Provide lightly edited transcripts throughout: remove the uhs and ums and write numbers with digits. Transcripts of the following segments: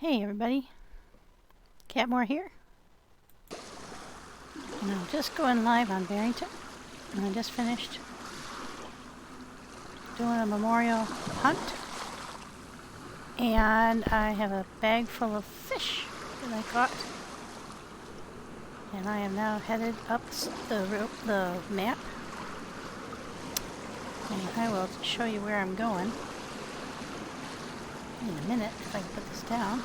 Hey everybody, Catmore here, and I'm just going live on Barrington, and I just finished doing a memorial hunt, and I have a bag full of fish that I caught, and I am now headed up the map, and I will show you where I'm going in a minute if I can put this down.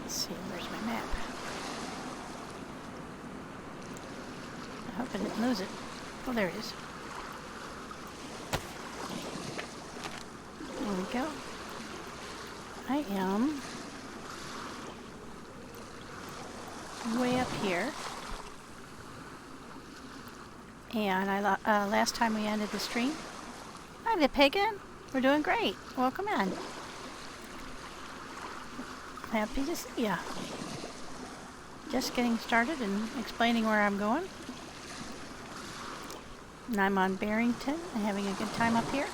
Let's see, where's my map? I hope I didn't lose it. Oh, there it is. There we go. I am way up here. And last time we ended the stream. Hi, the pagan. We're doing great. Welcome in. Happy to see ya. Just getting started and explaining where I'm going. And I'm on Barrington and having a good time up here.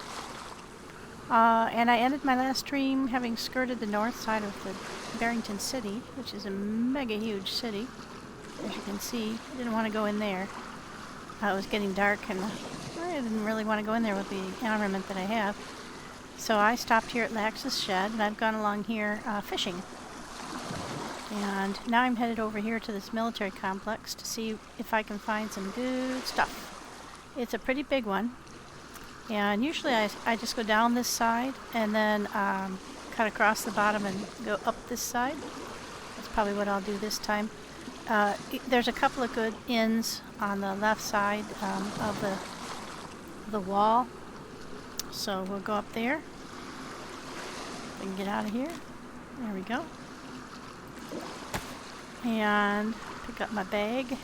And I ended my last stream having skirted the north side of the Barrington city, which is a mega huge city. As you can see, I didn't want to go in there. It was getting dark and I didn't really want to go in there with the armament that I have. So I stopped here at Lax's shed and I've gone along here fishing. And now I'm headed over here to this military complex to see if I can find some good stuff. It's a pretty big one. And usually I just go down this side and then cut across the bottom and go up this side. That's probably what I'll do this time. There's a couple of good inns on the left side of the wall. So we'll go up there. We can get out of here. There we go. And pick up my bag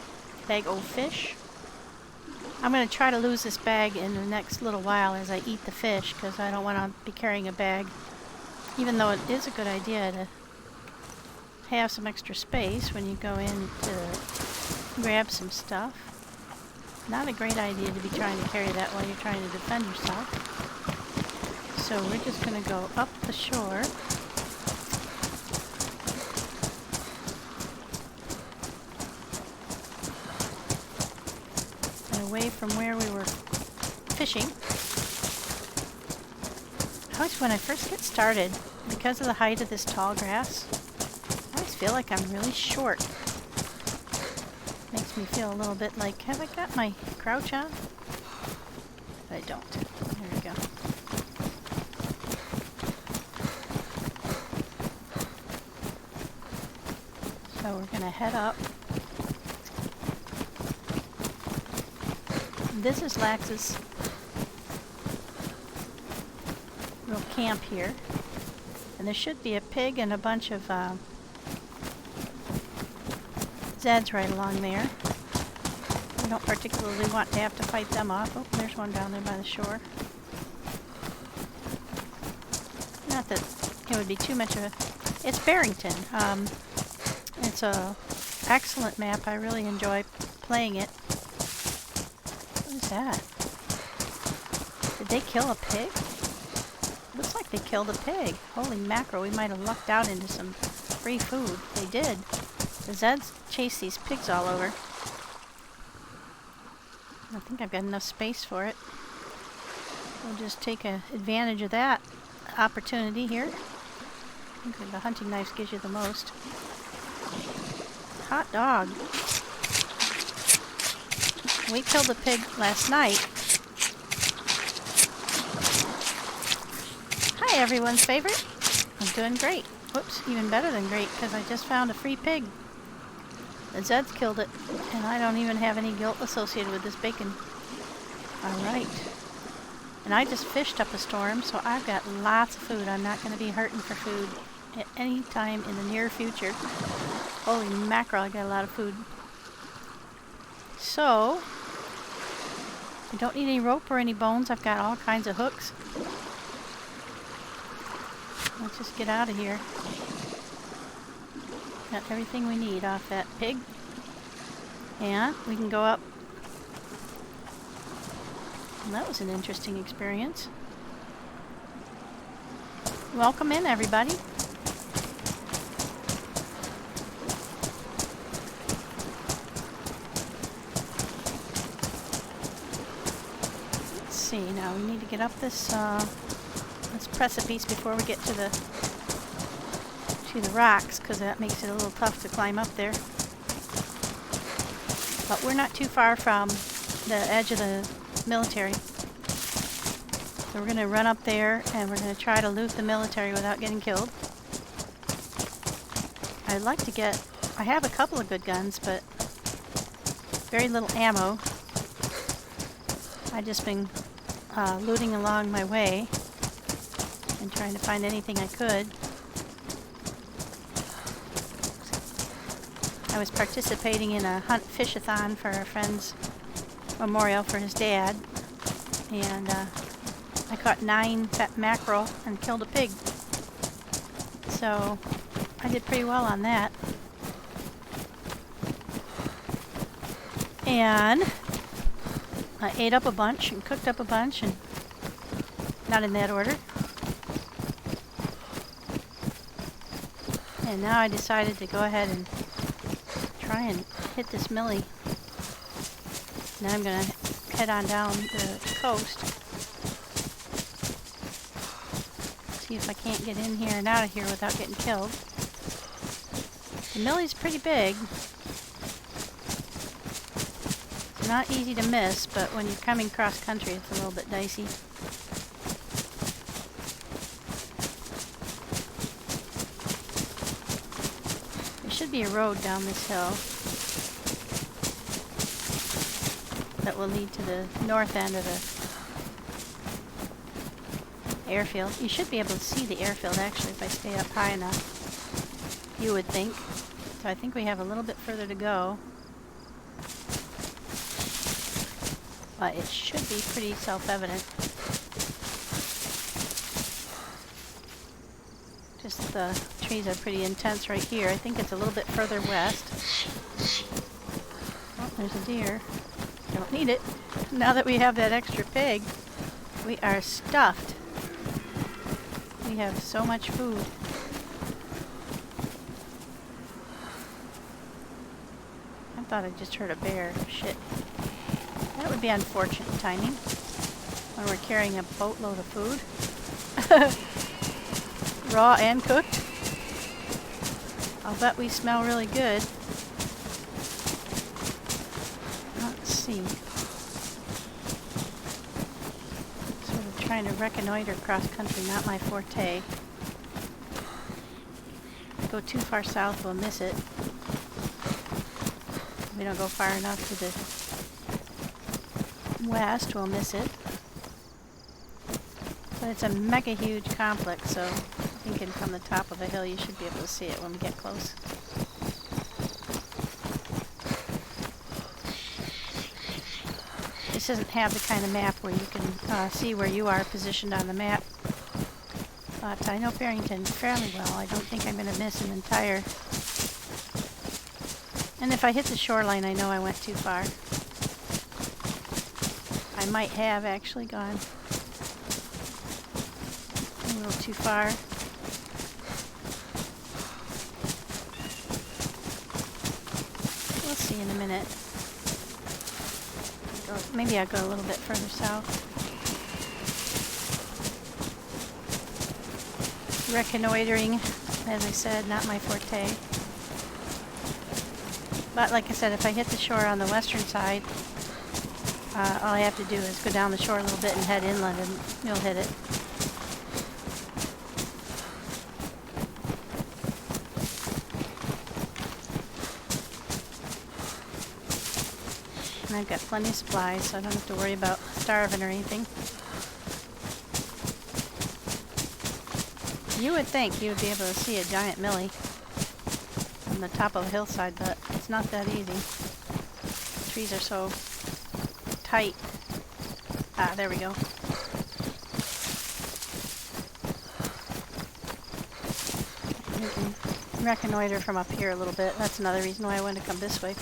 of fish. I'm going to try to lose this bag in the next little while as I eat the fish because I don't want to be carrying a bag, even though it is a good idea to have some extra space when you go in to grab some stuff. Not a great idea to be trying to carry that while you're trying to defend yourself. So we're just going to go up the shore. And away from where we were fishing. When I first get started, because of the height of this tall grass, I always feel like I'm really short. Makes me feel a little bit like, have I got my crouch on? But I don't. There we go. So we're going to head up. This is Lax's little camp here. And there should be a pig and a bunch of Zeds right along there. I don't particularly want to have to fight them off. Oh, there's one down there by the shore. Not that it would be too much of a... It's Barrington. It's a excellent map. I really enjoy playing it. What is that? Did they kill a pig? Looks like they killed a pig. Holy mackerel, we might have lucked out into some free food. They did. The Zeds chase these pigs all over. I think I've got enough space for it. We'll just take advantage of that opportunity here. I think the hunting knife gives you the most. Hot dog. We killed a pig last night. Hi, everyone's favorite. I'm doing great. Whoops, even better than great, because I just found a free pig. The Zeds killed it, and I don't even have any guilt associated with this bacon. Alright. And I just fished up a storm, so I've got lots of food. I'm not going to be hurting for food at any time in the near future. Holy mackerel, I got a lot of food. So, I don't need any rope or any bones. I've got all kinds of hooks. Let's just get out of here. Got everything we need off that pig. And we can go up Well, that was an interesting experience. Welcome in, everybody. Let's see, now we need to get up this precipice before we get to the rocks, because that makes it a little tough to climb up there. But we're not too far from the edge of the military. So we're going to run up there and we're going to try to loot the military without getting killed. I'd like to get... I have a couple of good guns, but very little ammo. I've just been looting along my way and trying to find anything I could. I was participating in a hunt fish-a-thon for a friend's memorial for his dad, and I caught 9 fat mackerel and killed a pig. So I did pretty well on that. And I ate up a bunch and cooked up a bunch, and not in that order. And now I decided to go ahead and try and hit this Mili. Now I'm going to head on down the coast. See if I can't get in here and out of here without getting killed. The Mili's pretty big. It's not easy to miss, but when you're coming cross country, it's a little bit dicey. There should be a road down this hill that will lead to the north end of the airfield. You should be able to see the airfield actually if I stay up high enough, you would think. So I think we have a little bit further to go. But it should be pretty self-evident. Just the trees are pretty intense right here. I think it's a little bit further west. Oh, there's a deer. Don't need it. Now that we have that extra pig, we are stuffed. We have so much food. I thought I just heard a bear. Shit. That would be unfortunate timing when we're carrying a boatload of food. Raw and cooked. I'll bet we smell really good. Let's see. Sort of trying to reconnoiter cross country, not my forte. If we go too far south, we'll miss it. If we don't go far enough to the west, we'll miss it. But it's a mega huge complex, so thinking from the top of a hill you should be able to see it when we get close. This doesn't have the kind of map where you can see where you are positioned on the map. But I know Barrington fairly well. I don't think I'm going to miss an entire... And if I hit the shoreline, I know I went too far. I might have actually gone a little too far. We'll see in a minute. Maybe I'll go a little bit further south. Reconnoitering, as I said, not my forte. But like I said, if I hit the shore on the western side, all I have to do is go down the shore a little bit and head inland and you'll hit it. And I've got plenty of supplies, so I don't have to worry about starving or anything. You would think you would be able to see a giant Mili on the top of a hillside, but it's not that easy. The trees are so tight. Ah, there we go. You can reconnoiter from up here a little bit. That's another reason why I wanted to come this way.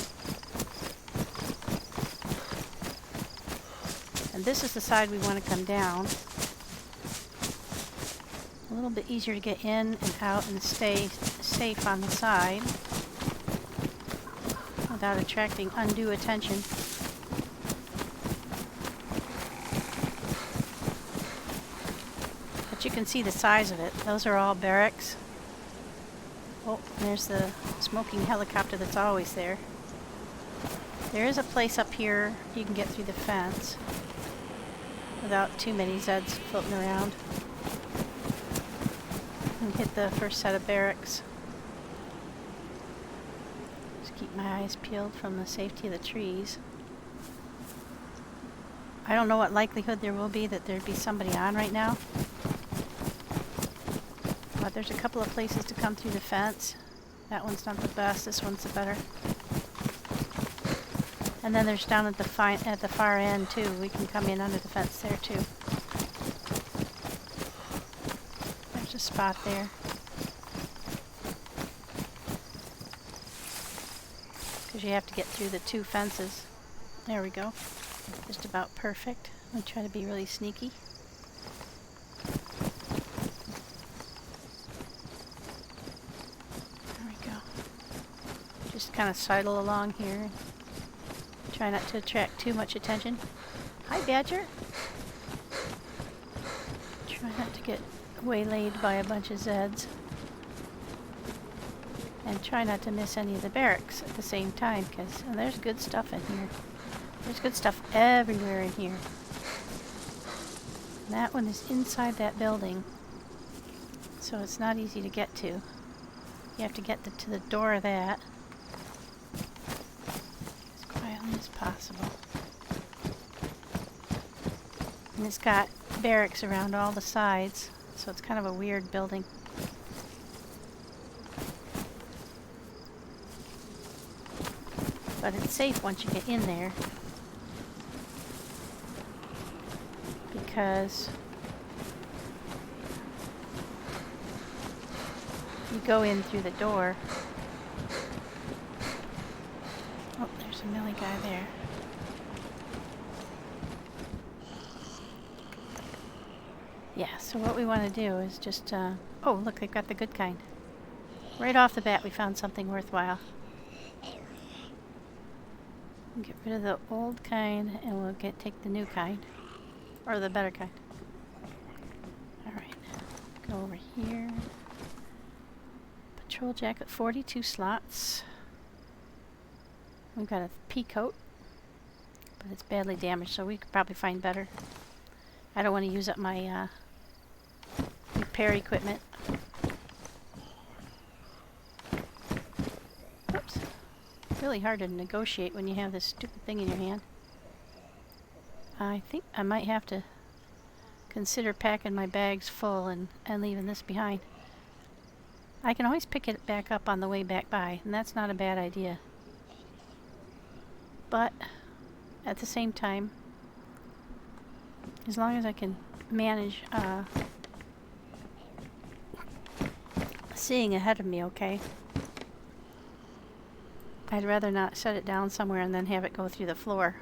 And And this is the side we want to come down. A little bit easier to get in and out and stay safe on the side without attracting undue attention. But you can see the size of it. Those are all barracks. Oh, there's the smoking helicopter that's always there. There is a place up here you can get through the fence without too many Zeds floating around. And hit the first set of barracks. Just keep my eyes peeled from the safety of the trees. I don't know what likelihood there will be that there'd be somebody on right now. But there's a couple of places to come through the fence. That one's not the best, this one's the better. And then there's down at the far end too. We can come in under the fence there too. There's a spot there. Because you have to get through the two fences. There we go. Just about perfect. I'm going to try to be really sneaky. There we go. Just kind of sidle along here. Try not to attract too much attention. Hi, Badger. Try not to get waylaid by a bunch of Zeds. And try not to miss any of the barracks at the same time, because there's good stuff in here. There's good stuff everywhere in here. And that one is inside that building, so it's not easy to get to. You have to get to the door of that as quietly as possible. And it's got barracks around all the sides, so it's kind of a weird building. But it's safe once you get in there, because you go in through the door. Oh, there's a Mili guy there. Yeah, so what we want to do is just, oh, look, they've got the good kind. Right off the bat, we found something worthwhile. Get rid of the old kind, and we'll take the new kind. Or the better kind. Alright, go over here. Patrol jacket, 42 slots. We've got a pea coat, but it's badly damaged, so we could probably find better. I don't want to use up my repair equipment. Oops. Really hard to negotiate when you have this stupid thing in your hand. I think I might have to consider packing my bags full and leaving this behind. I can always pick it back up on the way back by, and that's not a bad idea. But at the same time, as long as I can manage seeing ahead of me, okay? I'd rather not set it down somewhere and then have it go through the floor.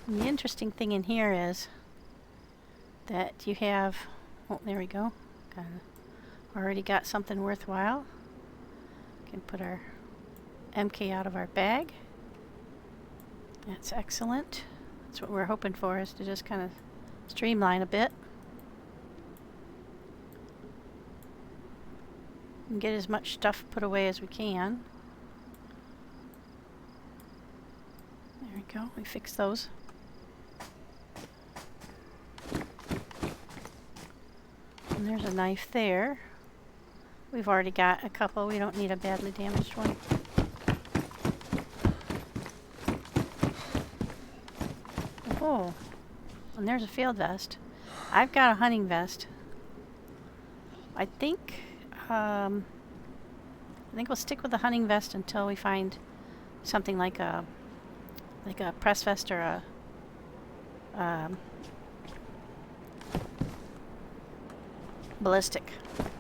And the interesting thing in here is that you have, oh, there we go. Already got something worthwhile. Can put our MK out of our bag. That's excellent. That's what we're hoping for, is to just kind of streamline a bit. And get as much stuff put away as we can. There we go. We fixed those. And there's a knife there. We've already got a couple. We don't need a badly damaged one. Oh, and there's a field vest. I've got a hunting vest. I think we'll stick with the hunting vest until we find something like a press vest or a ballistic.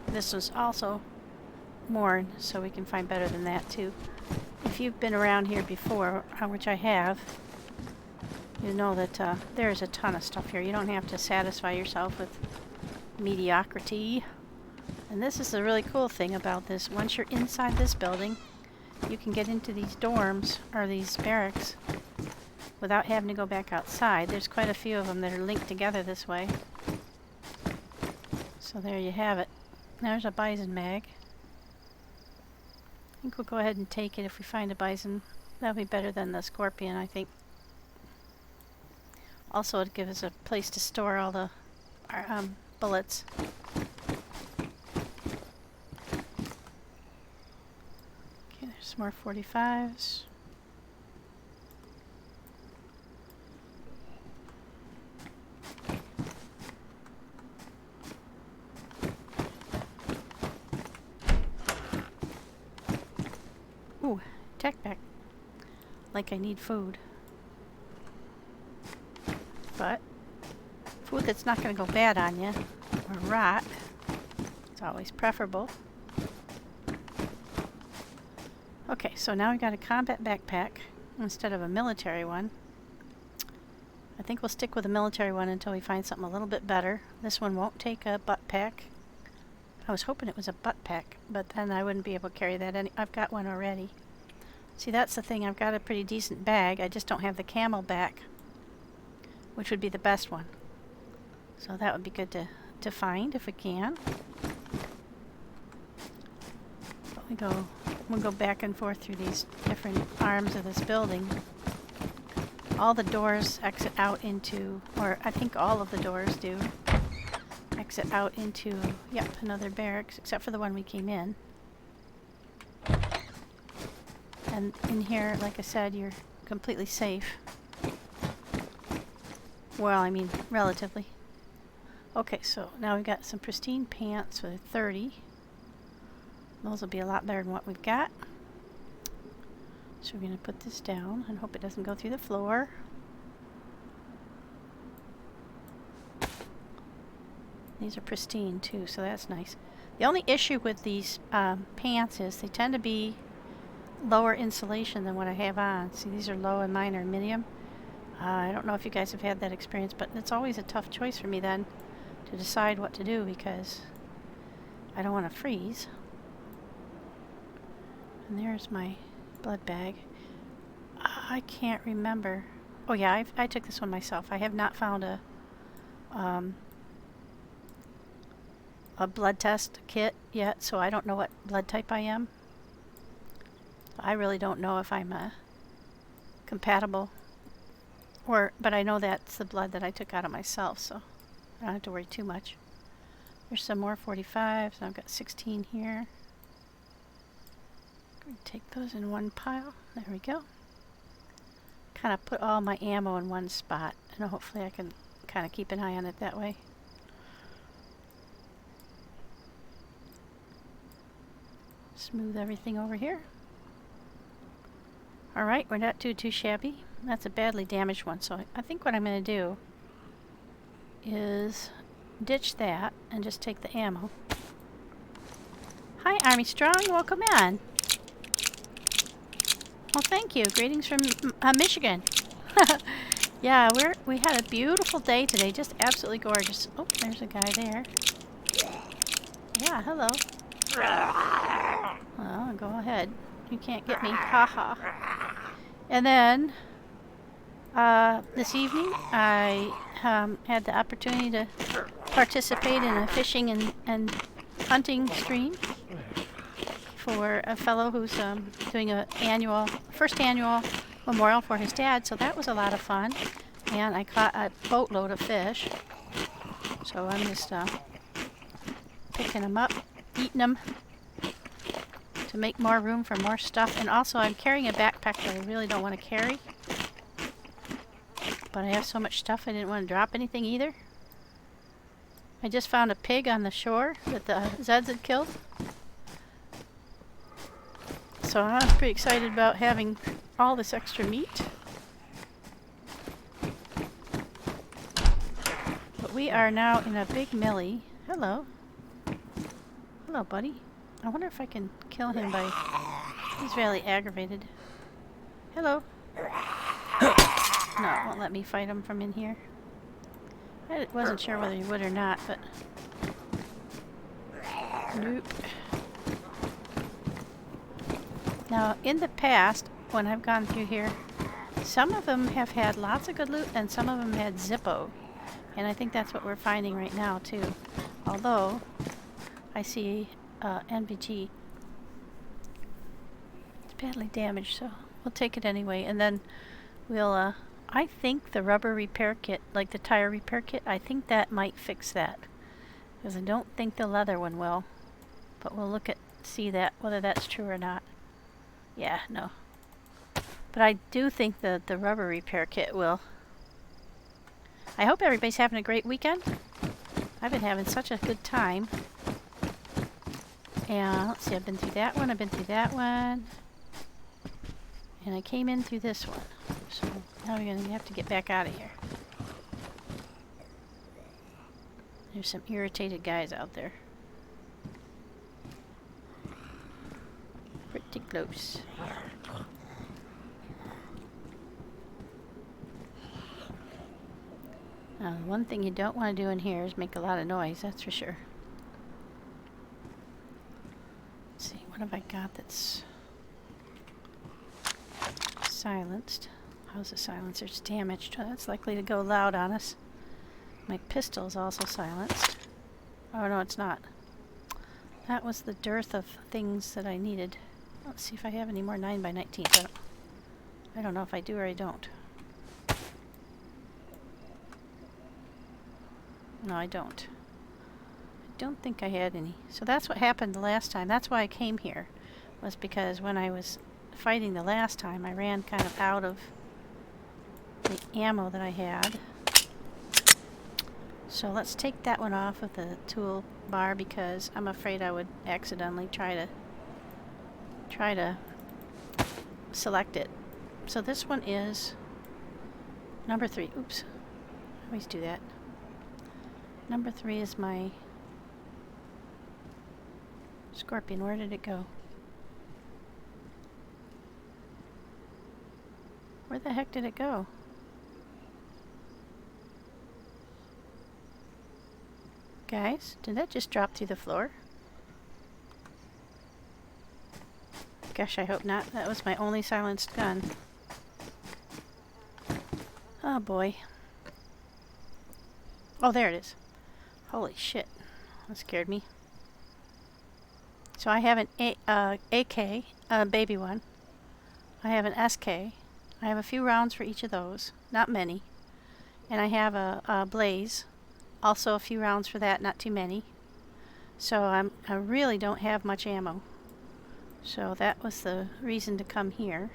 This was also worn, so we can find better than that too. If you've been around here before, which I have, you know that there's a ton of stuff here. You don't have to satisfy yourself with mediocrity. And this is the really cool thing about this. Once you're inside this building, you can get into these dorms, or these barracks, without having to go back outside. There's quite a few of them that are linked together this way. So there you have it. There's a bison mag. I think we'll go ahead and take it if we find a bison. That'll be better than the scorpion, I think. Also, it'd give us a place to store all the bullets. Okay, there's some more 45s. Ooh, tech pack. Like I need food. But food that's not going to go bad on you or rot. It's always preferable. Okay, so now we've got a combat backpack instead of a military one. I think we'll stick with a military one until we find something a little bit better. This one won't take a butt pack. I was hoping it was a butt pack, but then I wouldn't be able to carry that. I've got one already. See, that's the thing. I've got a pretty decent bag. I just don't have the camel back, which would be the best one. So that would be good to find if we can. But we'll go back and forth through these different arms of this building. All the doors exit out into, or I think all of the doors do, exit out into, yep, another barracks, except for the one we came in. And in here, like I said, you're completely safe. Well, I mean, relatively. Okay, so now we've got some pristine pants with 30. Those will be a lot better than what we've got. So we're going to put this down and hope it doesn't go through the floor. These are pristine too, so that's nice. The only issue with these pants is they tend to be lower insulation than what I have on. See, these are low and mine are medium. I don't know if you guys have had that experience, but it's always a tough choice for me then to decide what to do because I don't want to freeze. And there's my blood bag. I can't remember. Oh yeah, I took this one myself. I have not found a blood test kit yet, so I don't know what blood type I am. I really don't know if I'm compatible, but I know that's the blood that I took out of myself, so I don't have to worry too much. There's some more 45s, and I've got 16 here. I'm going to take those in one pile. There we go. Kind of put all my ammo in one spot, and hopefully I can kind of keep an eye on it that way. Smooth everything over here. Alright, we're not too shabby. That's a badly damaged one, so I think what I'm going to do is ditch that and just take the ammo. Hi, Army Strong. Welcome in. Well, thank you. Greetings from Michigan. Yeah, we had a beautiful day today. Just absolutely gorgeous. Oh, there's a guy there. Yeah, hello. Well, go ahead. You can't get me. Haha. And then this evening I had the opportunity to participate in a fishing and hunting stream for a fellow who's doing a first annual memorial for his dad, so that was a lot of fun. And I caught a boatload of fish. So I'm just picking them up, eating them, to make more room for more stuff. And also I'm carrying a backpack that I really don't want to carry. But I have so much stuff I didn't want to drop anything either. I just found a pig on the shore that the Zeds had killed. So I'm pretty excited about having all this extra meat. But we are now in a big Mili. Hello. Hello, buddy. I wonder if I can kill him by... He's really aggravated. Hello. No, it won't let me fight him from in here. I wasn't sure whether he would or not, but... Nope. Now, in the past, when I've gone through here, some of them have had lots of good loot, and some of them had Zippo. And I think that's what we're finding right now, too. Although, I see NVG. It's badly damaged, so we'll take it anyway. And then we'll, I think the rubber repair kit, like the tire repair kit, I think that might fix that. Because I don't think the leather one will. But we'll look at, see that, whether that's true or not. Yeah, no. But I do think the rubber repair kit will. I hope everybody's having a great weekend. I've been having such a good time. And let's see, I've been through that one, I've been through that one. And I came in through this one. So now we're going to have to get back out of here. There's some irritated guys out there. Pretty close. Now, one thing you don't want to do in here is make a lot of noise, that's for sure. Let's see, what have I got that's silenced? How's the silencer? It's damaged. Oh, that's likely to go loud on us. My pistol is also silenced. Oh no, it's not. That was the dearth of things that I needed. Let's see if I have any more 9x19s. I don't know if I do or I don't. No, I don't. I don't think I had any. So that's what happened the last time. That's why I came here. Was because when I was fighting the last time, I ran kind of out of the ammo that I had. So let's take that one off of the tool bar because I'm afraid I would accidentally try to select it. So this one is number 3. Oops. I always do that. Number 3 is my Scorpion. Where did it go? Where the heck did it go? Guys, did that just drop through the floor? Gosh, I hope not. That was my only silenced gun. Oh boy. Oh, there it is. Holy shit. That scared me. So I have an AK, a baby one. I have an SK. I have a few rounds for each of those. Not many. And I have a Blaze. Also a few rounds for that, not too many. So I really don't have much ammo. So that was the reason to come here.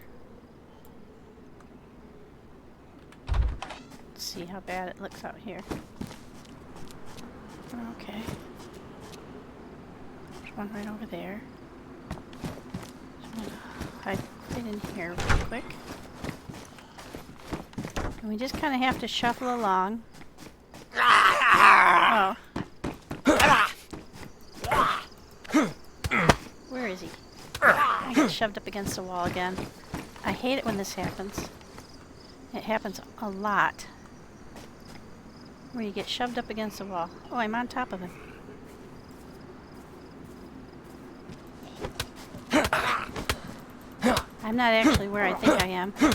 Let's see how bad it looks out here. Okay. There's one right over there. So I'm gonna hide it in here real quick. And we just kind of have to shuffle along. Oh. Where is he? I get shoved up against the wall again. I hate it when this happens. It happens a lot. Where you get shoved up against the wall. Oh, I'm on top of him. I'm not actually where I think I am. There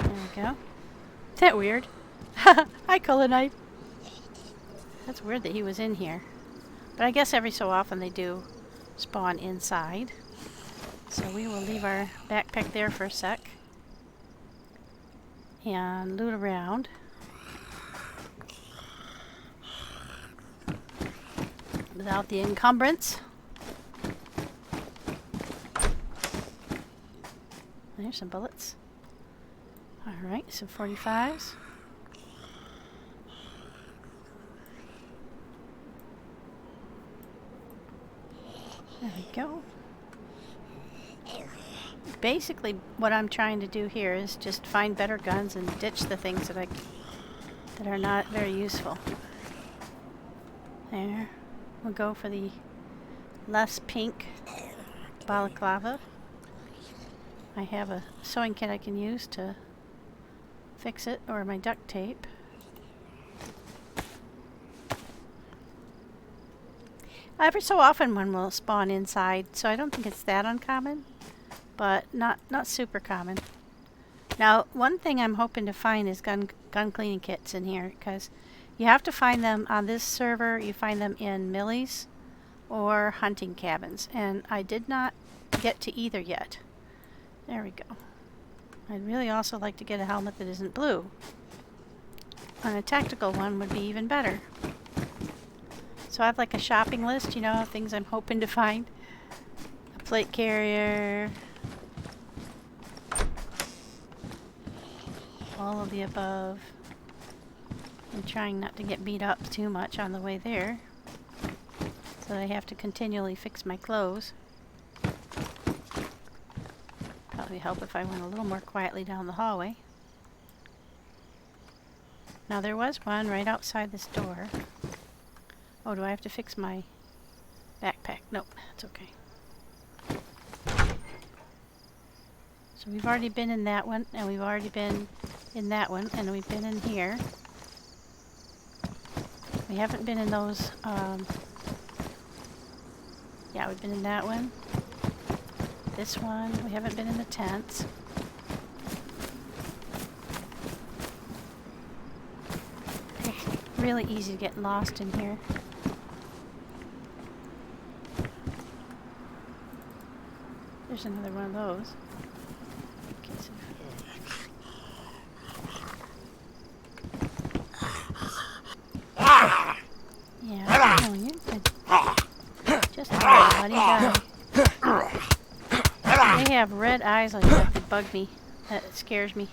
we go. Is that weird? Hi, Color Knife. That's weird that he was in here. But I guess every so often they do spawn inside. So we will leave our backpack there for a sec. And loot around. Without the encumbrance. There's some bullets. Alright, some 45s. There we go. Basically, what I'm trying to do here is just find better guns and ditch the things that are not very useful. There. We'll go for the less pink balaclava. I have a sewing kit I can use to fix it, or my duct tape. Every so often one will spawn inside, so I don't think it's that uncommon, but not super common. Now, one thing I'm hoping to find is gun cleaning kits in here, because you have to find them on this server. You find them in Mili's or hunting cabins, and I did not get to either yet. There we go. I'd really also like to get a helmet that isn't blue. And a tactical one would be even better. So I have like a shopping list, you know, things I'm hoping to find. A plate carrier. All of the above. I'm trying not to get beat up too much on the way there, so I have to continually fix my clothes. Probably help if I went a little more quietly down the hallway. Now there was one right outside this door. Oh, do I have to fix my backpack? Nope, that's okay. So we've already been in that one, and we've already been in that one, and we've been in here. We haven't been in those, yeah, we've been in that one. This one, we haven't been in the tents. It's really easy to get lost in here. There's another one of those. Yeah, no, you're good. Just let buddy die. They have red eyes like that. They bug me. That scares me.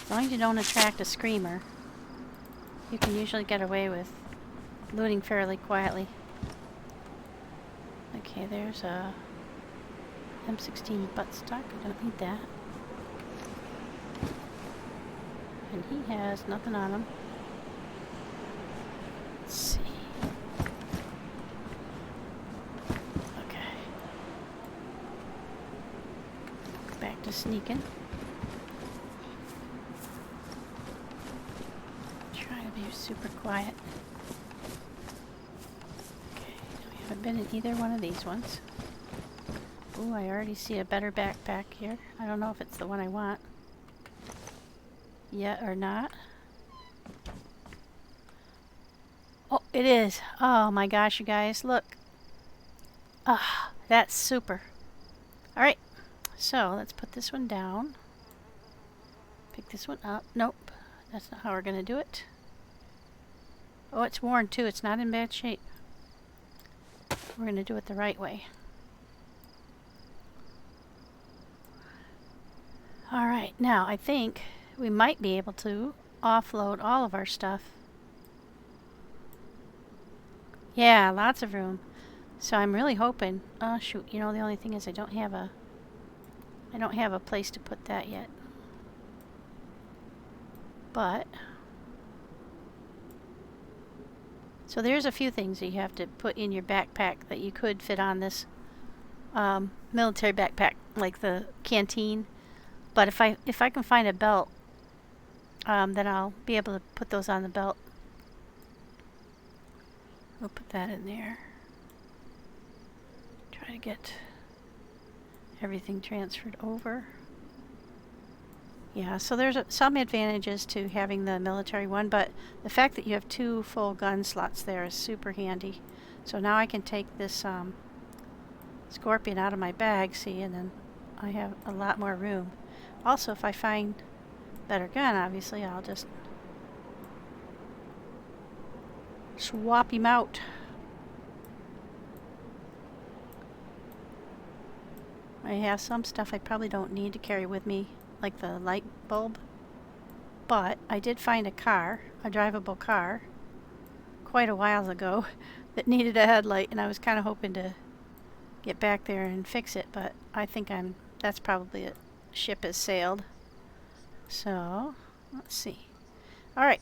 As long as you don't attract a screamer, you can usually get away with looting fairly quietly. Okay, there's a M16 buttstock. I don't need that. And he has nothing on him. Let's see. Okay. Back to sneaking. Try to be super quiet. Okay, we haven't been in either one of these ones. Ooh, I already see a better backpack here. I don't know if it's the one I want yet or not. Oh, it is. Oh my gosh, you guys, look. Ah, that's super. Alright, so let's put this one down. Pick this one up. Nope, that's not how we're going to do it. Oh, it's worn too. It's not in bad shape. We're going to do it the right way. Alright, now I think we might be able to offload all of our stuff. Yeah, lots of room. So I'm really hoping. Oh shoot, you know, the only thing is I don't have a place to put that yet. But so there's a few things that you have to put in your backpack that you could fit on this military backpack, like the canteen. But if I can find a belt, then I'll be able to put those on the belt. We'll put that in there. Try to get everything transferred over. Yeah, so there's some advantages to having the military one, but the fact that you have 2 full gun slots there is super handy. So now I can take this Scorpion out of my bag, see, and then I have a lot more room. Also, if I find a better gun, obviously, I'll just swap him out. I have some stuff I probably don't need to carry with me, like the light bulb. But I did find a car, a drivable car, quite a while ago that needed a headlight, and I was kind of hoping to get back there and fix it, but I think that's probably a ship has sailed. So, let's see. Alright,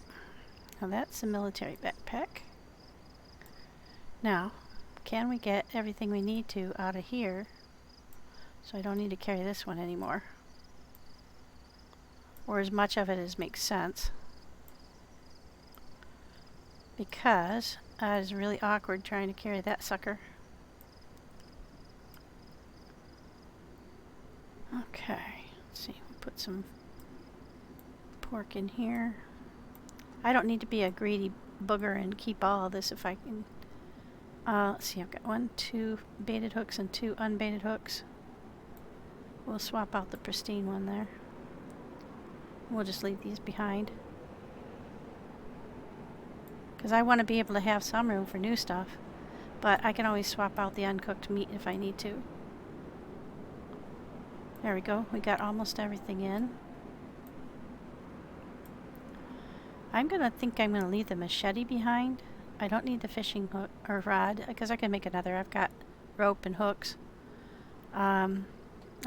now that's a military backpack. Now, can we get everything we need to out of here so I don't need to carry this one anymore? Or as much of it as makes sense. Because it is really awkward trying to carry that sucker. Okay, let's see, we'll put some pork in here. I don't need to be a greedy booger and keep all of this if I can. Let's see, I've got 2 baited hooks and 2 unbaited hooks. We'll swap out the pristine one there. We'll just leave these behind. Because I want to be able to have some room for new stuff. But I can always swap out the uncooked meat if I need to. There we go. We got almost everything in. I'm going to leave the machete behind. I don't need the fishing hook or rod because I can make another. I've got rope and hooks. I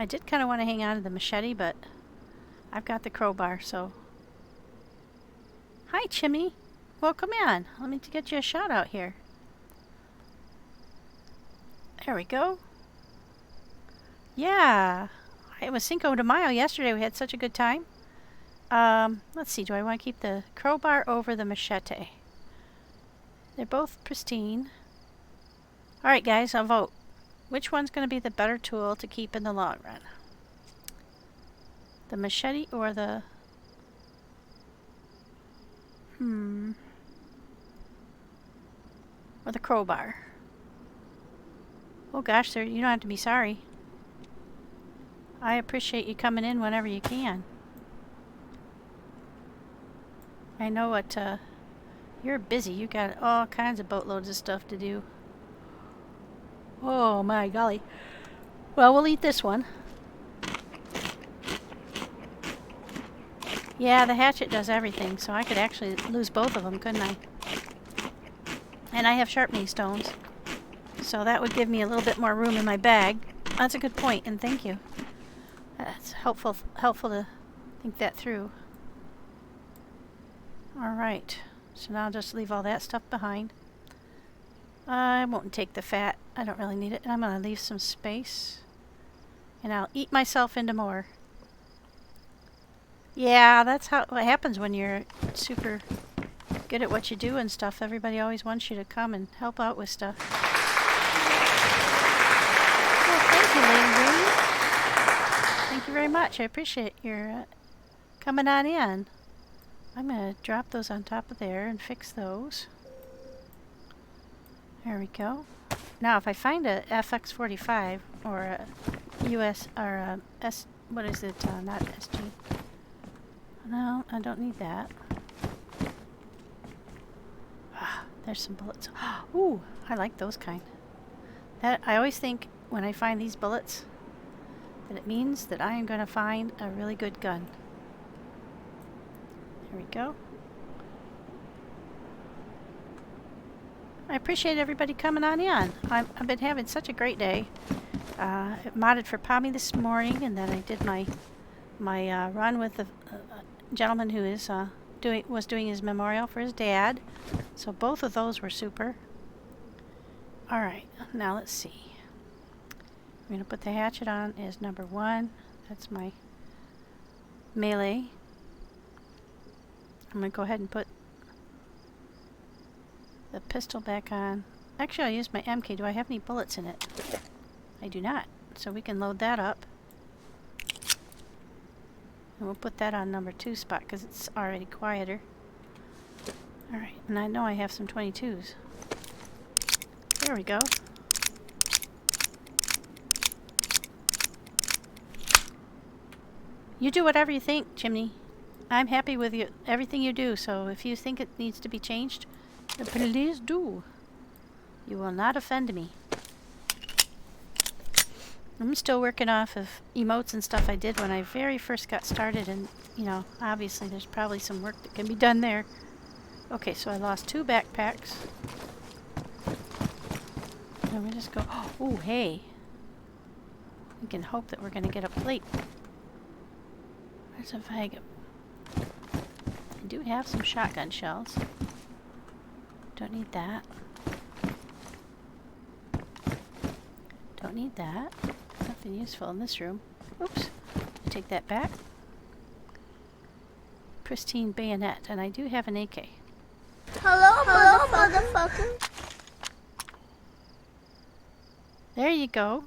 did kind of want to hang on to the machete, but I've got the crowbar, so. Hi, Chimmy. Welcome in. Let me get you a shout out here. There we go. Yeah. It was Cinco de Mayo yesterday. We had such a good time. Let's see. Do I want to keep the crowbar over the machete? They're both pristine. Alright, guys. I'll vote. Which one's going to be the better tool to keep in the long run? The machete or the... Or the crowbar? Oh gosh, sir, you don't have to be sorry. I appreciate you coming in whenever you can. I know what, you're busy. You got all kinds of boatloads of stuff to do. Oh my golly. Well, we'll eat this one. Yeah, the hatchet does everything, so I could actually lose both of them, couldn't I? And I have sharpening stones, so that would give me a little bit more room in my bag. That's a good point, and thank you. That's helpful to think that through. Alright, so now I'll just leave all that stuff behind. I won't take the fat. I don't really need it. And I'm going to leave some space. And I'll eat myself into more. Yeah, that's what happens when you're super good at what you do and stuff. Everybody always wants you to come and help out with stuff. Well, thank you, Lady Green. Thank you very much. I appreciate your coming on in. I'm going to drop those on top of there and fix those. There we go. Now, if I find a FX45 or a US or a S, what is it? Not SG. No, I don't need that. There's some bullets. Ooh, I like those kind. I always think when I find these bullets that it means that I am going to find a really good gun. There we go. I appreciate everybody coming on in. I've been having such a great day. I modded for Pommy this morning, and then I did my run with the gentleman who is was doing his memorial for his dad. So both of those were super. All right, now let's see. I'm going to put the hatchet on as number 1. That's my melee. I'm going to go ahead and put the pistol back on. Actually, I'll use my MK. Do I have any bullets in it? I do not. So we can load that up. And we'll put that on number 2 spot because it's already quieter. Alright, and I know I have some 22s. There we go. You do whatever you think, Chimney. I'm happy with you, everything you do, so if you think it needs to be changed, please do. You will not offend me. I'm still working off of emotes and stuff I did when I very first got started, and, you know, obviously there's probably some work that can be done there. Okay, so I lost 2 backpacks. And we just go, oh, hey. We can hope that we're going to get a plate. There's a Vega. I do have some shotgun shells. Don't need that. Don't need that. Nothing useful in this room. Oops. I take that back. Pristine bayonet, and I do have an AK. Hello, motherfucker. There you go.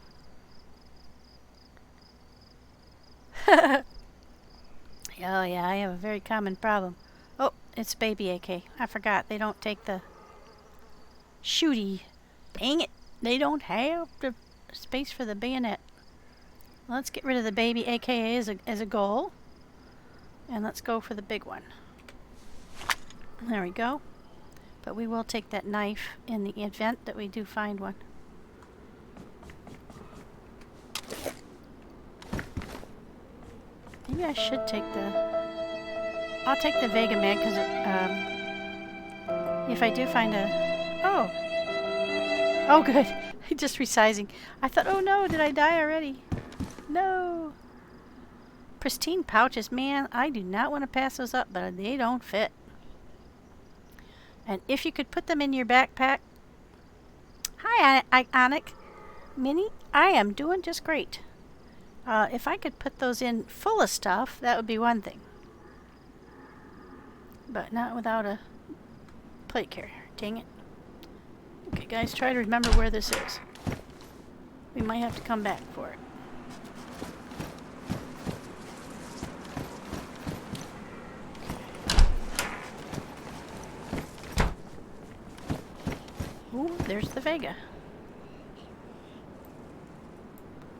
Oh yeah, I have a very common problem. Oh, it's baby AK. I forgot, they don't take the shooty. Dang it, they don't have the space for the bayonet. Let's get rid of the baby AK as a goal. And let's go for the big one. There we go. But we will take that knife in the event that we do find one. Maybe I should take I'll take the Vega mag, because if I do find oh good, just resizing. I thought, oh no, did I die already? No. Pristine pouches, man, I do not want to pass those up, but they don't fit. And if you could put them in your backpack. Hi, Ionic. Minnie, I am doing just great. If I could put those in full of stuff, that would be one thing. But not without a plate carrier. Dang it. Okay, guys, try to remember where this is. We might have to come back for it. Ooh, there's the Vega.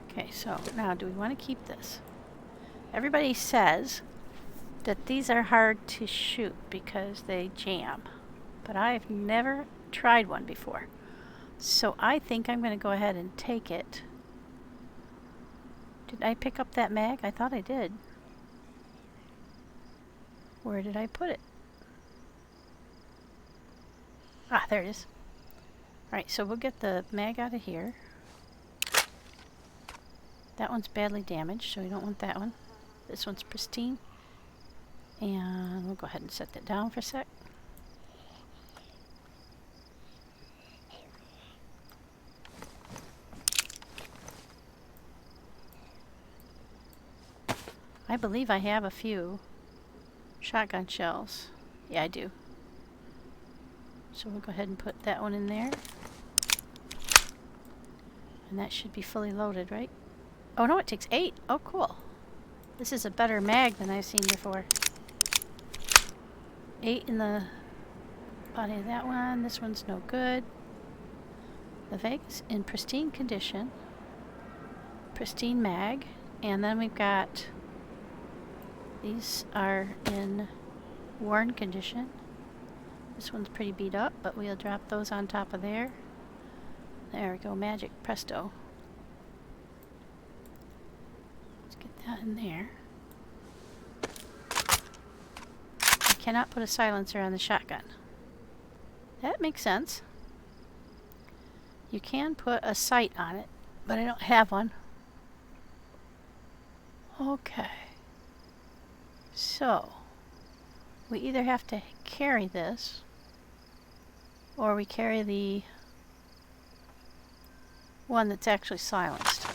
Okay, so now do we want to keep this? Everybody says that these are hard to shoot because they jam, but I've never tried one before. So I think I'm going to go ahead and take it. Did I pick up that mag? I thought I did. Where did I put it? Ah, there it is. Alright, so we'll get the mag out of here. That one's badly damaged, so we don't want that one. This one's pristine. And we'll go ahead and set that down for a sec. I believe I have a few shotgun shells. Yeah, I do. So we'll go ahead and put that one in there. And that should be fully loaded, right? Oh no, it takes 8. Oh, cool. This is a better mag than I've seen before. 8 in the body of that one. This one's no good. The Vega's in pristine condition. Pristine mag. And then we've got... These are in worn condition. This one's pretty beat up, but we'll drop those on top of there. There we go, magic, presto. Let's get that in there. I cannot put a silencer on the shotgun. That makes sense. You can put a sight on it, but I don't have one. Okay. So, we either have to carry this, or we carry the one that's actually silenced.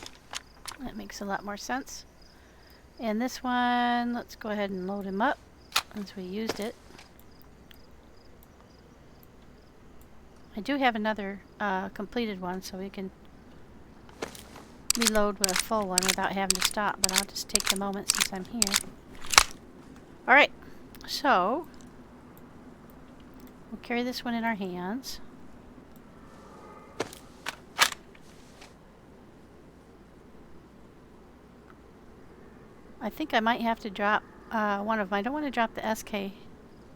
That makes a lot more sense. And this one, let's go ahead and load him up since we used it. I do have another completed one, so we can reload with a full one without having to stop, but I'll just take the moment since I'm here. Alright, so we'll carry this one in our hands. I think I might have to drop one of them. I don't want to drop the SK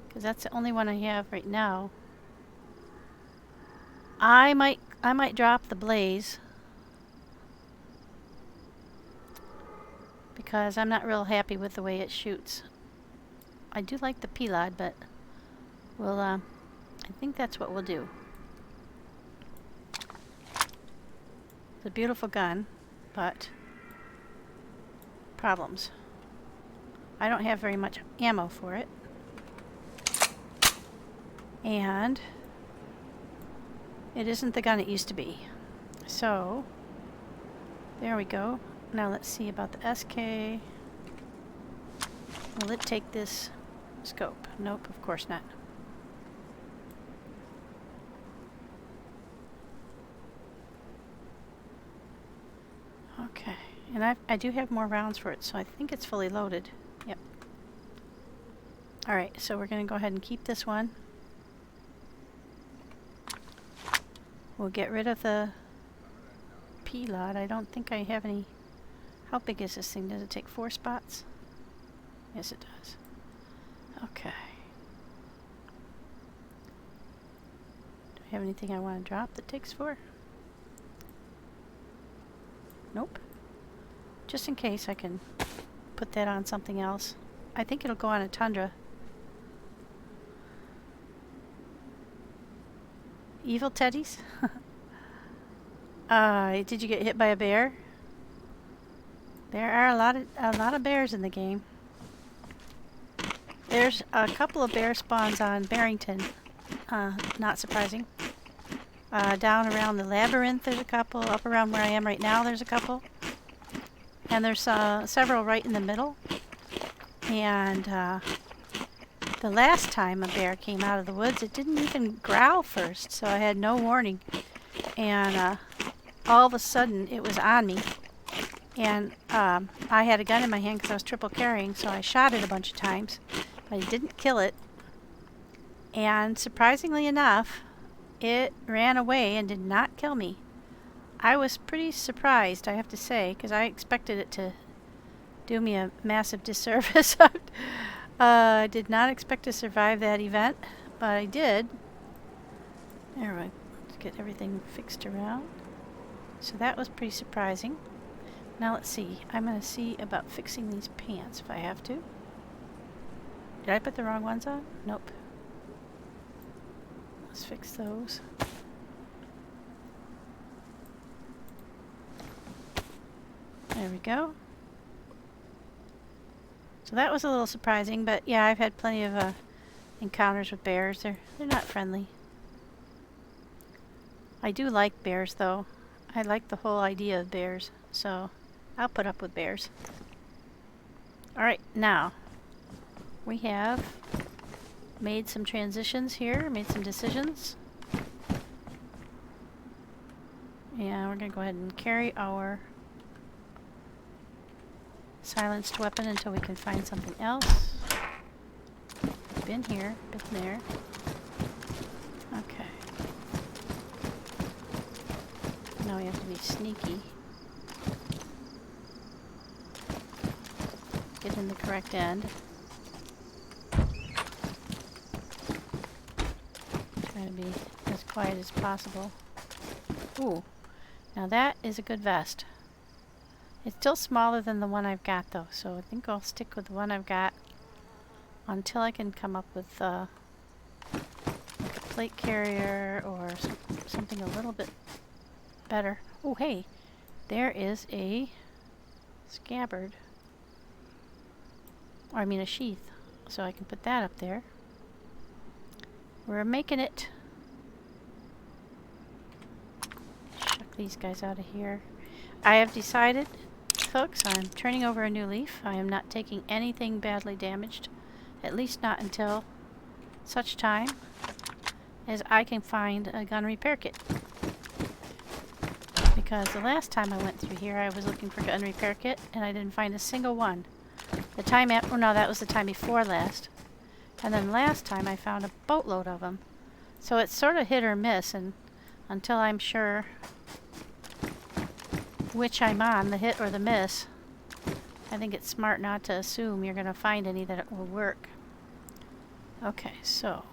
because that's the only one I have right now. I might drop the Blaze. because I'm not real happy with the way it shoots. I do like the P-Lod, but we'll, I think that's what we'll do. It's a beautiful gun, but problems. I don't have very much ammo for it. And it isn't the gun it used to be. So, there we go. Now let's see about the SK. Will it take this scope? Nope, of course not. Okay, and I do have more rounds for it, so I think it's fully loaded. Yep. Alright, so we're going to go ahead and keep this one. We'll get rid of the P-Lod. I don't think I have any... How big is this thing? Does it take 4 spots? Yes, it does. Okay. Do I have anything I want to drop that takes 4? Nope. Just in case, I can put that on something else. I think it'll go on a Tundra. Evil teddies? Did you get hit by a bear? There are a lot of bears in the game. There's a couple of bear spawns on Barrington. Not surprising. Down around the labyrinth there's a couple. Up around where I am right now there's a couple. And there's several right in the middle. And the last time a bear came out of the woods, it didn't even growl first, so I had no warning. And all of a sudden it was on me. And I had a gun in my hand because I was triple carrying, so I shot it a bunch of times. But I didn't kill it. And surprisingly enough, it ran away and did not kill me. I was pretty surprised, I have to say, because I expected it to do me a massive disservice. I did not expect to survive that event, but I did. There we go. Let's get everything fixed around. So that was pretty surprising. Now let's see. I'm going to see about fixing these pants if I have to. Did I put the wrong ones on? Nope. Let's fix those. There we go. So that was a little surprising, but yeah, I've had plenty of encounters with bears. They're not friendly. I do like bears, though. I like the whole idea of bears, so I'll put up with bears. Alright, now we have made some transitions here, made some decisions. And we're going to go ahead and carry our silenced weapon until we can find something else. Been here, been there. Okay. Now we have to be sneaky. Get in the correct end. Try to be as quiet as possible. Ooh. Now that is a good vest. It's still smaller than the one I've got, though, so I think I'll stick with the one I've got until I can come up with like a plate carrier or something a little bit better. Oh, hey, there is a scabbard. Or I mean a sheath, so I can put that up there. We're making it. Chuck these guys out of here. I have decided, folks, I'm turning over a new leaf. I am not taking anything badly damaged, at least not until such time as I can find a gun repair kit. Because the last time I went through here, I was looking for a gun repair kit, and I didn't find a single one. The time oh no, that was the time before last. And then last time I found a boatload of them. So it's sort of hit or miss, and until I'm sure which I'm on, the hit or the miss, I think it's smart not to assume you're going to find any that will work. Okay, so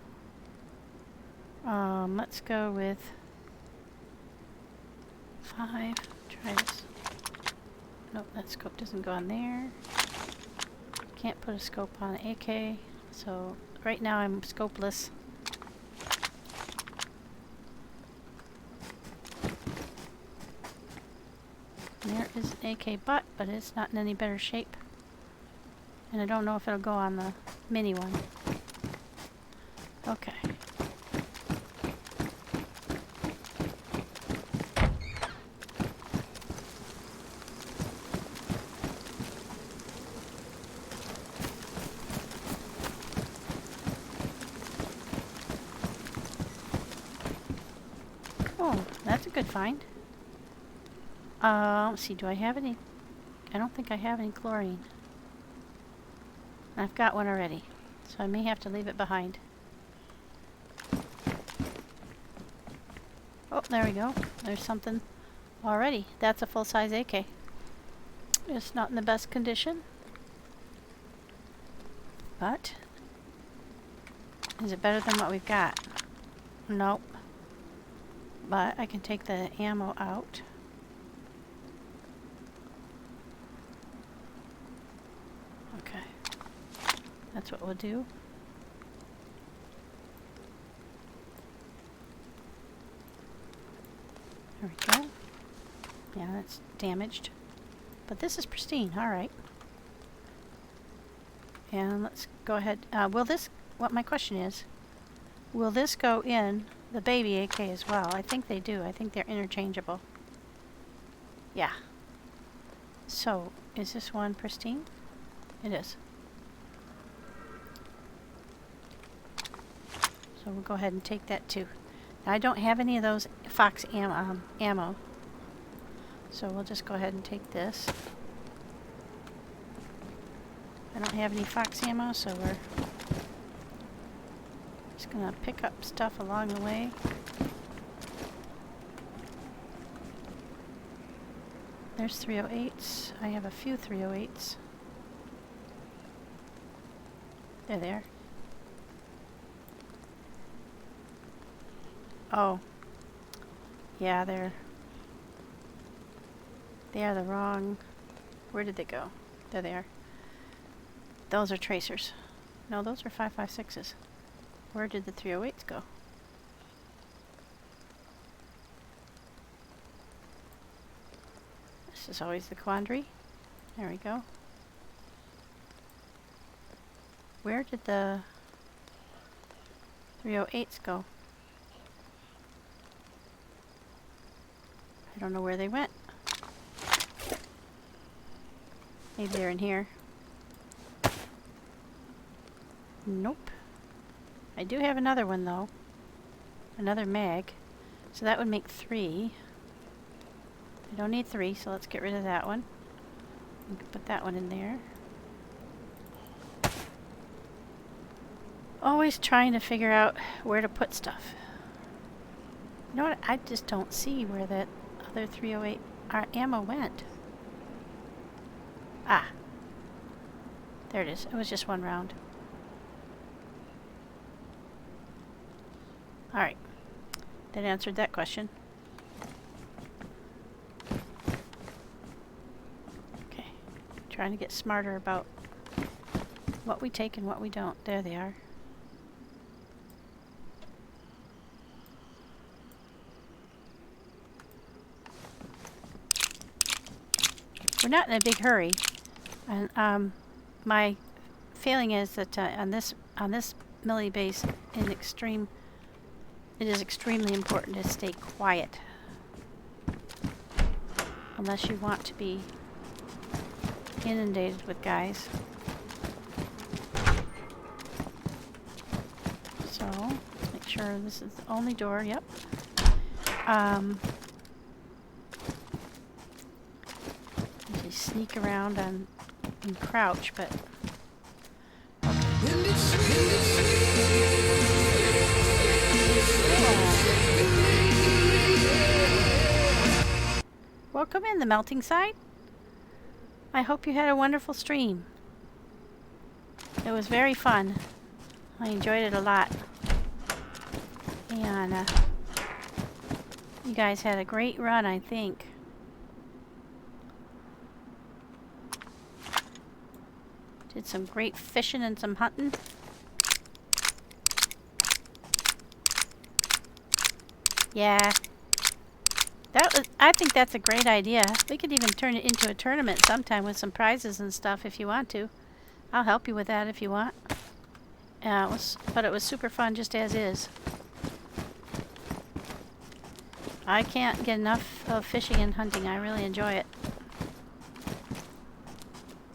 let's go with 5. Try this. Nope, that scope doesn't go on there. Can't put a scope on an AK, so right now I'm scopeless. There is an AK butt, but it's not in any better shape. And I don't know if it'll go on the mini one. Okay. Oh, that's a good find. Let's see, do I have any? I don't think I have any chlorine. I've got one already, so I may have to leave it behind. Oh, there we go. There's something already. That's a full-size AK. It's not in the best condition. But, is it better than what we've got? Nope. But I can take the ammo out. Okay. That's what we'll do. There we go. Yeah, that's damaged. But this is pristine, alright. And let's go ahead. Will this, what my question is, will this go in the baby AK as well? I think they do. I think they're interchangeable. Yeah. So, is this one pristine? It is. So we'll go ahead and take that too. Now, I don't have any of those Fox ammo. So we'll just go ahead and take this. I don't have any Fox ammo, so we're just gonna pick up stuff along the way. There's 308s. I have a few 308s. They're there. Oh. Yeah, they are the wrong... Where did they go? There they are. Those are tracers. No, those are 5.56s. Where did the 308s go? This is always the quandary. There we go. Where did the 308s go? I don't know where they went. Maybe they're in here. Nope. I do have another one though. Another mag. So that would make 3. I don't need 3, so let's get rid of that one. We can put that one in there. Always trying to figure out where to put stuff. You know what? I just don't see where that other 308 ammo went. Ah. There it is. It was just one round. Alright. That answered that question. Okay. Trying to get smarter about what we take and what we don't. There they are. We're not in a big hurry. And my feeling is that on this Mili base it is extremely important to stay quiet. Unless you want to be inundated with guys. So, let's make sure this is the only door, yep. Usually sneak around and crouch, but... Welcome in the melting side. I hope you had a wonderful stream. It was very fun. I enjoyed it a lot. And you guys had a great run, I think. Did some great fishing and some hunting. Yeah. I think that's a great idea. We could even turn it into a tournament sometime with some prizes and stuff if you want to. I'll help you with that if you want. But it was super fun just as is. I can't get enough of fishing and hunting. I really enjoy it.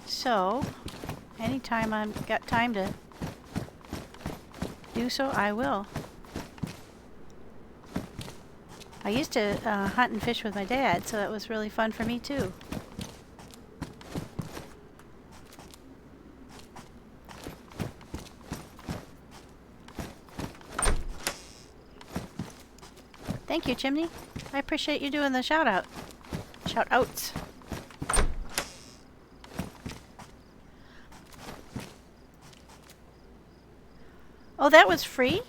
So, anytime I've got time to do so, I will. I used to hunt and fish with my dad, so that was really fun for me too. Thank you, Chimney. I appreciate you doing the shout out. Shout outs. Oh, that was free?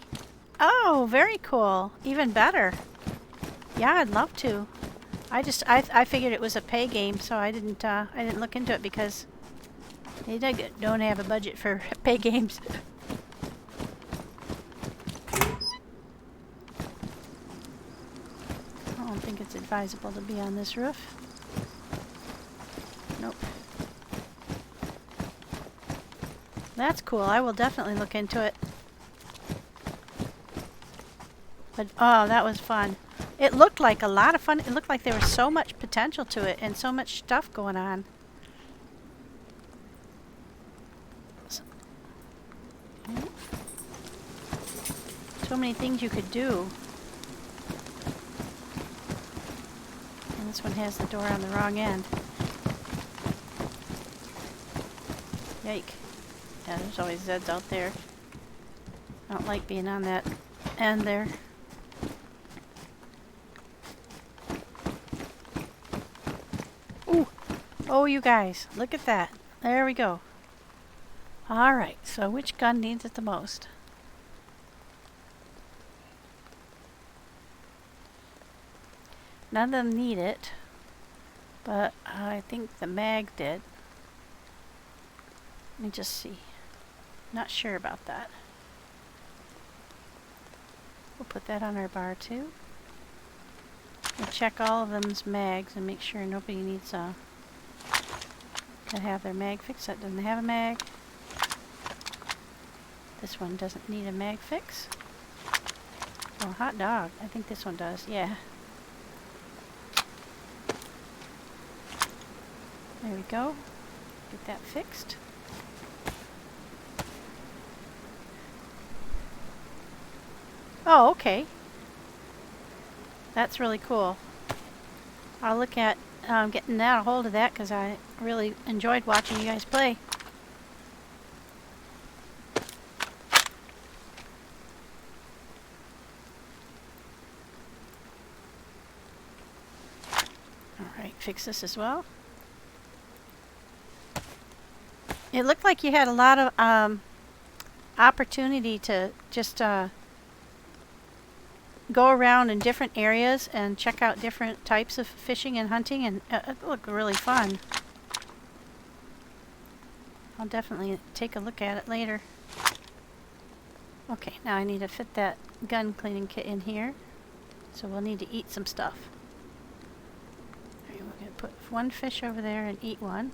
Oh, very cool. Even better. Yeah, I'd love to. I figured it was a pay game, so I didn't look into it because they don't have a budget for pay games. I don't think it's advisable to be on this roof. Nope. That's cool. I will definitely look into it. But oh, that was fun. It looked like a lot of fun. It looked like there was so much potential to it and so much stuff going on. So many things you could do. And this one has the door on the wrong end. Yike. Yeah, there's always Zeds out there. I don't like being on that end there. Ooh! Oh, you guys, look at that. There we go. Alright, so which gun needs it the most? None of them need it, but I think the mag did. Let me just see. Not sure about that. We'll put that on our bar too. We'll check all of them's mags and make sure nobody needs to have their mag fixed. That doesn't have a mag. This one doesn't need a mag fix. Oh, hot dog. I think this one does. Yeah. There we go. Get that fixed. Oh, okay. That's really cool. I'll look at getting that a hold of that because I really enjoyed watching you guys play. Alright, fix this as well. It looked like you had a lot of opportunity to just go around in different areas and check out different types of fishing and hunting, and it looked really fun. I'll definitely take a look at it later. Okay, now I need to fit that gun cleaning kit in here, so we'll need to eat some stuff. Alright, we're going to put one fish over there and eat one.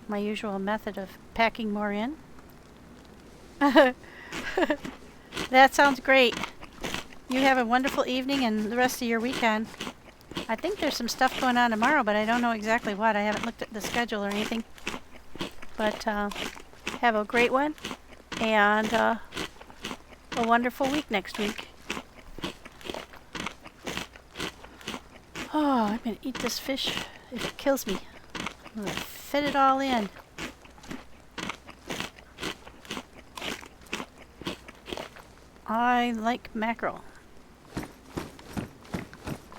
My usual method of packing more in. That sounds great. You have a wonderful evening and the rest of your weekend. I think there's some stuff going on tomorrow, but I don't know exactly what. I haven't looked at the schedule or anything. But have a great one and a wonderful week next week. Oh, I'm going to eat this fish if it kills me. I'm going to fit it all in. I like mackerel.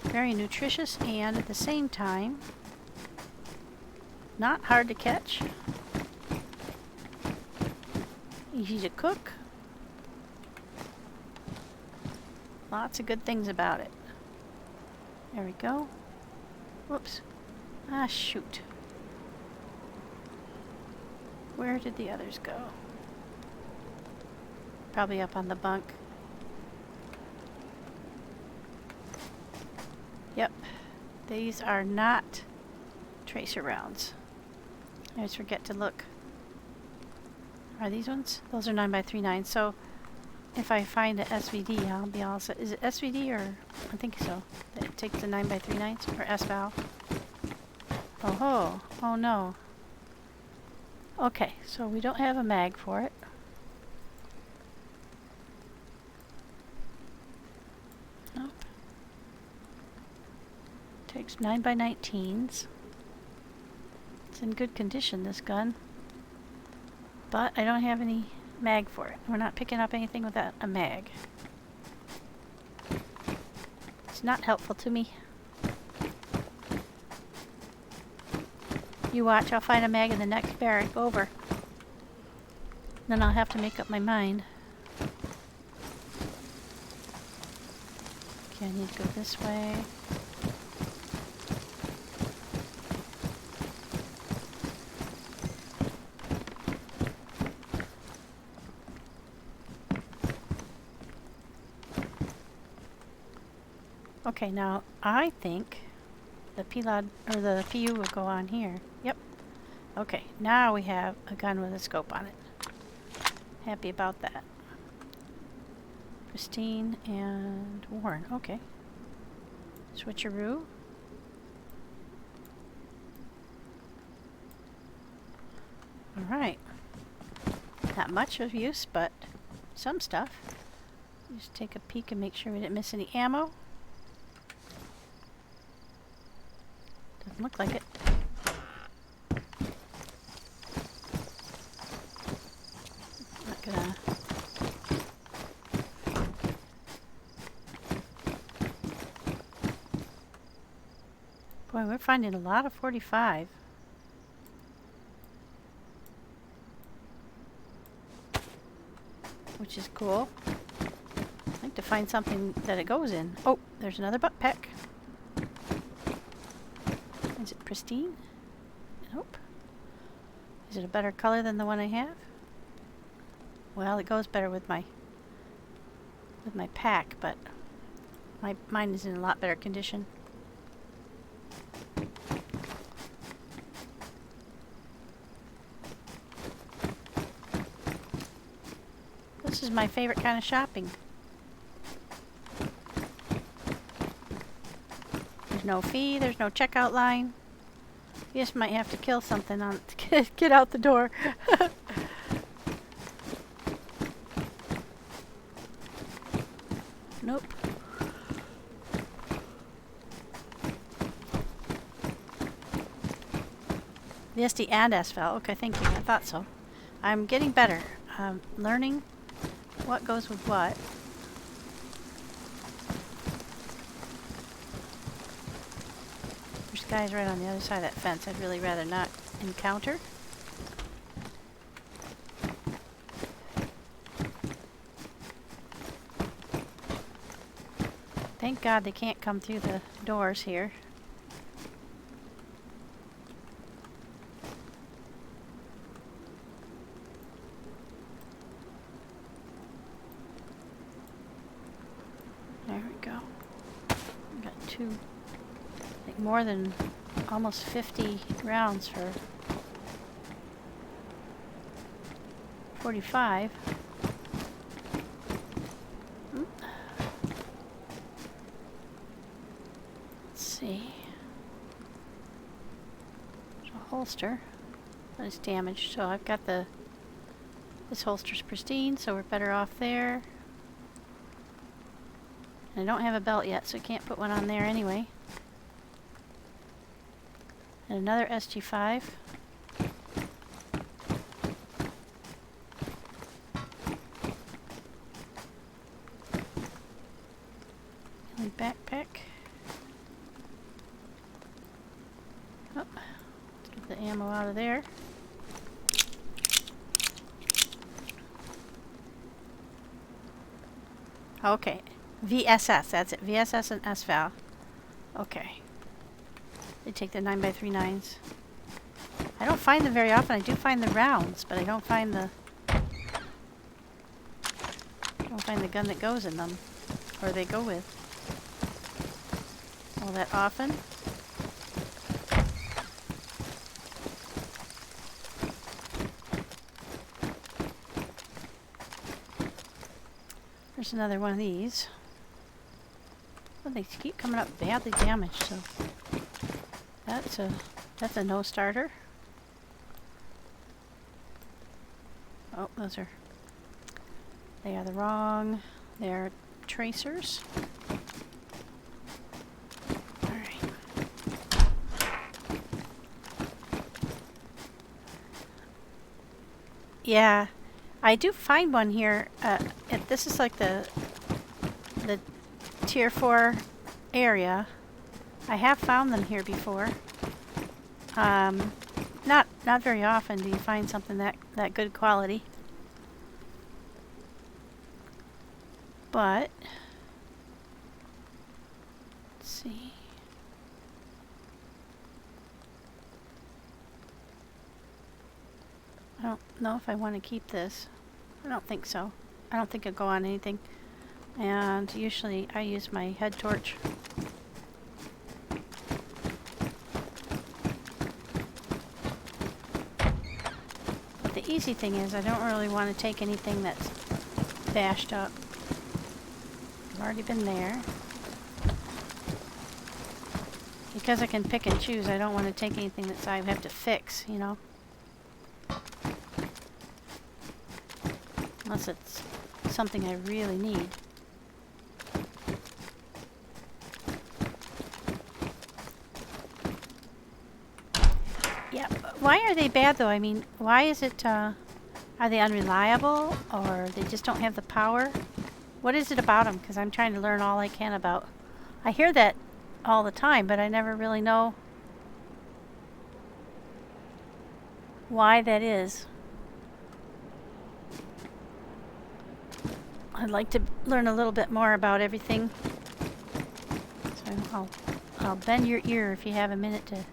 Very nutritious and at the same time not hard to catch. Easy to cook. Lots of good things about it. There we go. Whoops. Ah, shoot. where did the others go? Probably up on the bunk. Yep. These are not tracer rounds. I always forget to look. Are these ones? Those are 9x39. So if I find an SVD, I'll be all set. Is it SVD or? I think so. It takes the 9x39s or S-valve. Oh ho. Oh no. Okay, so we don't have a mag for it. Nope. Takes 9x19s. It's in good condition, this gun. But I don't have any mag for it. We're not picking up anything without a mag. It's not helpful to me. You watch, I'll find a mag in the next barrack over. Then I'll have to make up my mind. Okay, I need to go this way. Okay, now I think the PLOD or the PU will go on here. Yep. Okay, now we have a gun with a scope on it. Happy about that. Pristine and worn. Okay. Switcheroo. Alright. Not much of use, but some stuff. Just take a peek and make sure we didn't miss any ammo. Doesn't look like it. Not gonna... Boy, we're finding a lot of 45. Which is cool. I'd like to find something that it goes in. Oh, there's another butt pack. Is it pristine? Nope. Is it a better color than the one I have? Well, it goes better with my pack, but mine is in a lot better condition. This is my favorite kind of shopping. There's no fee, there's no checkout line. You just might have to kill something on to get out the door. Nope. VSD and S-valve. Okay, thank you. I thought so. I'm getting better. Learning what goes with what. There's guys right on the other side of that fence I'd really rather not encounter. Thank God they can't come through the doors here. There we go. We got two, I think more than almost 50 rounds for 45. Let's see. There's a holster that is damaged, so I've got this holster's pristine, so we're better off there. I don't have a belt yet, so I can't put one on there anyway. And another SG5. And backpack. Oh, let's get the ammo out of there. Okay. VSS, that's it. VSS and S-valve. Okay. They take the 9x39s. I don't find them very often. I do find the rounds, but I don't find the gun that goes in them, or they go with. All that often. There's another one of these. Well, they keep coming up badly damaged, so that's a no starter. Oh, they are the wrong. They're tracers. All right. Yeah, I do find one here. This is like the tier 4 area. I have found them here before. Not very often do you find something that good quality. But let's see. I don't know if I want to keep this. I don't think so. I don't think it'll go on anything. And usually I use my head torch. But the easy thing is I don't really want to take anything that's bashed up. I've already been there. Because I can pick and choose, I don't want to take anything that I have to fix, you know. Unless it's something I really need. Yeah, why are they bad though? I mean, why is it, are they unreliable? Or they just don't have the power? What is it about them? Because I'm trying to learn all I can about. I hear that all the time, but I never really know why that is. I'd like to learn a little bit more about everything. So I'll bend your ear if you have a minute to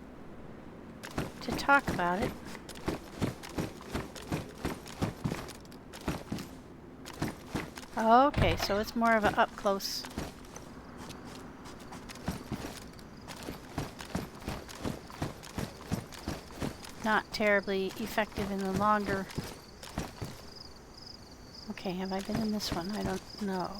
talk about it. Okay, so it's more of an up close. Not terribly effective in the longer. Okay, have I been in this one? I don't know.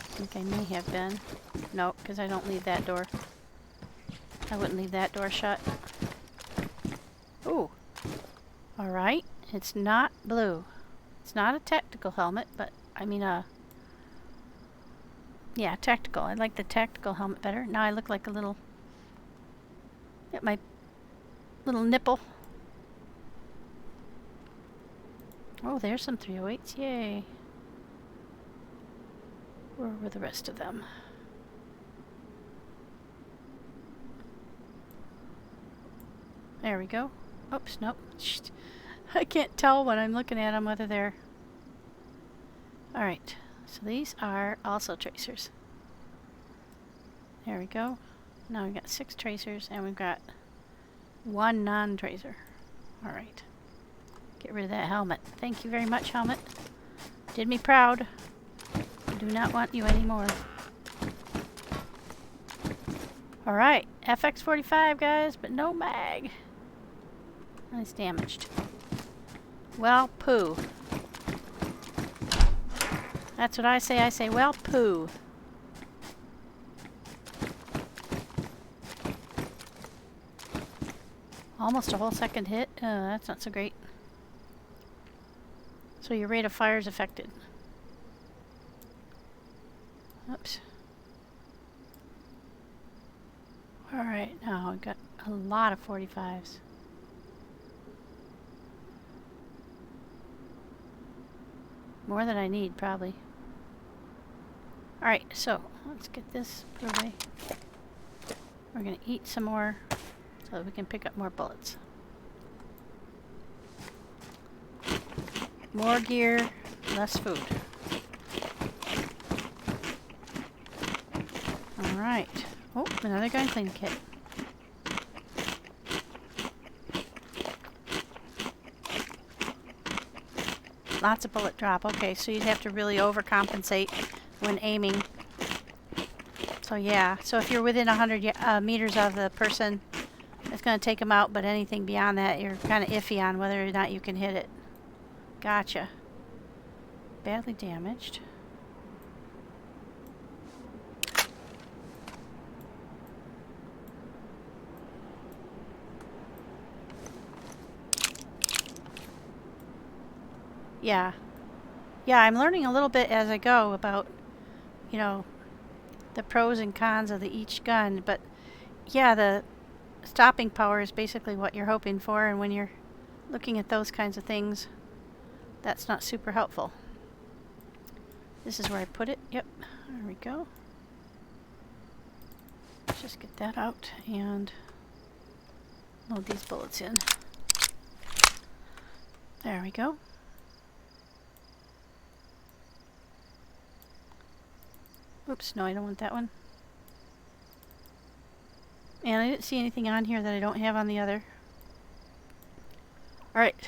I think I may have been. Nope, because I don't leave that door. I wouldn't leave that door shut. Ooh. Alright, it's not blue. It's not a tactical helmet, but I mean yeah, tactical. I like the tactical helmet better. Now I look like a little... Get my little nipple. Oh, there's some 308s. Yay. Where were the rest of them? There we go. Oops, nope. I can't tell when I'm looking at them whether they're... Alright. So these are also tracers. There we go. Now we've got 6 tracers and we've got 1 non-tracer. Alright. Get rid of that helmet. Thank you very much, helmet. Did me proud. I do not want you anymore. Alright. FX45, guys, but no mag. And it's damaged. Well, poo. That's what I say. I say, well, poo. Almost a whole second hit. That's not so great. So your rate of fire is affected. Oops. Alright, now I've got a lot of 45s. More than I need, probably. Alright, so let's get this put away. We're going to eat some more so that we can pick up more bullets. More gear, less food. Alright. Oh, another gun clean kit. Lots of bullet drop. Okay, so you'd have to really overcompensate when aiming. So yeah, so if you're within 100 meters of the person, it's going to take them out, but anything beyond that, you're kind of iffy on whether or not you can hit it. Gotcha. Badly damaged. Yeah. Yeah, I'm learning a little bit as I go about, you know, the pros and cons of each gun, but yeah, the stopping power is basically what you're hoping for, and when you're looking at those kinds of things, that's not super helpful. This is where I put it. Yep, there we go. Let's just get that out and load these bullets in. There we go. Oops, no, I don't want that one. And I didn't see anything on here that I don't have on the other. Alright,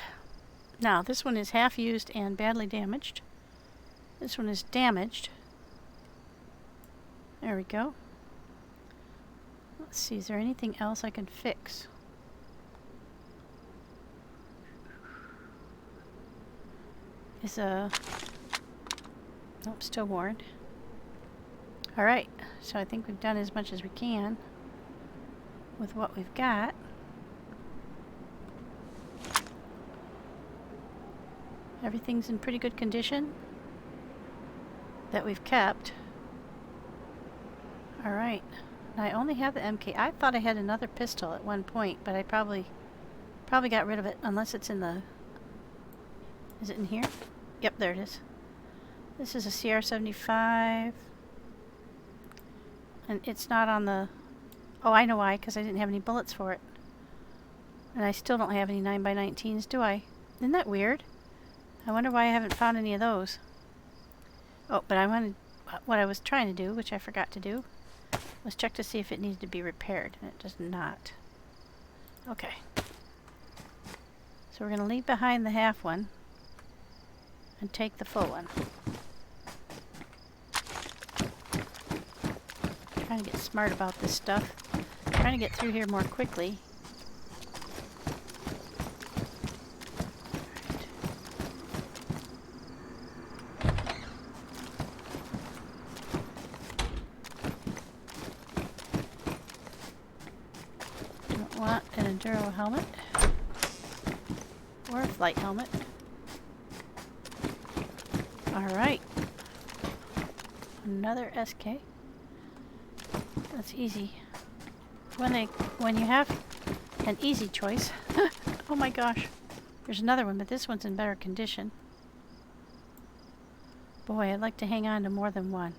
now this one is half used and badly damaged. This one is damaged. There we go. Let's see, is there anything else I can fix? Nope, still worn. Alright, so I think we've done as much as we can with what we've got. Everything's in pretty good condition that we've kept. Alright, I only have the MK. I thought I had another pistol at one point, but I probably got rid of it, unless it's in the... Is it in here? Yep, there it is. This is a CR75. And it's not on the... Oh, I know why, because I didn't have any bullets for it. And I still don't have any 9x19s, do I? Isn't that weird? I wonder why I haven't found any of those. Oh, but I wanted... What I was trying to do, which I forgot to do, was check to see if it needed to be repaired, and it does not. Okay. So we're going to leave behind the half one and take the full one. Trying to get smart about this stuff. Trying to get through here more quickly. Don't want an enduro helmet or a flight helmet. Alright. Another SK. That's easy. When you have an easy choice. Oh my gosh. There's another one, but this one's in better condition. Boy, I'd like to hang on to more than one.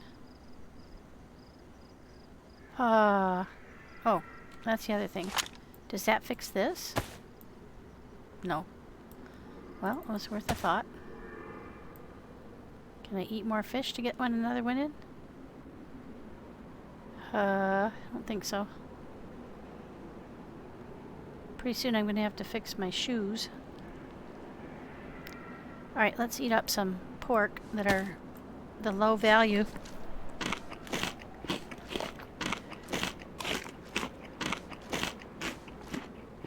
Oh, that's the other thing. Does that fix this? No. Well, it was worth a thought. Can I eat more fish to get another one in? I don't think so. Pretty soon I'm going to have to fix my shoes. Alright, let's eat up some pork that are the low value.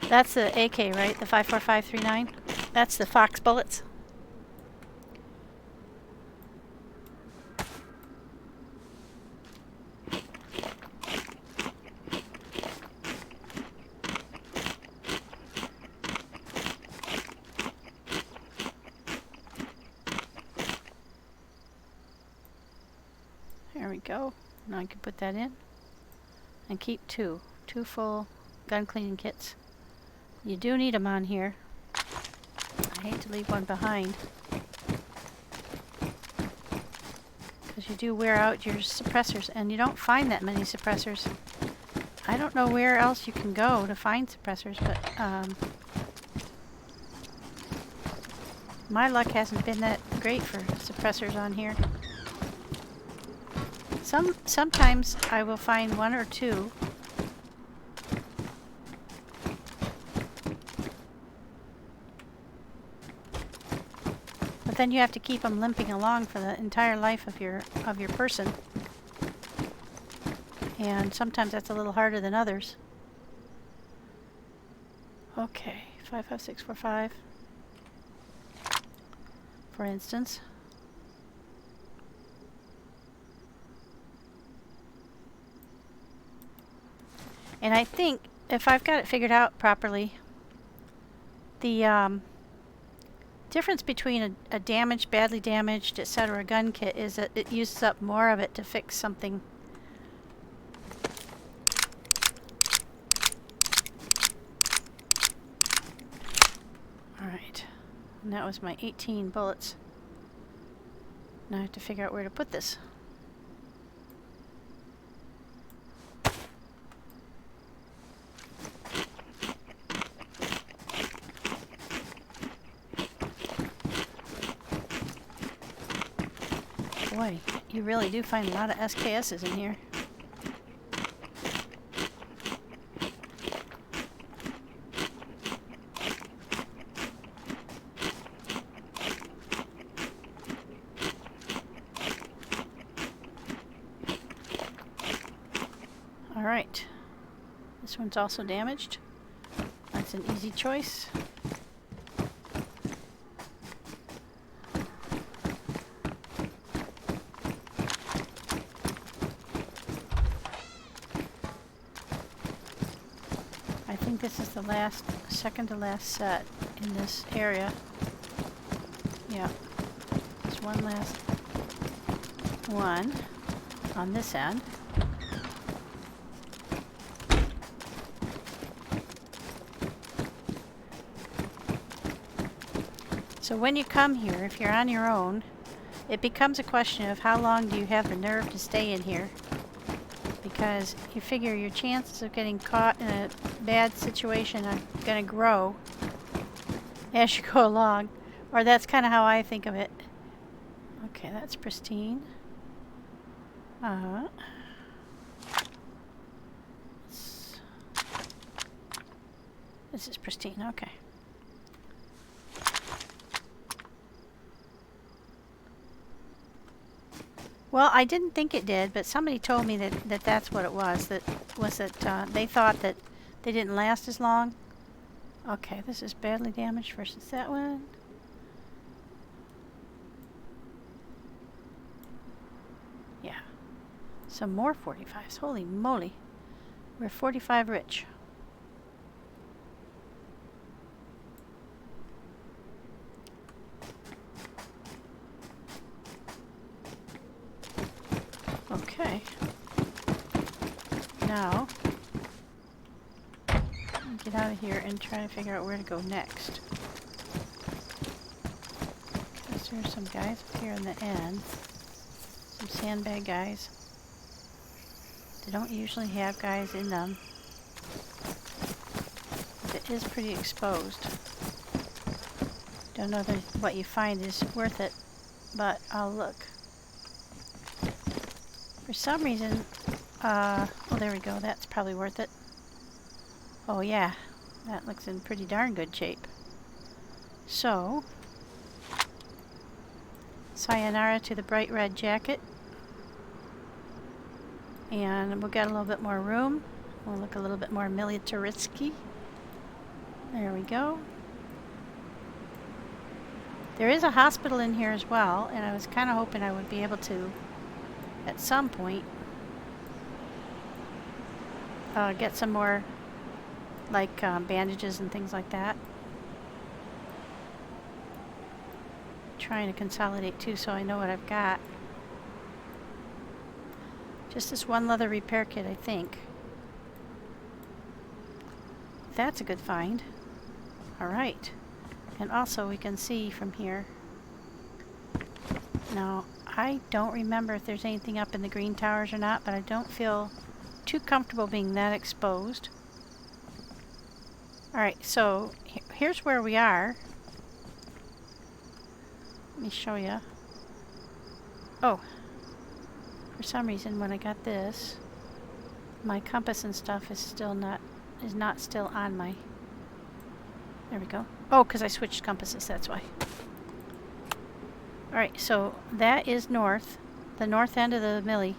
That's the AK, right? The 54539? That's the Fox bullets. There we go. Now I can put that in and keep two full gun cleaning kits. You do need them on here. I hate to leave one behind because you do wear out your suppressors, and you don't find that many suppressors. I don't know where else you can go to find suppressors, but my luck hasn't been that great for suppressors on here. Sometimes I will find one or two. But then you have to keep them limping along for the entire life of your person. And sometimes that's a little harder than others. Okay, 55645. For instance. And I think if I've got it figured out properly, the difference between a damaged, badly damaged, etc. gun kit is that it uses up more of it to fix something. Alright, and that was my 18 bullets. Now I have to figure out where to put this. Boy, you really do find a lot of SKSs in here. Alright, this one's also damaged. That's an easy choice. I think this is the second to last set in this area. Yeah, there's one last one on this end. So when you come here, if you're on your own, it becomes a question of how long do you have the nerve to stay in here. Because you figure your chances of getting caught in a bad situation are going to grow as you go along. Or that's kind of how I think of it. Okay, that's pristine. This is pristine, okay. Well, I didn't think it did, but somebody told me that that's what it was. That they thought that they didn't last as long. Okay, this is badly damaged versus that one. Yeah. Some more 45s. Holy moly. We're 45 rich. Okay. Now, get out of here and try to figure out where to go next. Because there's some guys up here in the end. Some sandbag guys. They don't usually have guys in them. But it is pretty exposed. Don't know that what you find is worth it, but I'll look. For some reason, well, there we go. That's probably worth it. Oh yeah, that looks in pretty darn good shape. So, sayonara to the bright red jacket. And we'll get a little bit more room. We'll look a little bit more militaristic. There we go. There is a hospital in here as well, and I was kind of hoping I would be able to, at some point, get some more, like bandages and things like that. Trying to consolidate too, so I know what I've got. Just this one leather repair kit, I think. That's a good find. Alright. And also we can see from here. Now, I don't remember if there's anything up in the green towers or not, but I don't feel too comfortable being that exposed. Alright, so here's where we are. Let me show you. Oh. For some reason, when I got this, my compass and stuff is not still on my... There we go. Oh, because I switched compasses, that's why. Alright, so that is north. The north end of the Mili.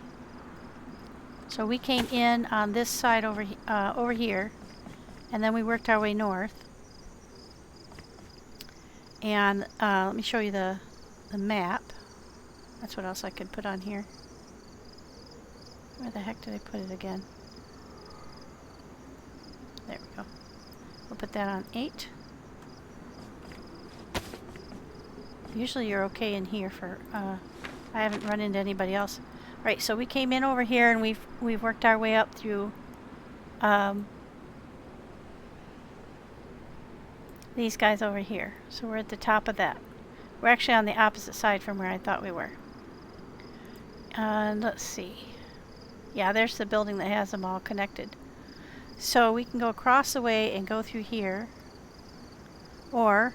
So we came in on this side over here, and then we worked our way north. And let me show you the map. That's what else I could put on here. Where the heck did I put it again? There we go. We'll put that on 8. Usually you're okay in here for, I haven't run into anybody else. Right, so we came in over here and we've worked our way up through these guys over here. So we're at the top of that. We're actually on the opposite side from where I thought we were. And let's see. Yeah, there's the building that has them all connected. So we can go across the way and go through here, or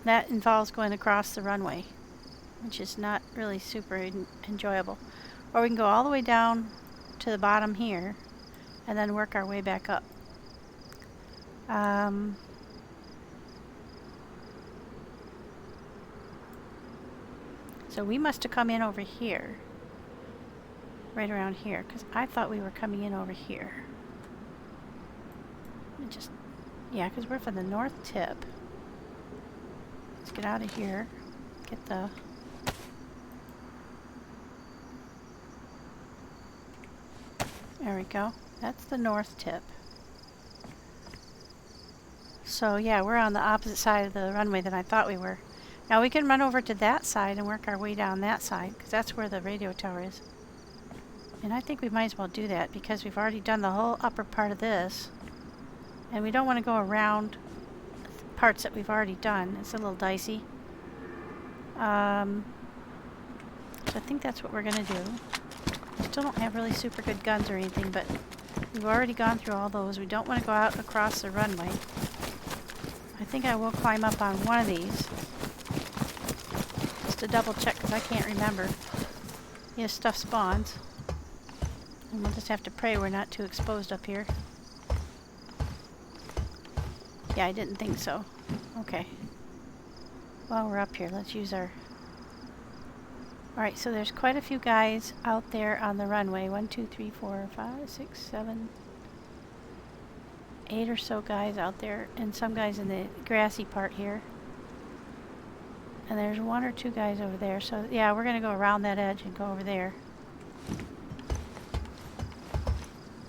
that involves going across the runway, which is not really super enjoyable. Or we can go all the way down to the bottom here and then work our way back up. So we must have come in over here, right around here, because I thought we were coming in over here. Yeah, because we're from the north tip. Let's get out of here. Get the... There we go. That's the north tip. So yeah, we're on the opposite side of the runway than I thought we were. Now we can run over to that side and work our way down that side, because that's where the radio tower is. And I think we might as well do that, because we've already done the whole upper part of this. And we don't want to go around parts that we've already done. It's a little dicey. So I think that's what we're going to do. Still don't have really super good guns or anything, but we've already gone through all those. We don't want to go out across the runway. I think I will climb up on one of these. Just to double check, because I can't remember. Yes, stuff spawns. And we'll just have to pray we're not too exposed up here. Yeah, I didn't think so. Okay. While we're up here, let's use our... Alright, so there's quite a few guys out there on the runway. 1, 2, 3, 4, 5, 6, 7, 8 or so guys out there. And some guys in the grassy part here. And there's 1 or 2 guys over there. So yeah, we're going to go around that edge and go over there.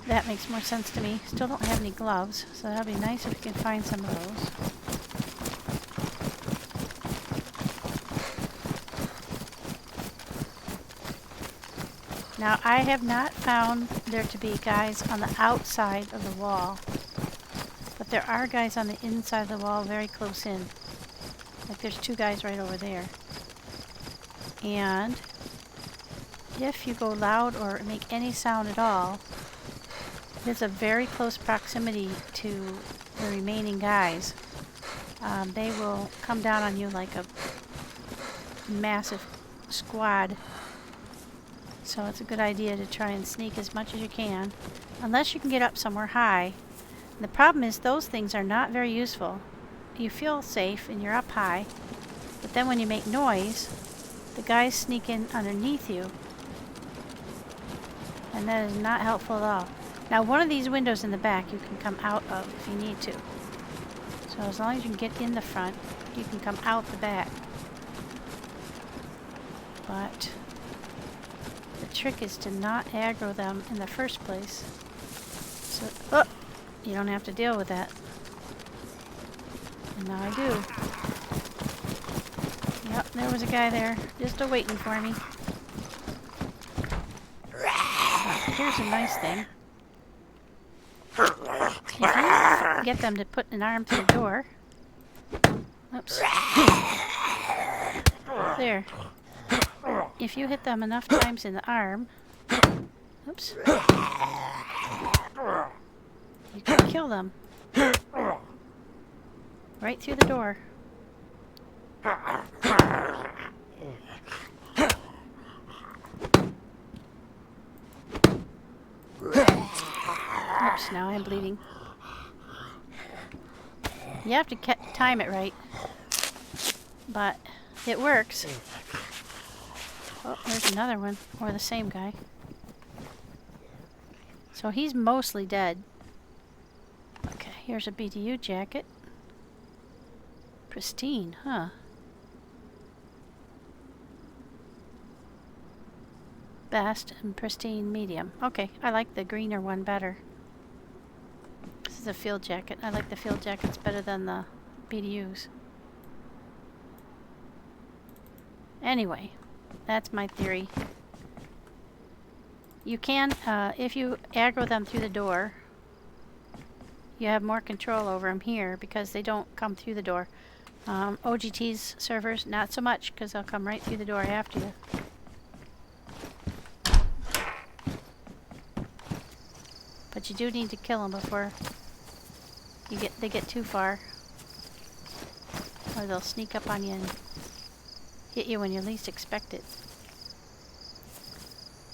That makes more sense to me. Still don't have any gloves, so that'll be nice if we can find some of those. Now, I have not found there to be guys on the outside of the wall, but there are guys on the inside of the wall very close in. Like there's 2 guys right over there. And if you go loud or make any sound at all, there's a very close proximity to the remaining guys. They will come down on you like a massive squad. So it's a good idea to try and sneak as much as you can, unless you can get up somewhere high. And the problem is those things are not very useful. You feel safe and you're up high, but then when you make noise, the guys sneak in underneath you. And that is not helpful at all. Now, one of these windows in the back you can come out of if you need to. So as long as you can get in the front, you can come out the back. But the trick is to not aggro them in the first place. So, oh, you don't have to deal with that. And now I do. Yep, there was a guy there, just a-waiting for me. Here's a nice thing. If you get them to put an arm through the door... Oops. There. If you hit them enough times in the arm... Oops. You can kill them. Right through the door. now. I'm bleeding. You have to time it right. But it works. Oh, there's another one. Or the same guy. So he's mostly dead. Okay, here's a BDU jacket. Pristine, huh? Best and pristine medium. Okay, I like the greener one better. This is a field jacket. I like the field jackets better than the BDUs. Anyway, that's my theory. You can, if you aggro them through the door, you have more control over them here because they don't come through the door. OGT's servers, not so much because they'll come right through the door after you. But you do need to kill them before they get too far. Or they'll sneak up on you and hit you when you least expect it.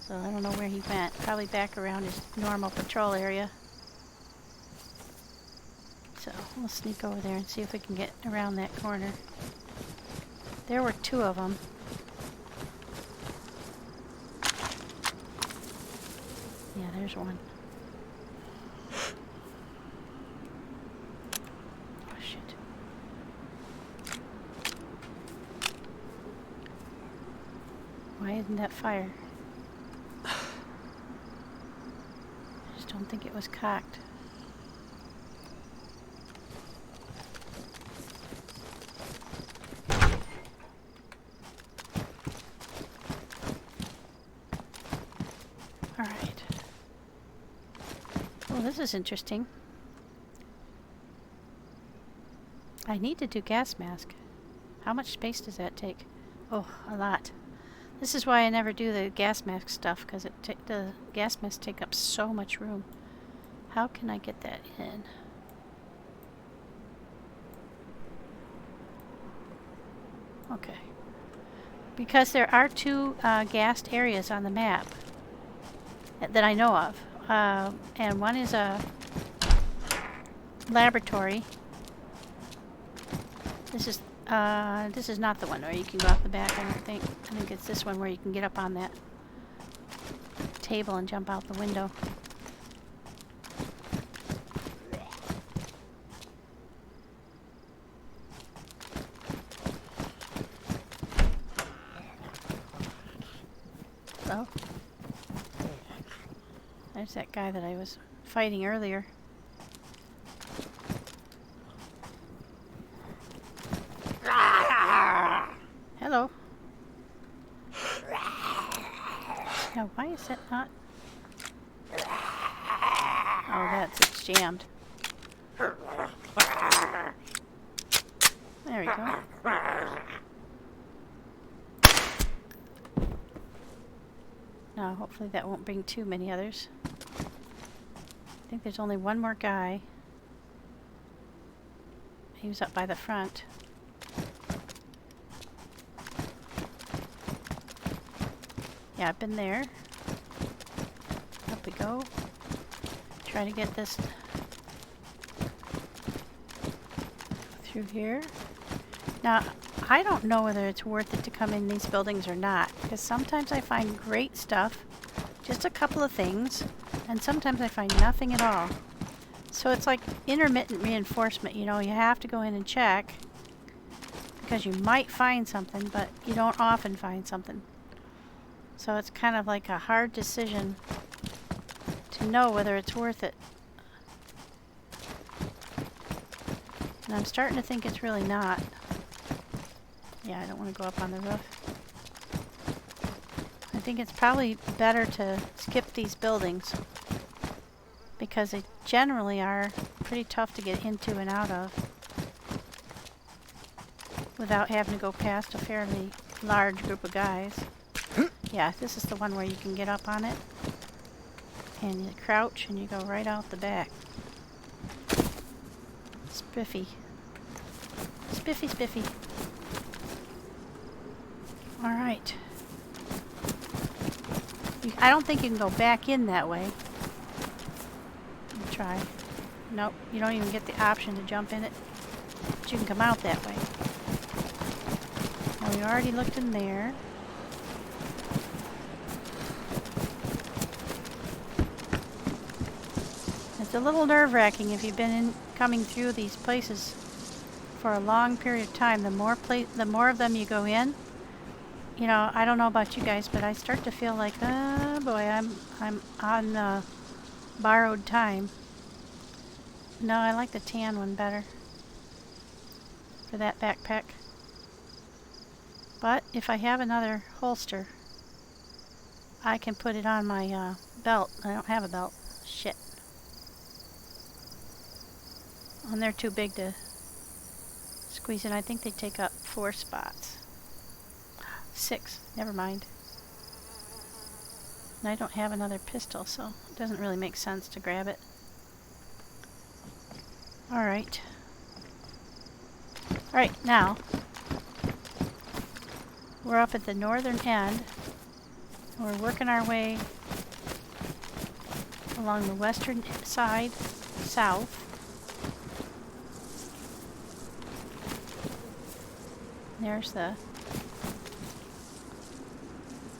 So I don't know where he went. Probably back around his normal patrol area. So we'll sneak over there and see if we can get around that corner. There were 2 of them. Yeah, there's one. Oh, shit. Why isn't that fire? I just don't think it was cocked. Alright. Well, this is interesting. I need to do gas mask. How much space does that take? Oh, a lot. This is why I never do the gas mask stuff, because the gas masks take up so much room. How can I get that in? Okay. Because there are 2 gassed areas on the map that I know of. And one is a laboratory. This is not the one where you can go off the back, I don't think. I think it's this one where you can get up on that table and jump out the window. Oh. There's that guy that I was fighting earlier. Hello. Now, why is that not? Oh, it's jammed. There we go. Now, hopefully that won't bring too many others. I think there's only one more guy. He was up by the front. Yeah, I've been there. Up we go. Try to get this through here. Now, I don't know whether it's worth it to come in these buildings or not, because sometimes I find great stuff, just a couple of things, and sometimes I find nothing at all. So it's like intermittent reinforcement, you know, you have to go in and check, because you might find something, but you don't often find something. So it's kind of like a hard decision to know whether it's worth it. And I'm starting to think it's really not. Yeah, I don't want to go up on the roof. I think it's probably better to skip these buildings because they generally are pretty tough to get into and out of without having to go past a fairly large group of guys. Yeah, this is the one where you can get up on it and you crouch and you go right out the back. Spiffy. Spiffy, spiffy. Alright. I don't think you can go back in that way. I'm try. Nope, you don't even get the option to jump in it. But you can come out that way. Now we already looked in there. It's a little nerve-wracking if you've been coming through these places for a long period of time. The more of them you go in, you know, I don't know about you guys, but I start to feel like, oh boy, I'm on borrowed time. No, I like the tan one better for that backpack. But if I have another holster, I can put it on my belt. I don't have a belt. Shit. And they're too big to squeeze in. I think they take up 4 spots. 6. Never mind. And I don't have another pistol, so it doesn't really make sense to grab it. Alright. Alright, now we're up at the northern end. We're working our way along the western side, south. There's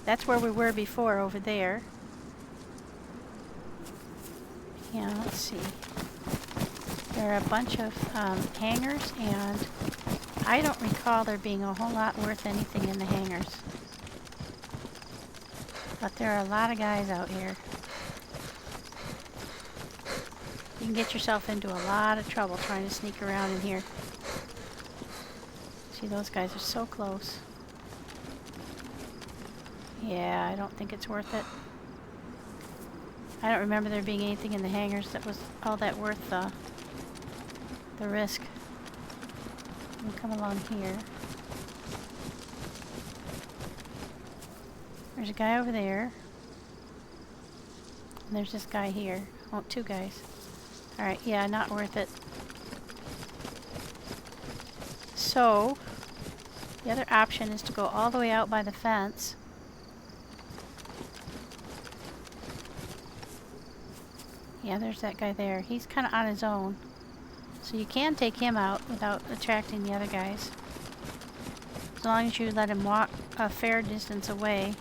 that's where we were before, over there. Yeah, let's see. There are a bunch of hangars, and I don't recall there being a whole lot worth anything in the hangars. But there are a lot of guys out here. You can get yourself into a lot of trouble trying to sneak around in here. See, those guys are so close. Yeah, I don't think it's worth it. I don't remember there being anything in the hangars that was all that worth the risk. We'll come along here. There's a guy over there. And there's this guy here. Oh, 2 guys. Alright, yeah, not worth it. So, the other option is to go all the way out by the fence. Yeah, there's that guy there. He's kind of on his own. So you can take him out without attracting the other guys. As long as you let him walk a fair distance away.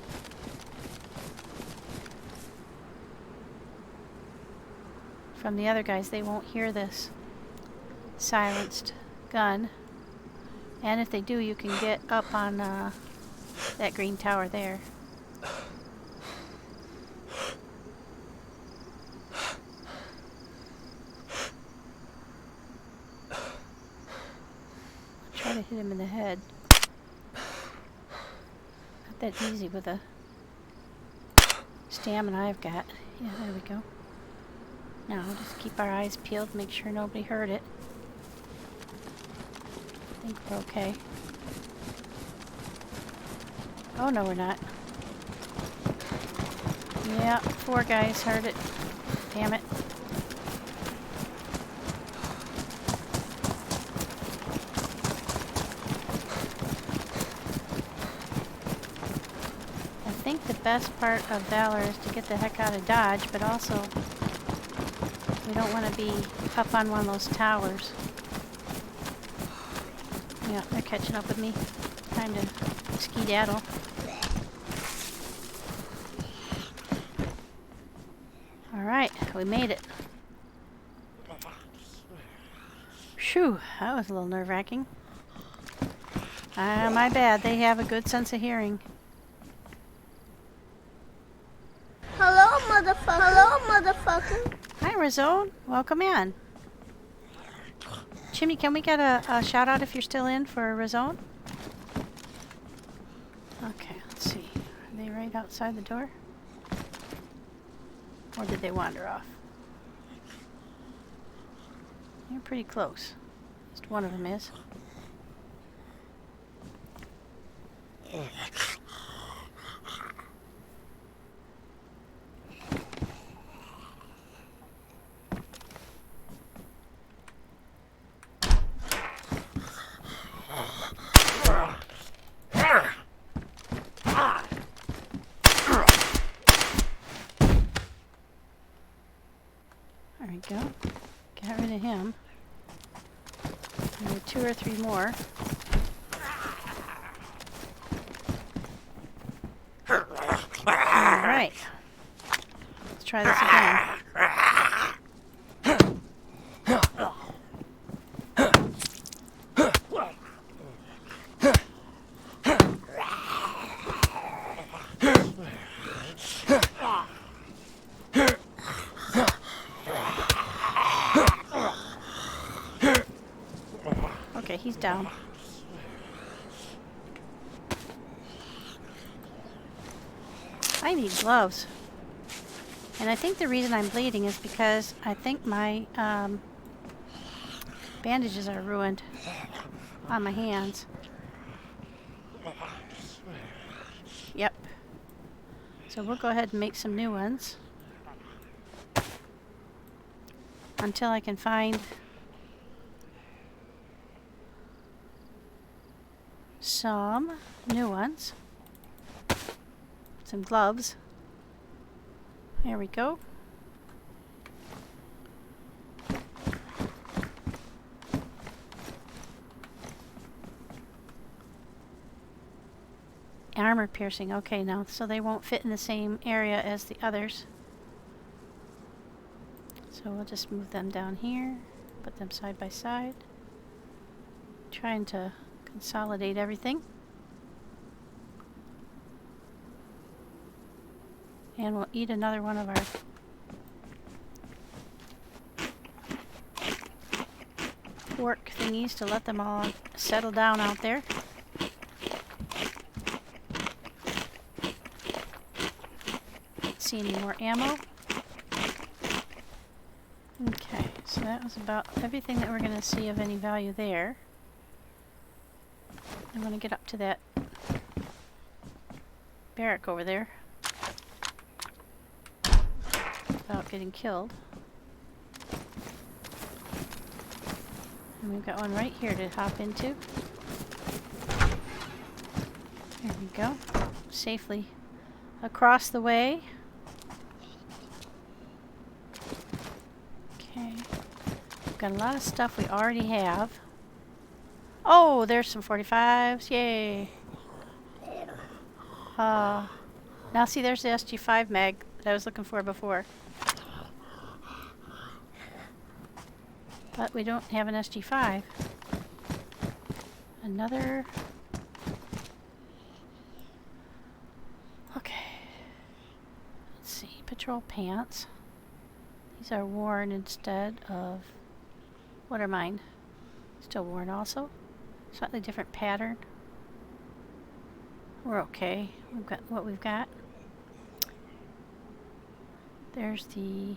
From the other guys, they won't hear this silenced gun. And if they do, you can get up on that green tower there. Try to hit him in the head. Not that easy with the stamina I've got. Yeah, there we go. Now we'll just keep our eyes peeled, make sure nobody heard it. I think we're okay. Oh no, we're not. Yeah, 4 guys heard it. Damn it. I think the best part of Valor is to get the heck out of Dodge, but also we don't want to be up on one of those towers. Yeah, they're catching up with me. Time to skedaddle. Alright, we made it. Phew, that was a little nerve-wracking. My bad, they have a good sense of hearing. Hello, motherfucker. Hello, motherfucker. Hi, Razone. Welcome in. Chimney, can we get a shout out if you're still in for Razone? Okay, let's see. Are they right outside the door? Or did they wander off? They're pretty close. At least one of them is. There we go. 2 or 3 more. Alright. Let's try this again. Okay, he's down. I need gloves. And I think the reason I'm bleeding is because I think my bandages are ruined on my hands. Yep. So we'll go ahead and make some new ones until I can find some new ones. Some gloves. There we go. Armor piercing. Okay, now, so they won't fit in the same area as the others. So we'll just move them down here, put them side by side. Trying to consolidate everything. And we'll eat another one of our pork thingies to let them all settle down out there. See any more ammo? Okay, so that was about everything that we're going to see of any value there. I'm going to get up to that barrack over there without getting killed. And we've got one right here to hop into. There we go. Safely across the way. Okay. We've got a lot of stuff we already have. Oh, there's some 45s. Yay. Now see, there's the SG5 mag that I was looking for before. But we don't have an SG5. Another. Okay. Let's see. Patrol pants. These are worn instead of. What are mine? Still worn also. Slightly different pattern. We're okay. We've got what we've got. There's the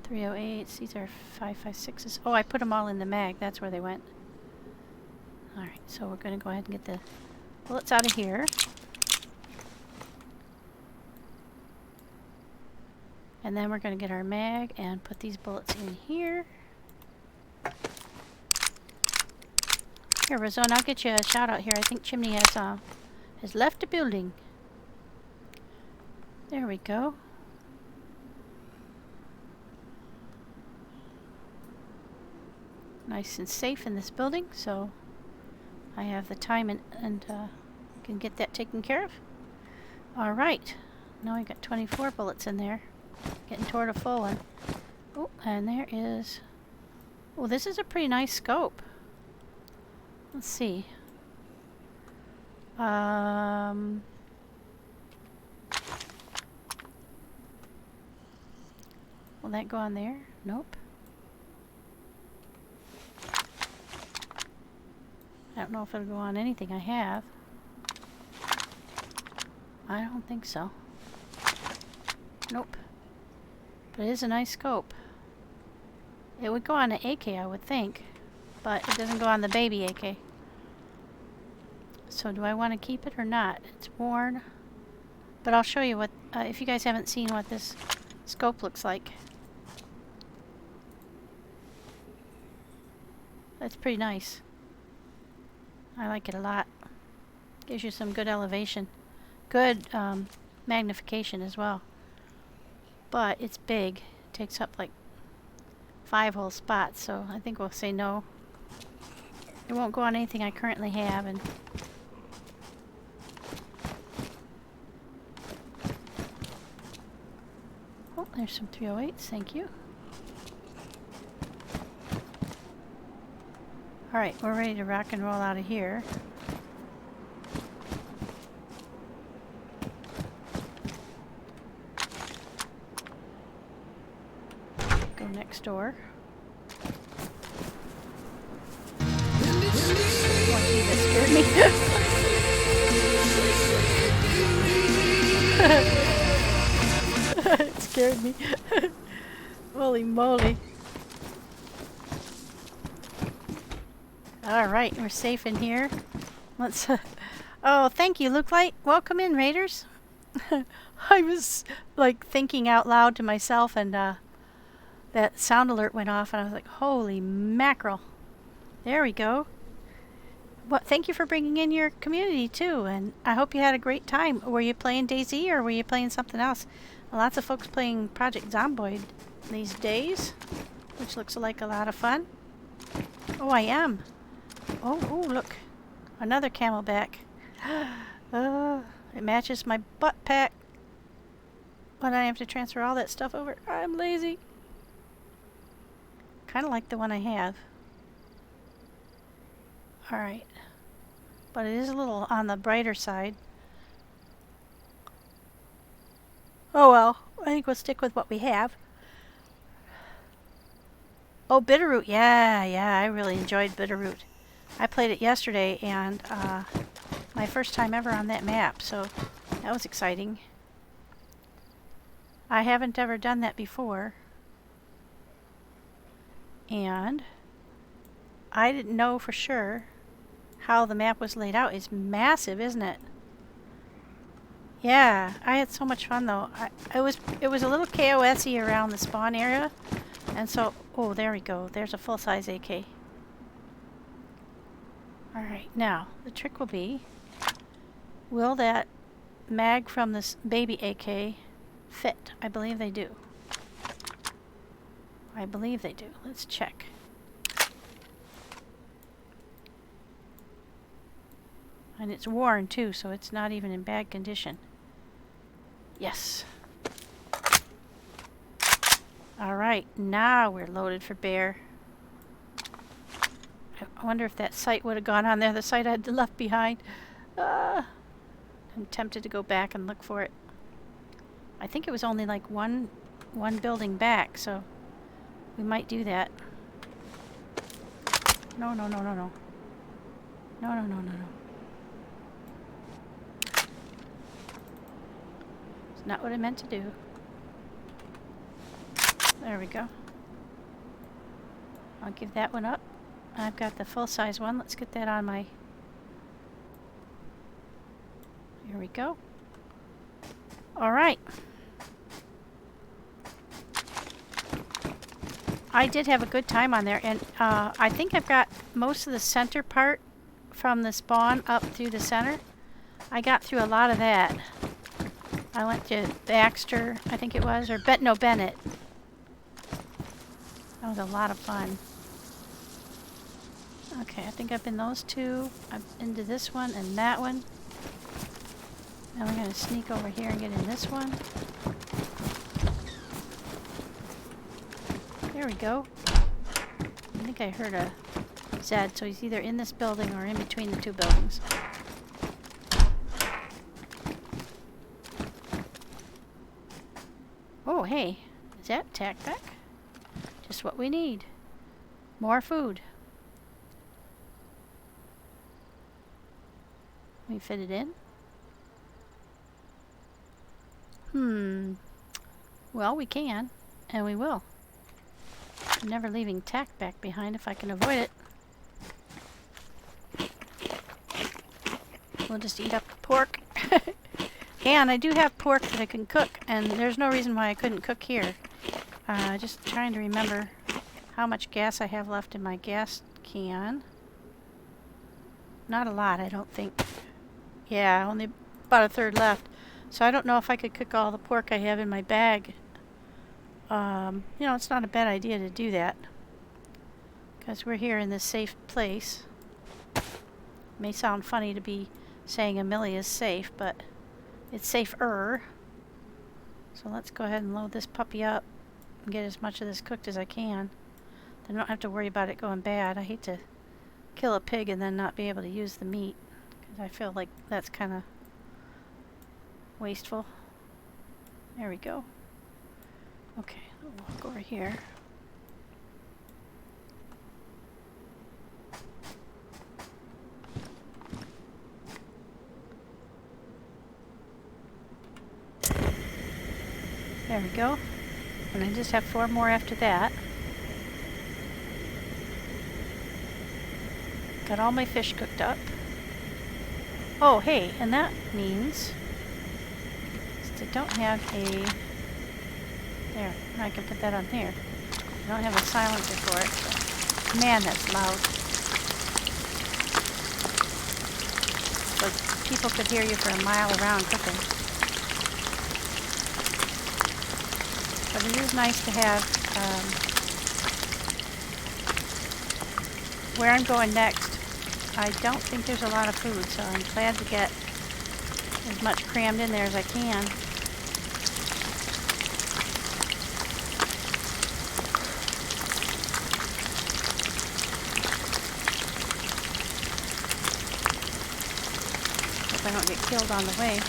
308s. These are 5.56s. Oh, I put them all in the mag. That's where they went. Alright, so we're going to go ahead and get the bullets out of here. And then we're going to get our mag and put these bullets in here. Here, Razone, I'll get you a shout out here. I think Chimney has left the building. There we go. Nice and safe in this building, so I have the time and can get that taken care of. Alright, now I got 24 bullets in there. Getting toward a full one. Oh, and there is... Oh, this is a pretty nice scope. Let's see. Will that go on there? Nope. I don't know if it'll go on anything I have. I don't think so. Nope. But it is a nice scope. It would go on an AK, I would think. But it doesn't go on the baby AK. So do I want to keep it or not? It's worn. But I'll show you what, if you guys haven't seen what this scope looks like. That's pretty nice. I like it a lot. Gives you some good elevation. Good magnification as well. But it's big. It takes up like 5 whole spots, so I think we'll say no. It won't go on anything I currently have, and oh, there's some 308s, thank you. Alright, we're ready to rock and roll out of here. Go next door. Oh, gee, that scared me. It scared me. Holy moly. Alright, we're safe in here. Let's... oh, thank you, Luke Light. Welcome in, Raiders. I was, like, thinking out loud to myself, and that sound alert went off, and I was like, holy mackerel. There we go. Well, thank you for bringing in your community, too, and I hope you had a great time. Were you playing DayZ, or were you playing something else? Lots of folks playing Project Zomboid these days, which looks like a lot of fun. Oh, I am. Oh, look. Another camelback. It matches my butt pack. But I have to transfer all that stuff over. I'm lazy. Kind of like the one I have. Alright. But it is a little on the brighter side. Oh well. I think we'll stick with what we have. Oh, Bitterroot. Yeah, I really enjoyed Bitterroot. I played it yesterday, and my first time ever on that map, so that was exciting. I haven't ever done that before. And I didn't know for sure how the map was laid out. It's massive, isn't it? Yeah, I had so much fun though. It was a little KOS-y around the spawn area, and so oh, there we go. There's a full-size AK. All right, now the trick will be: will that mag from this baby AK fit? I believe they do. I believe they do. Let's check. And it's worn too, so it's not even in bad condition. Yes. Alright, now we're loaded for bear. I wonder if that sight would have gone on there, the sight I had left behind. I'm tempted to go back and look for it. I think it was only like one building back, so we might do that. No. No. It's not what I meant to do. There we go. I'll give that one up. I've got the full-size one. Let's get that on my... Here we go. Alright. I did have a good time on there, and I think I've got most of the center part from the spawn up through the center. I got through a lot of that. I went to Baxter, I think it was, or Bennett. That was a lot of fun. Okay, I think I've been those two. I'm into this one and that one. Now we're going to sneak over here and get in this one. There we go. I think I heard a Zed, so he's either in this building or in between the two buildings. Oh, hey. Is that tack back? Just what we need. More food. Can we fit it in? Well, we can, and we will. I'm never leaving tack back behind if I can avoid it. We'll just eat up the pork. And I do have pork that I can cook, and there's no reason why I couldn't cook here. Just trying to remember how much gas I have left in my gas can. Not a lot, I don't think. Yeah, only about a third left. So I don't know if I could cook all the pork I have in my bag. You know, it's not a bad idea to do that, because we're here in this safe place. may sound funny to be saying a Mili is safe, but it's safer. So let's go ahead and load this puppy up and get as much of this cooked as I can. Then I don't have to worry about it going bad. I hate to kill a pig and then not be able to use the meat, because I feel like that's kind of wasteful. There we go. Okay, we'll walk over here. There we go. And I just have 4 more after that. Got all my fish cooked up. Oh, hey, and that means I don't have a... There, I can put that on there. I don't have a silencer for it. So. Man, that's loud. So people could hear you for a mile around cooking. But it is nice to have... where I'm going next, I don't think there's a lot of food, so I'm glad to get as much crammed in there as I can. Hope I don't get killed on the way.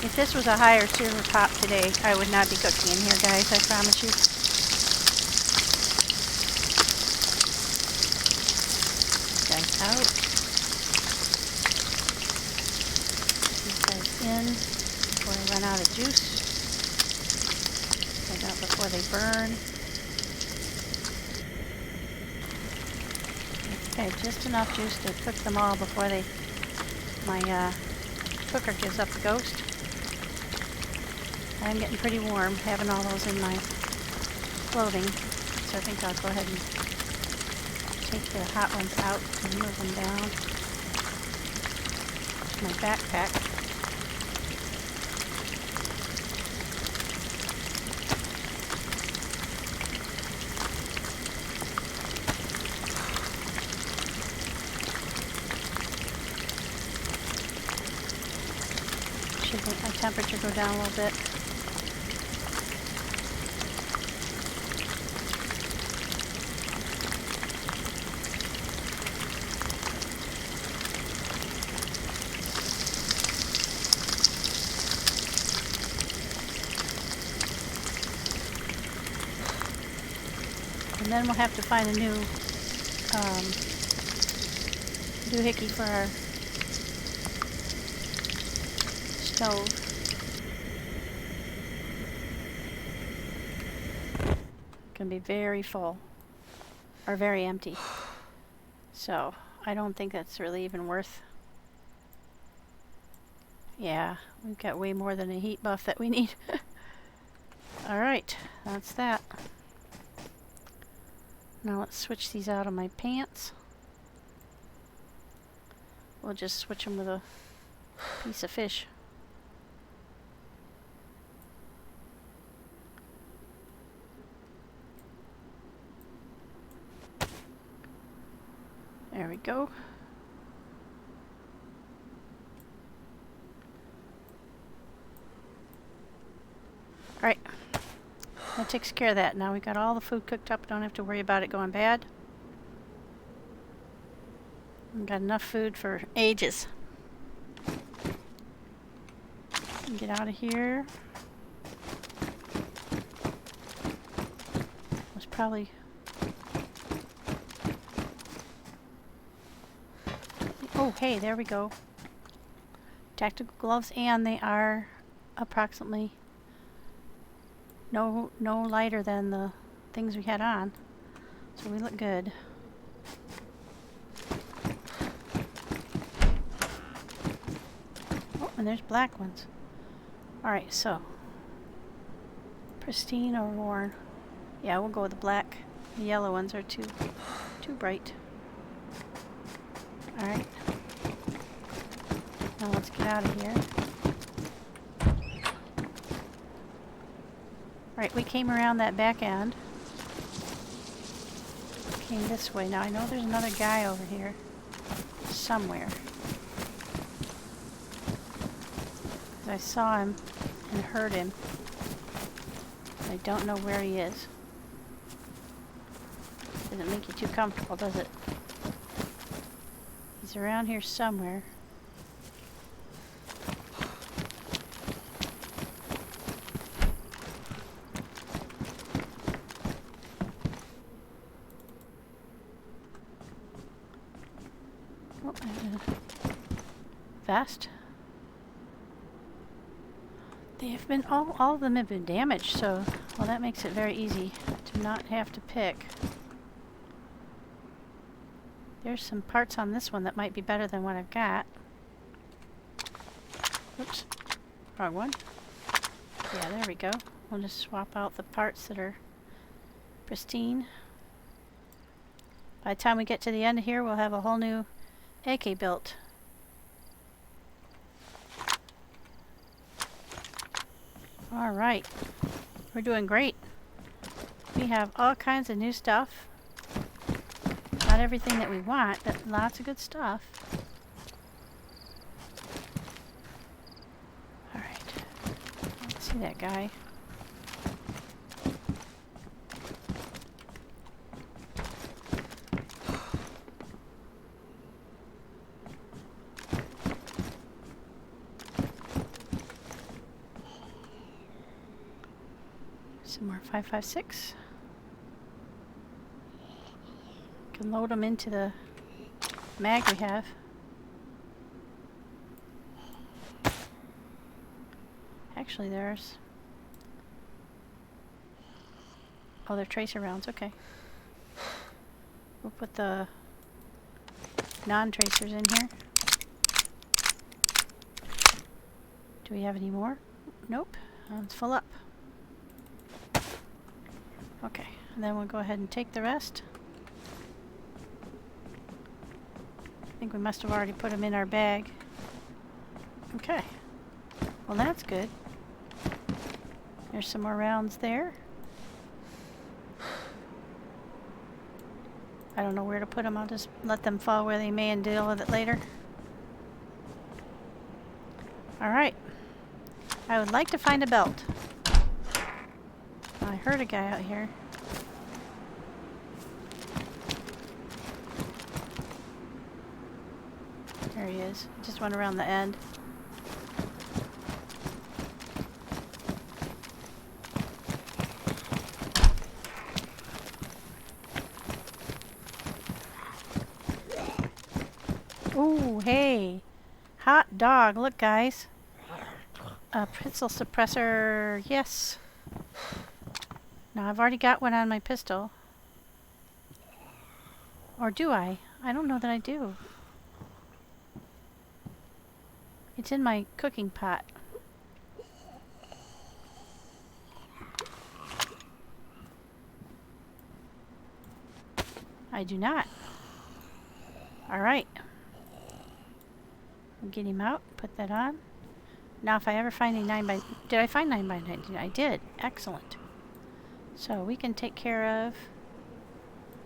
If this was a higher server pop today, I would not be cooking in here, guys, I promise you. Guys out. These guys in before I run out of juice. Get out before they burn. Okay, just enough juice to cook them all before my cooker gives up the ghost. I'm getting pretty warm having all those in my clothing, so I think I'll go ahead and take the hot ones out and move them down to my backpack. Should make my temperature go down a little bit. And then we'll have to find a new doohickey for our stove. Gonna be very full or very empty. So I don't think that's really even worth. Yeah, we've got way more than a heat buff that we need. Alright, that's that. Now let's switch these out of my pants. We'll just switch them with a piece of fish. There we go. Alright. That takes care of that. Now we got all the food cooked up. Don't have to worry about it going bad. We've got enough food for ages. Get out of here. Was probably... Oh, hey, there we go. Tactical gloves, and they are approximately no lighter than the things we had on. So we look good. Oh, and there's black ones. Alright, so pristine or worn. Yeah, we'll go with the black. The yellow ones are too bright. Alright. Now let's get out of here. Right, we came around that back end. Came this way. Now I know there's another guy over here. Somewhere. 'Cause I saw him and heard him. I don't know where he is. Doesn't make you too comfortable, does it? He's around here somewhere. Oh, vest. They have been all of them have been damaged, so well that makes it very easy to not have to pick. There's some parts on this one that might be better than what I've got. Oops, wrong one. Yeah, there we go. We'll just swap out the parts that are pristine. By the time we get to the end here, we'll have a whole new AK built. Alright, we're doing great. We have all kinds of new stuff. Not everything that we want, but lots of good stuff. Alright, let's see that guy. Some more 5.56. Can load them into the mag we have. Actually, there's... oh, they're tracer rounds. Okay. We'll put the non-tracers in here. Do we have any more? Nope. It's full up. Okay, and then we'll go ahead and take the rest. I think we must have already put them in our bag. Okay. Well, that's good. There's some more rounds there. I don't know where to put them. I'll just let them fall where they may and deal with it later. Alright. I would like to find a belt. I heard a guy out here. There he is. Just went around the end. Ooh, hey. Hot dog. Look, guys. A pistol suppressor. Yes. Now, I've already got one on my pistol. Or do I? I don't know that I do. It's in my cooking pot. I do not. Alright. We'll get him out, put that on. Now if I ever find a 9x... did I find 9x19? I did. Excellent. So we can take care of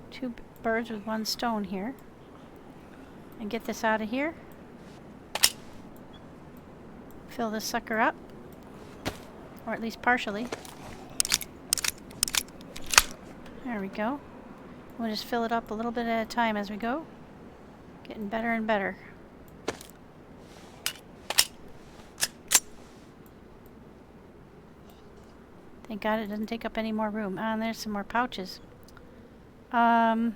two birds with one stone here. And get this out of here. Fill this sucker up. Or at least partially. There we go. We'll just fill it up a little bit at a time as we go. Getting better and better. Thank God it doesn't take up any more room. Ah, and there's some more pouches. I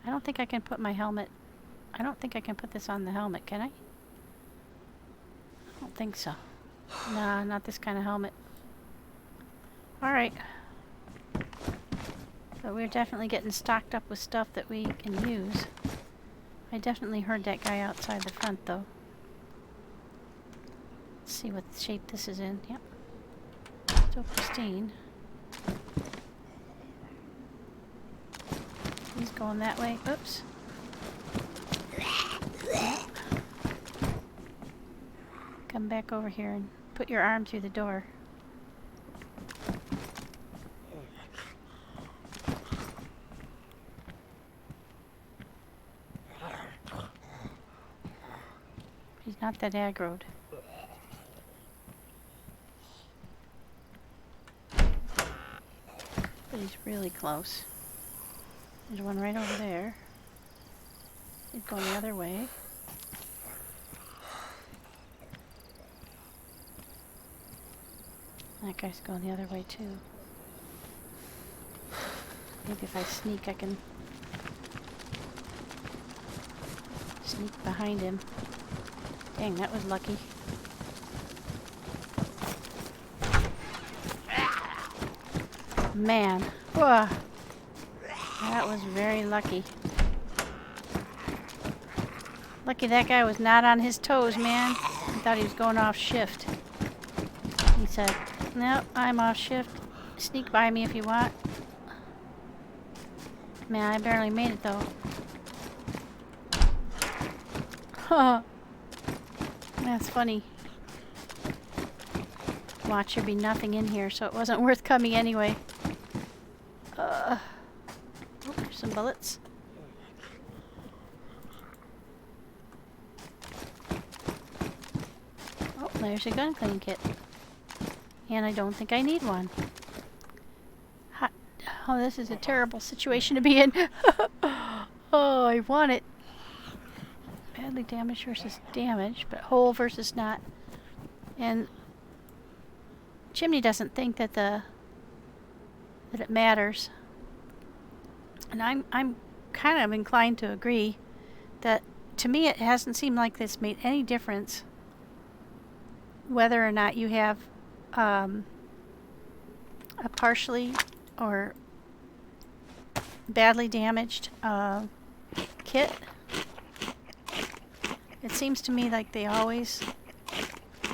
don't think I can put my helmet... I don't think I can put this on the helmet, can I? I don't think so. Nah, not this kind of helmet. Alright. So we're definitely getting stocked up with stuff that we can use. I definitely heard that guy outside the front, though. Let's see what shape this is in. Yep. Still pristine. He's going that way. Oops. Yep. Come back over here and put your arm through the door. He's not that aggroed. But he's really close. There's one right over there. He's going the other way. That guy's going the other way too. Maybe if I sneak, I can sneak behind him. Dang, that was lucky. Man, whoa, that was very lucky. Lucky that guy was not on his toes, man. He thought he was going off shift. He said, "Nope, I'm off shift. Sneak by me if you want." Man, I barely made it though. Huh. That's funny. Watch, there'd be nothing in here, so it wasn't worth coming anyway. Oh, there's some bullets. Oh, there's a gun clean kit. And I don't think I need one. Oh, this is a terrible situation to be in. Oh, I want it. Badly damaged versus damaged, but whole versus not. And Chimney doesn't think that that it matters. And I'm kind of inclined to agree that to me it hasn't seemed like this made any difference whether or not you have a partially or badly damaged kit. It seems to me like they always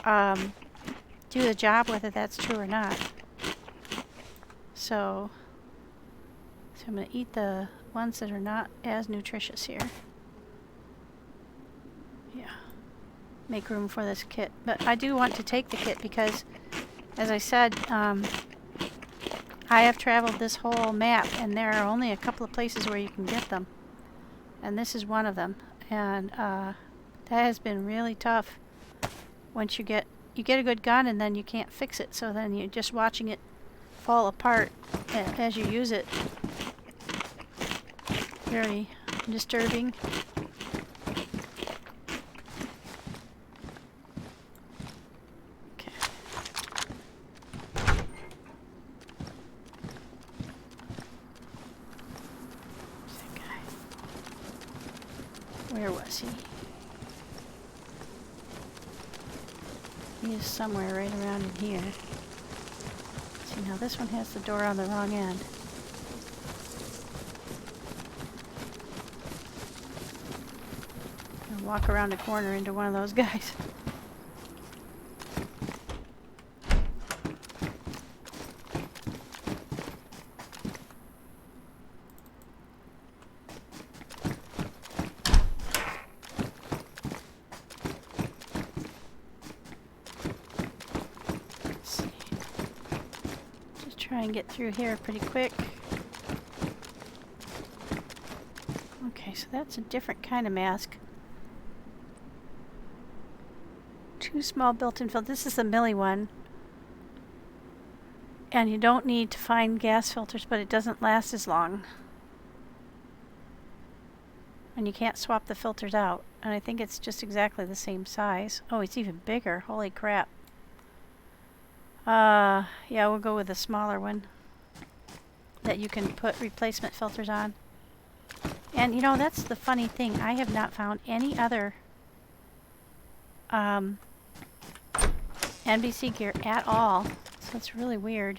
do the job whether that's true or not. So I'm going to eat the ones that are not as nutritious here. Yeah. Make room for this kit. But I do want to take the kit because, as I said, I have traveled this whole map and there are only a couple of places where you can get them. And this is one of them. And that has been really tough. Once you get a good gun and then you can't fix it, so then you're just watching it fall apart as you use it. Very disturbing. Okay. Where's that guy? Where was he? He is somewhere right around in here. See, now this one has the door on the wrong end. I'll walk around a corner into one of those guys. Try and get through here pretty quick. Okay, so that's a different kind of mask. 2 small built-in filters. This is the Mili one. And you don't need to find gas filters, but it doesn't last as long. And you can't swap the filters out. And I think it's just exactly the same size. Oh, it's even bigger. Holy crap. Yeah, we'll go with the smaller one that you can put replacement filters on. And you know, that's the funny thing. I have not found any other NBC gear at all. So it's really weird.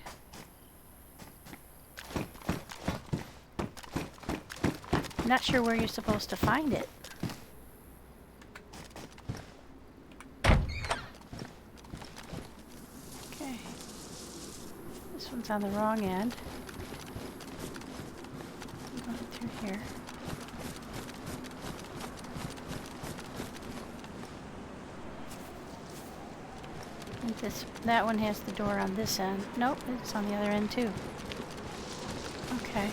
I'm not sure where you're supposed to find it. This one's on the wrong end. I'm going through here. I think that one has the door on this end. Nope, it's on the other end too. Okay.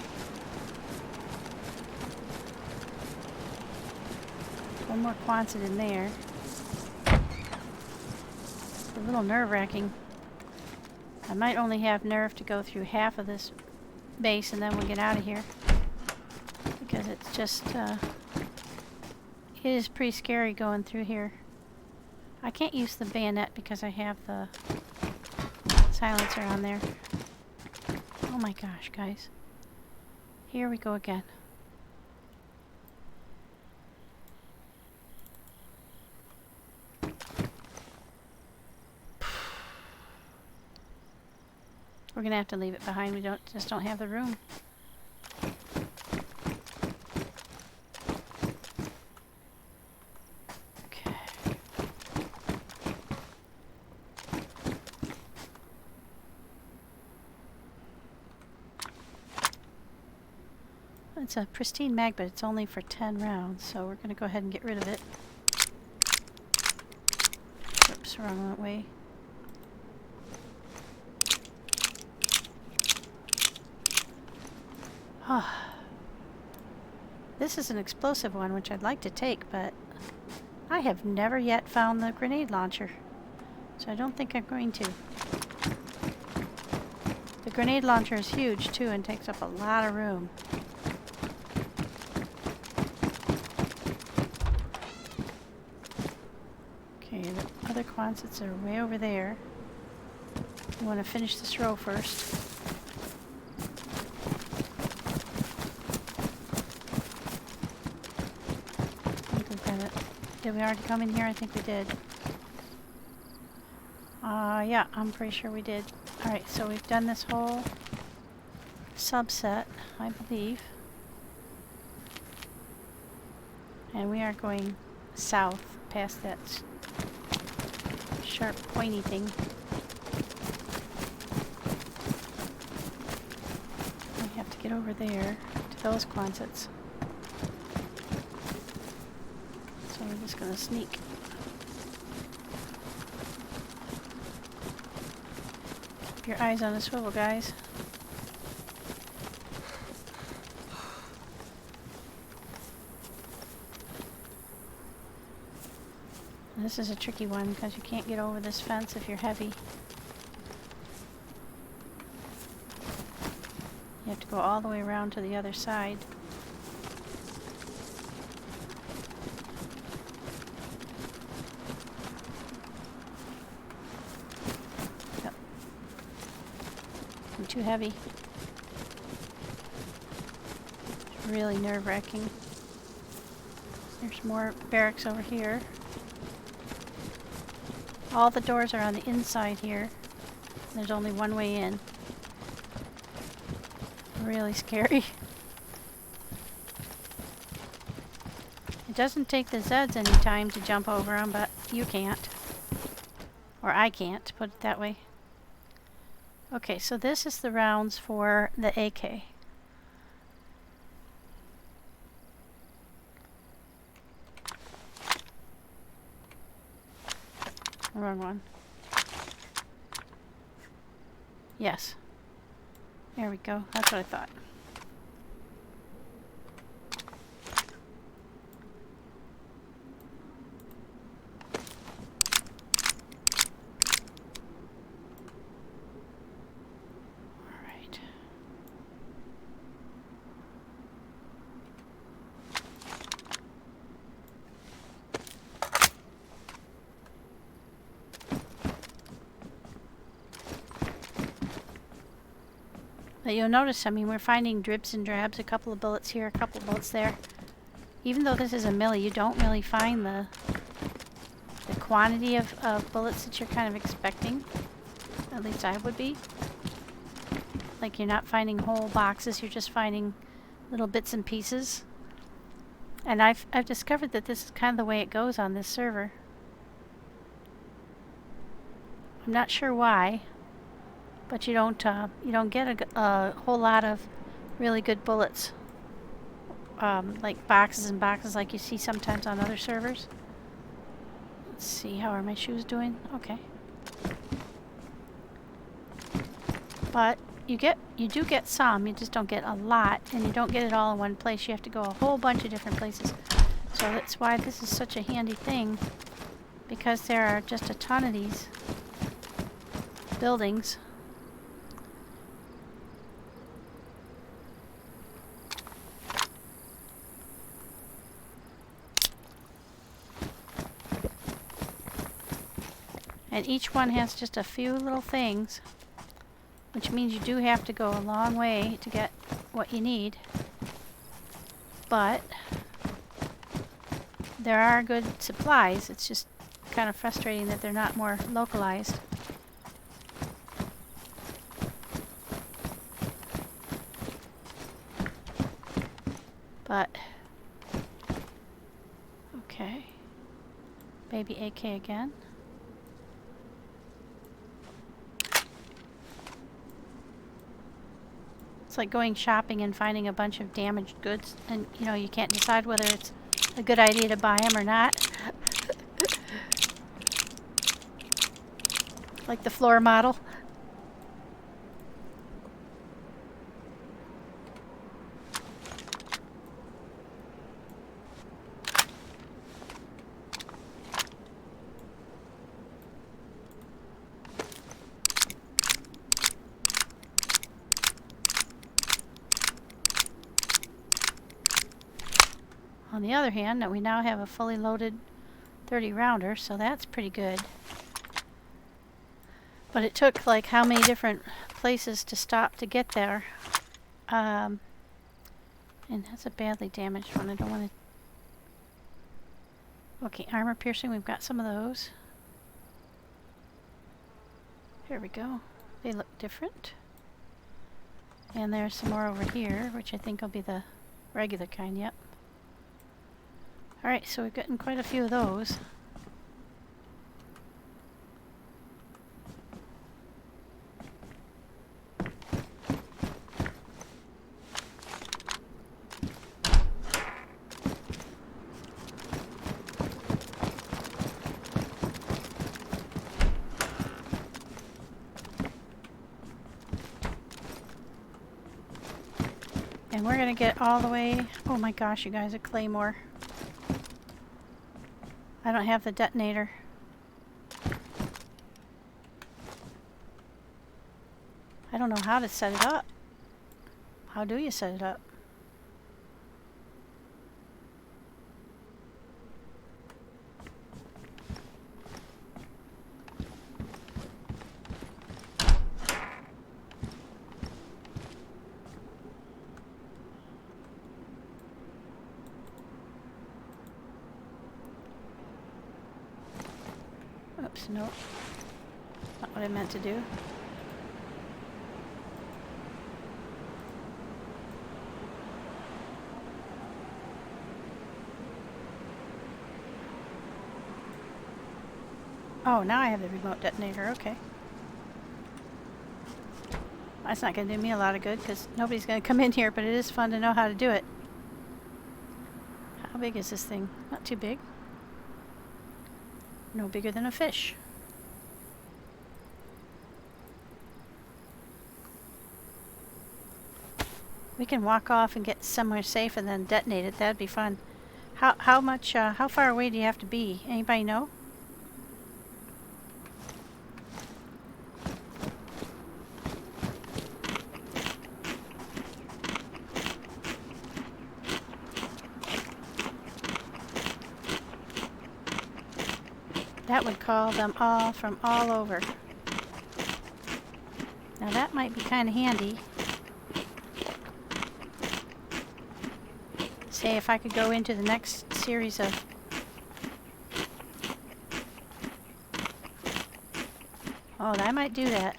One more Quonset in there. It's a little nerve-wracking. I might only have nerve to go through half of this base and then we'll get out of here. Because it's just, it is pretty scary going through here. I can't use the bayonet because I have the silencer on there. Oh my gosh, guys. Here we go again. We're gonna have to leave it behind. We just don't have the room. Okay. It's a pristine mag, but it's only for 10 rounds, so we're gonna go ahead and get rid of it. Oops, wrong way. This is an explosive one, which I'd like to take, but I have never yet found the grenade launcher, so I don't think I'm going to. The grenade launcher is huge, too, and takes up a lot of room. Okay, the other Quonsets are way over there. We want to finish this row first. Did we already come in here? I think we did. Yeah, I'm pretty sure we did. Alright, so we've done this whole subset, I believe. And we are going south past that sharp, pointy thing. We have to get over there to those Quonsets. We're just gonna sneak. Keep your eyes on the swivel, guys. This is a tricky one because you can't get over this fence if you're heavy. You have to go all the way around to the other side. Too heavy. It's really nerve-wracking. There's more barracks over here. All the doors are on the inside here. There's only one way in. Really scary. It doesn't take the Zeds any time to jump over them, but you can't. Or I can't, put it that way. Okay, so this is the rounds for the AK. Wrong one. Yes. There we go. That's what I thought. But you'll notice, I mean, we're finding dribs and drabs, a couple of bullets here, a couple of bullets there. Even though this is a Mili, you don't really find the quantity of bullets that you're kind of expecting. At least I would be. Like, you're not finding whole boxes, you're just finding little bits and pieces. And I've discovered that this is kind of the way it goes on this server. I'm not sure why. But you don't get a whole lot of really good bullets, like boxes and boxes like you see sometimes on other servers. Let's see, how are my shoes doing? Okay. But you do get some, you just don't get a lot, and you don't get it all in one place. You have to go a whole bunch of different places. So that's why this is such a handy thing, because there are just a ton of these buildings. And each one has just a few little things, which means you do have to go a long way to get what you need. But there are good supplies. It's just kind of frustrating that they're not more localized. But, okay. Baby AK again. It's like going shopping and finding a bunch of damaged goods, and you know, you can't decide whether it's a good idea to buy them or not. Like the floor model. On the other hand, we now have a fully loaded 30 rounder, so that's pretty good. But it took like how many different places to stop to get there. And that's a badly damaged one. I don't want to... Okay, armor piercing, we've got some of those. Here we go. They look different. And there's some more over here, which I think will be the regular kind, yep. Alright, so we've gotten quite a few of those. And we're gonna get all the way... Oh my gosh, you guys, a claymore. I don't have the detonator. I don't know how to set it up. How do you set it up? Oops, no. Not what I meant to do. Oh, now I have the remote detonator, okay. That's not going to do me a lot of good because nobody's going to come in here, but it is fun to know how to do it. How big is this thing? Not too big. No bigger than a fish. We can walk off and get somewhere safe and then detonate it. That'd be fun. How far away do you have to be? Anybody know? That would call them all from all over. Now that might be kind of handy. Say if I could go into the next series of... Oh, I might do that.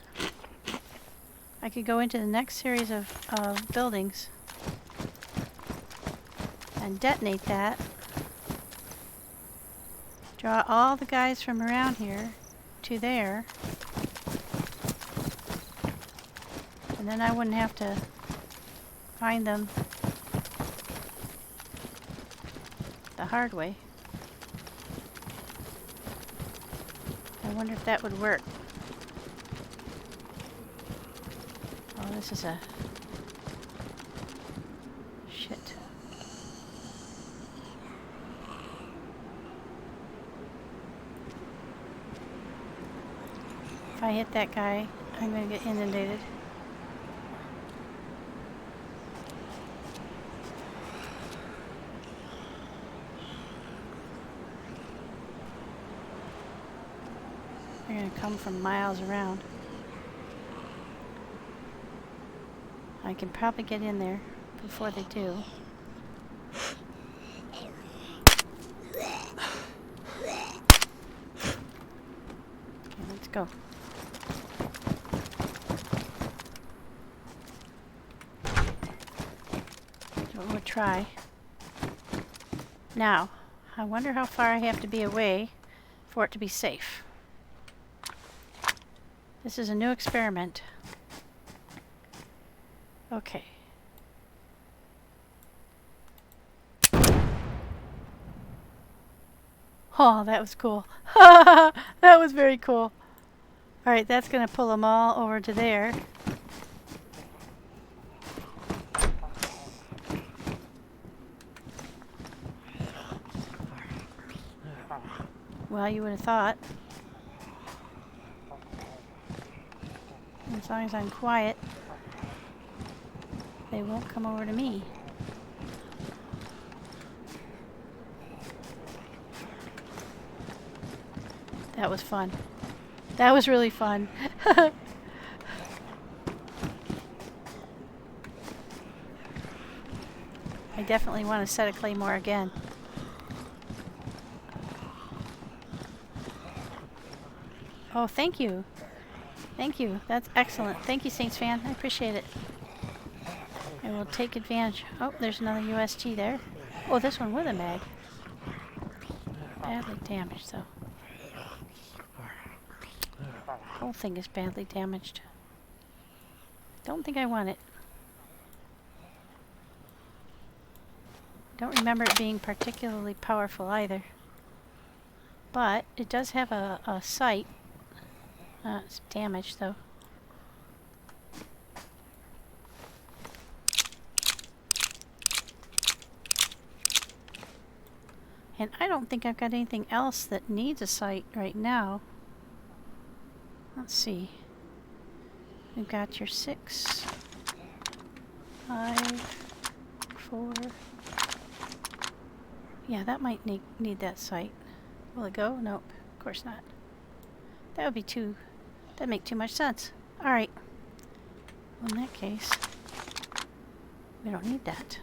I could go into the next series of buildings and detonate that. Draw all the guys from around here to there. And then I wouldn't have to find them the hard way. I wonder if that would work. this is a... Shit. If I hit that guy, I'm gonna get inundated. They're gonna come from miles around. I can probably get in there before they do. Okay, let's go. So we'll try. Now, I wonder how far I have to be away for it to be safe. This is a new experiment. Okay. Oh, that was cool. That was very cool. Alright, that's going to pull them all over to there. Well, you would have thought. As long as I'm quiet, they won't come over to me. That was fun. That was really fun. I definitely want to set a claymore again. Oh, thank you. Thank you. That's excellent. Thank you, Saints fan. I appreciate it. I will take advantage. Oh, there's another USG there. Oh, this one with a mag. Badly damaged, though. The whole thing is badly damaged. Don't think I want it. Don't remember it being particularly powerful either. But it does have a sight. It's damaged, though. And I don't think I've got anything else that needs a sight right now. Let's see. We've got your 6, 5, 4. Yeah, that might need that sight. Will it go? Nope, of course not. That would be too... That'd make too much sense. Alright. Well, in that case, we don't need that.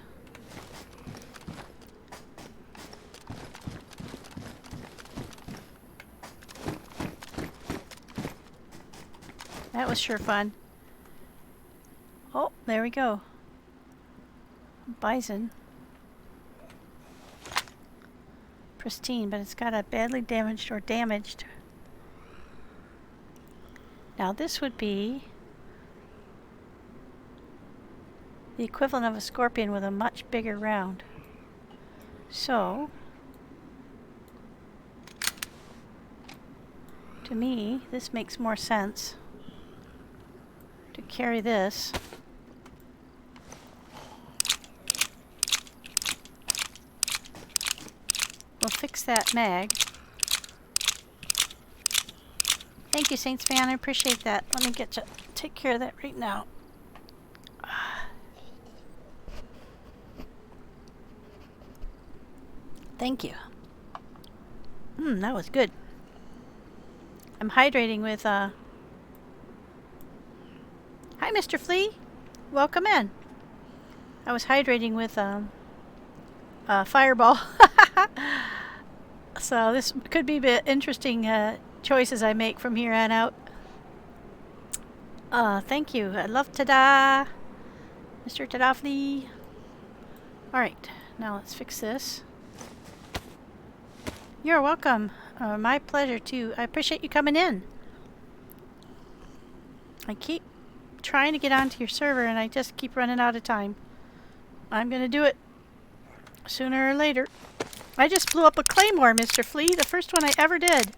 That was sure fun. Oh, there we go. Bison. Pristine, but it's got a badly damaged or damaged. Now this would be the equivalent of a scorpion with a much bigger round. So, to me, this makes more sense to carry this. We'll fix that mag. Thank you, Saints fan. I appreciate that. Let me take care of that right now. Thank you. That was good. I'm hydrating with Hi, Mr. Flea. Welcome in. I was hydrating with Fireball. So this could be a bit interesting choices I make from here on out. Thank you. I love Tada, Mr. Tada Flea. Alright, now let's fix this. You're welcome. My pleasure too. I appreciate you coming in. I keep trying to get onto your server and I just keep running out of time. I'm gonna do it sooner or later. I just blew up a claymore, Mr. Flea, the first one I ever did.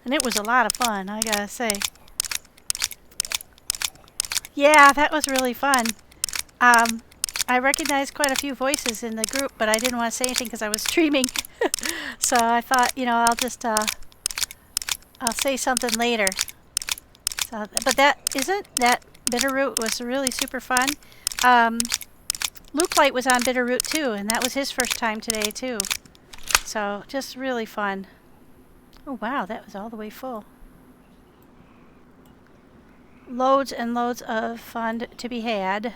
And it was a lot of fun, I gotta say. Yeah, that was really fun. I recognized quite a few voices in the group, but I didn't want to say anything because I was streaming. So I thought, I'll just I'll say something later. So, but that Bitterroot was really super fun. Luke Light was on Bitterroot too, and that was his first time today too. So just really fun. Oh wow, that was all the way full. Loads and loads of fun to be had.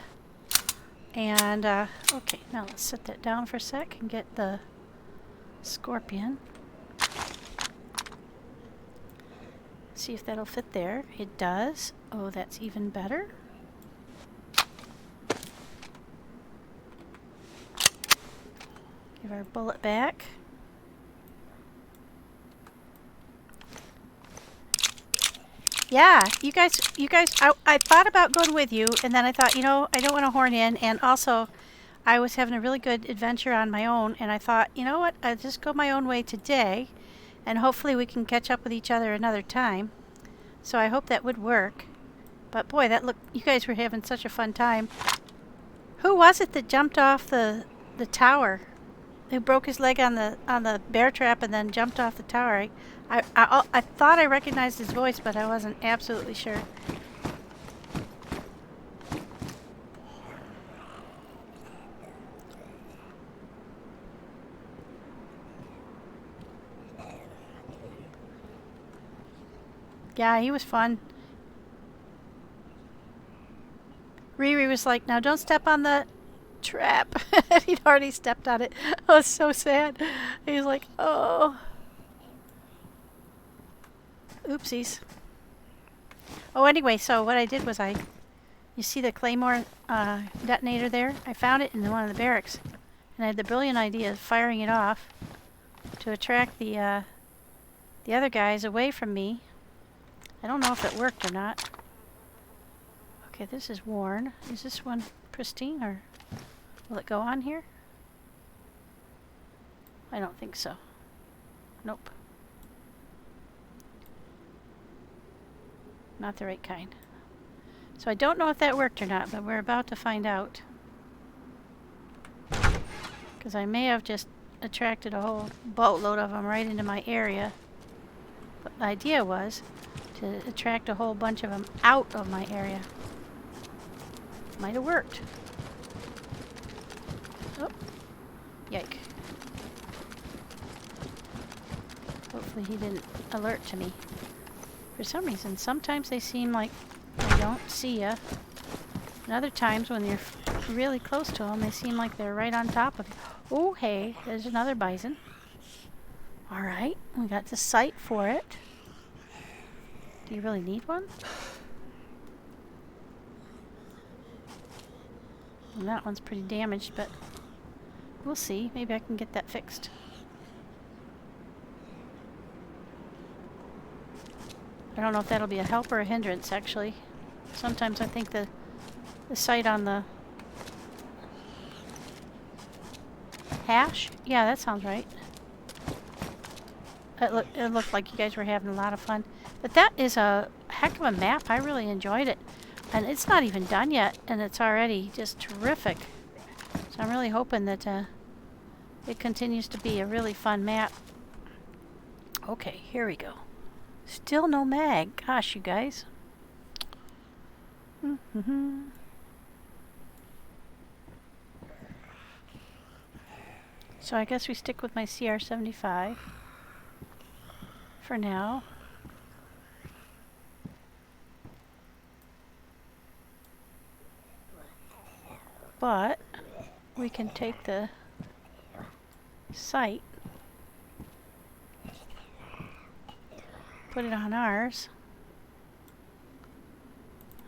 And okay, now let's set that down for a sec and get the scorpion. See if that'll fit there. It does. Oh, that's even better. Give our bullet back. Yeah, you guys, I thought about going with you, and then I thought, I don't want to horn in, and also I was having a really good adventure on my own, and I thought, you know what, I'll just go my own way today, and hopefully we can catch up with each other another time. So I hope that would work. But boy, you guys were having such a fun time. Who was it that jumped off the tower? Who broke his leg on the bear trap and then jumped off the tower? I thought I recognized his voice, but I wasn't absolutely sure. Yeah, he was fun. Riri was like, now don't step on the trap. He'd already stepped on it. I was so sad. He was like, oh. Oopsies. Oh, anyway, so what I did was you see the Claymore detonator there? I found it in one of the barracks. And I had the brilliant idea of firing it off to attract the other guys away from me. I don't know if it worked or not. Okay, this is worn. Is this one pristine, or will it go on here? I don't think so. Nope. Not the right kind. So I don't know if that worked or not, but we're about to find out. Because I may have just attracted a whole boatload of them right into my area. But the idea was to attract a whole bunch of them out of my area. Might have worked. Oh, yike. Hopefully he didn't alert to me. For some reason, sometimes they seem like they don't see ya. And other times when you're really close to them, they seem like they're right on top of you. Oh, hey, there's another bison. Alright, we got the sight for it. Do you really need one? Well, that one's pretty damaged, but we'll see. Maybe I can get that fixed. I don't know if that'll be a help or a hindrance, actually. Sometimes I think the sight on the hash? Yeah, that sounds right. It looked like you guys were having a lot of fun. But that is a heck of a map. I really enjoyed it. And it's not even done yet, and it's already just terrific. So I'm really hoping that it continues to be a really fun map. Okay, here we go. Still no mag. Gosh, you guys. So I guess we stick with my CR75 for now. But we can take the sight, put it on ours.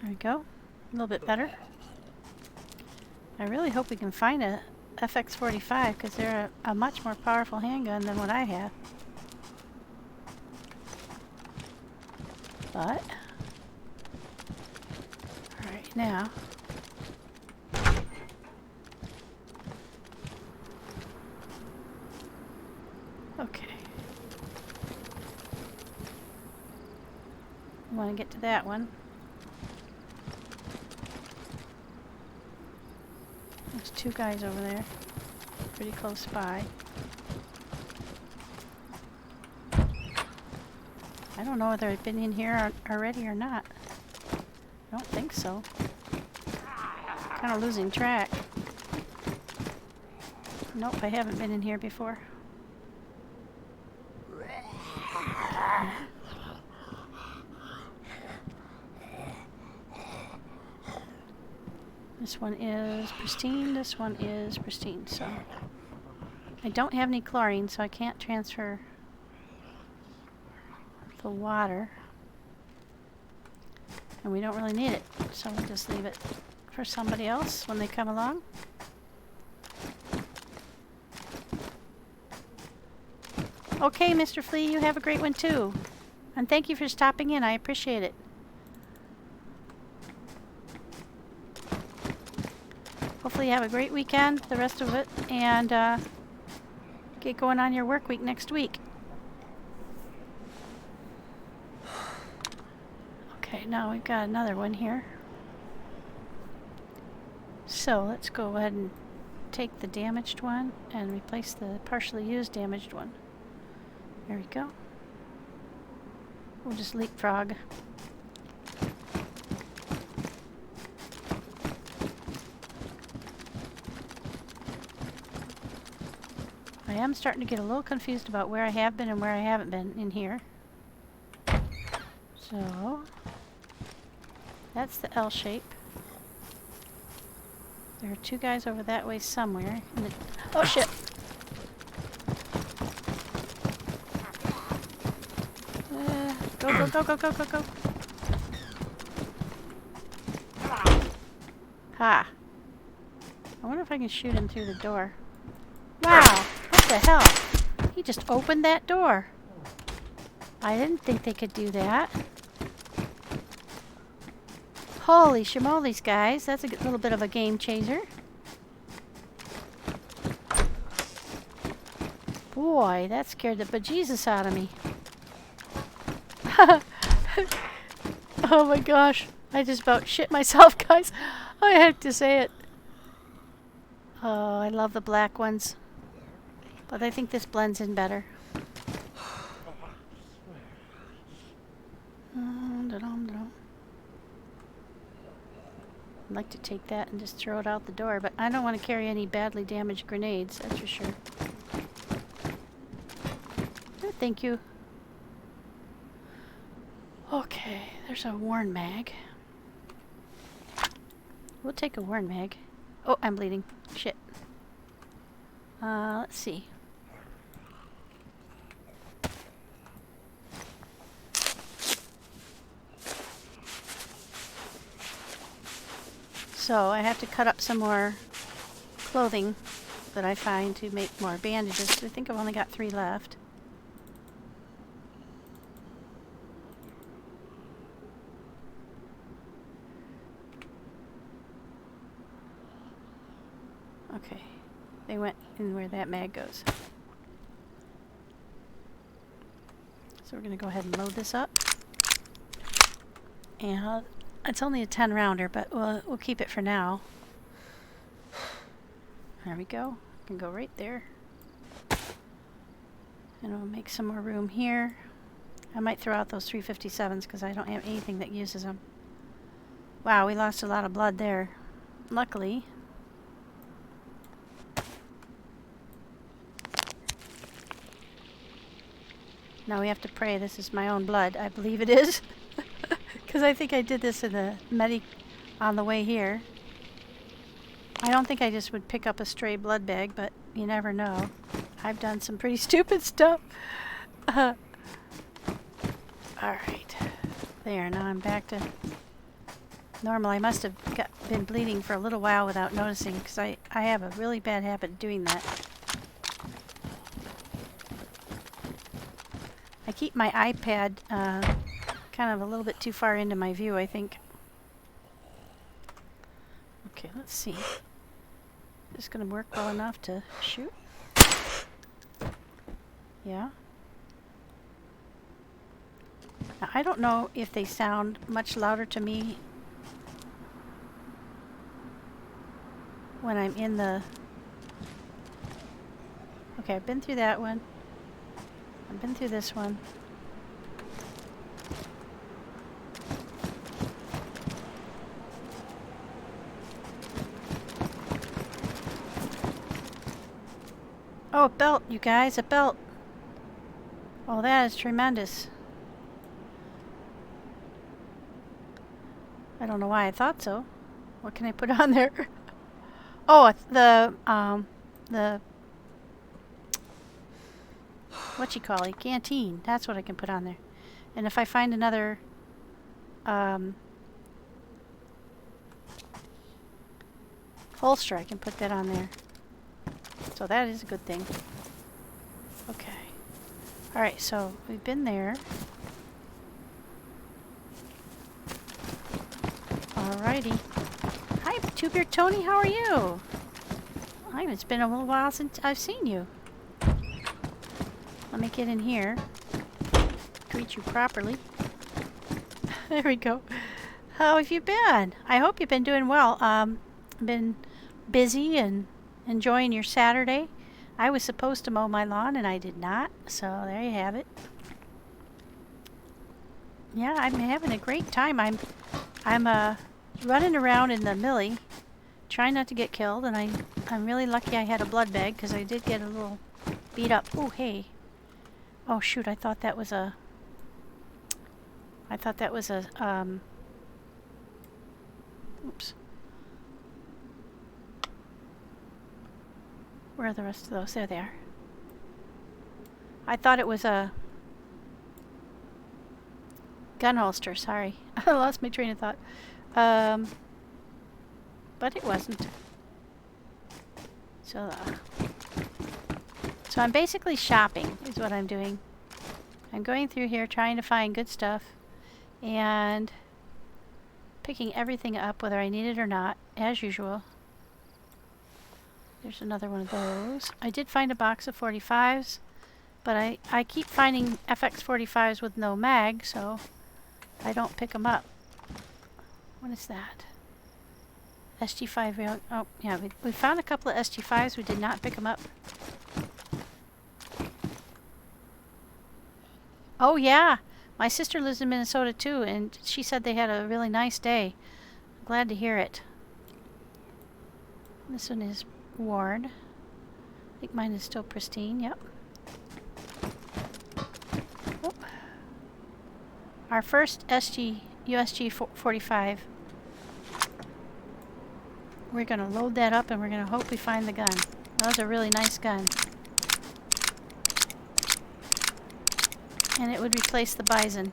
There we go. A little bit better. I really hope we can find a FX45 because they're a much more powerful handgun than what I have. But alright, now okay. I want to get to that one. There's two guys over there. Pretty close by. I don't know whether I've been in here already or not. I don't think so. Kind of losing track. Nope, I haven't been in here before. This one is pristine, this one is pristine, so I don't have any chlorine, so I can't transfer the water. And we don't really need it, so we'll just leave it for somebody else when they come along. Okay, Mr. Flea, you have a great one too. And thank you for stopping in, I appreciate it. Hopefully you have a great weekend, the rest of it, and get going on your work week next week. Okay, now we've got another one here. So let's go ahead and take the damaged one and replace the partially used damaged one. There we go. We'll just leapfrog. I am starting to get a little confused about where I have been and where I haven't been in here. So, that's the L shape. There are two guys over that way somewhere. Oh shit! Go, go, go, go, go, go, go. Ha! I wonder if I can shoot him through the door. Wow! What the hell? He just opened that door. I didn't think they could do that. Holy shimolies, guys. That's a little bit of a game changer. Boy, that scared the bejesus out of me. Oh my gosh. I just about shit myself, guys. I have to say it. Oh, I love the black ones. But I think this blends in better. I'd like to take that and just throw it out the door, but I don't want to carry any badly damaged grenades, that's for sure. Oh, thank you. Okay, there's a worn mag. We'll take a worn mag. Oh, I'm bleeding. Shit. Let's see. So I have to cut up some more clothing that I find to make more bandages. I think I've only got 3 left. Okay, they went in where that mag goes. So we're going to go ahead and load this up. And it's only a 10 rounder, but we'll keep it for now. There we go. Can go right there. And we'll make some more room here. I might throw out those 357s because I don't have anything that uses them. Wow, we lost a lot of blood there. Luckily. Now we have to pray this is my own blood. I believe it is. Because I think I did this in the medic on the way here. I don't think I just would pick up a stray blood bag, but you never know. I've done some pretty stupid stuff. Alright. There, now I'm back to normal. I must have been bleeding for a little while without noticing, because I have a really bad habit of doing that. I keep my iPad kind of a little bit too far into my view, I think. Okay, let's see. Is this going to work well enough to shoot? Yeah. Now, I don't know if they sound much louder to me when I'm in the... Okay, I've been through that one. I've been through this one. Oh, a belt, you guys, a belt. Oh, that is tremendous. I don't know why I thought so. What can I put on there? Oh, the what you call it? Canteen. That's what I can put on there. And if I find another holster, I can put that on there. So that is a good thing. Okay. Alright, so we've been there. Alrighty. Hi, Two-Beard Tony, how are you? It's been a little while since I've seen you. Let me get in here. Greet you properly. There we go. How have you been? I hope you've been doing well. Been busy and enjoying your Saturday. I was supposed to mow my lawn and I did not, so there you have it. Yeah, I'm having a great time. I'm running around in the Mili, trying not to get killed, and I'm really lucky I had a blood bag because I did get a little beat up. Oh, hey. Oh shoot, I thought that was a oops. Where are the rest of those? There they are. I thought it was a gun holster, sorry. I lost my train of thought. But it wasn't. So I'm basically shopping is what I'm doing. I'm going through here trying to find good stuff and picking everything up whether I need it or not, as usual. There's another one of those. I did find a box of 45s, but I keep finding FX45s with no mag, so I don't pick them up. What is that? SG5 rail. Oh, yeah, we found a couple of SG5s. We did not pick them up. Oh, yeah. My sister lives in Minnesota, too, and she said they had a really nice day. Glad to hear it. This one is worn. I think mine is still pristine. Yep. Oh. Our first USG 45. We're going to load that up and we're going to hope we find the gun. That was a really nice gun. And it would replace the Bison.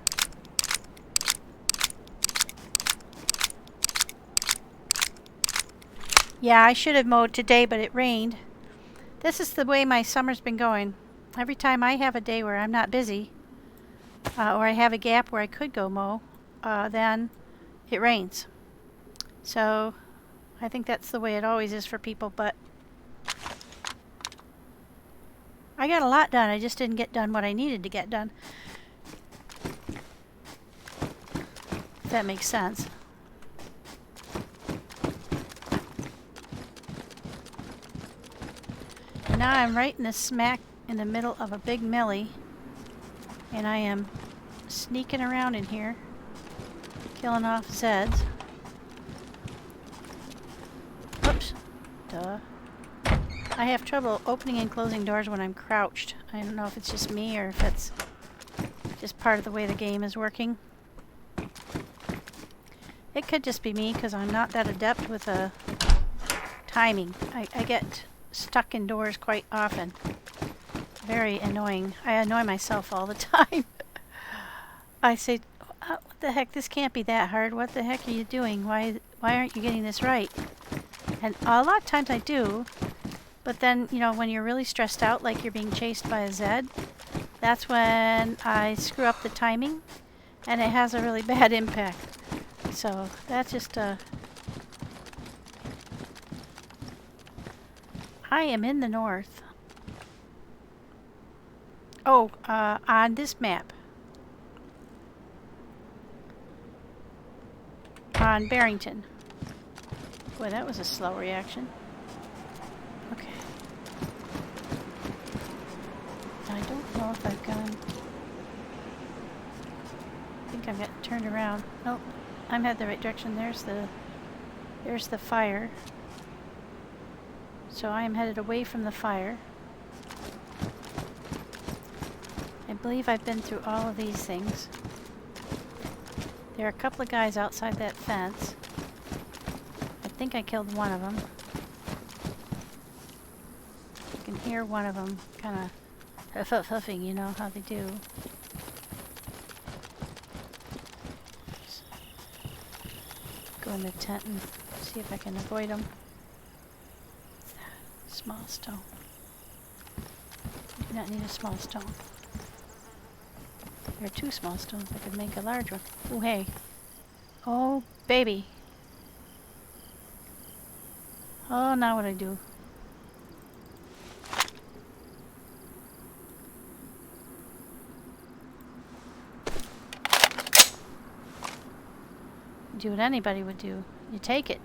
Yeah, I should have mowed today, but it rained. This is the way my summer's been going. Every time I have a day where I'm not busy, or I have a gap where I could go mow, then it rains. So I think that's the way it always is for people, but I got a lot done. I just didn't get done what I needed to get done. If that makes sense. And now I'm right in the smack in the middle of a big Mili, and I am sneaking around in here, killing off Zeds. Oops. Duh. I have trouble opening and closing doors when I'm crouched. I don't know if it's just me or if it's just part of the way the game is working. It could just be me because I'm not that adept with timing. I get stuck indoors quite often. Very annoying. I annoy myself all the time. I say, what the heck, this can't be that hard. What the heck are you doing? Why aren't you getting this right? And a lot of times I do, but then, you know, when you're really stressed out, like you're being chased by a Zed, that's when I screw up the timing, and it has a really bad impact. So that's just I am in the north. Oh, on this map. On Barrington. Boy, that was a slow reaction. know if I've gone. I think I've got turned around. Nope, I'm headed the right direction. There's the fire. So I am headed away from the fire. I believe I've been through all of these things. There are a couple of guys outside that fence. I think I killed one of them. You can hear one of them kind of huffing, you know how they do. Go in the tent and see if I can avoid them. Small stone. I do not need a small stone. There are 2 small stones. I could make a large one. Oh, hey. Oh, baby. Oh, now what I do? Do what anybody would do. You take it.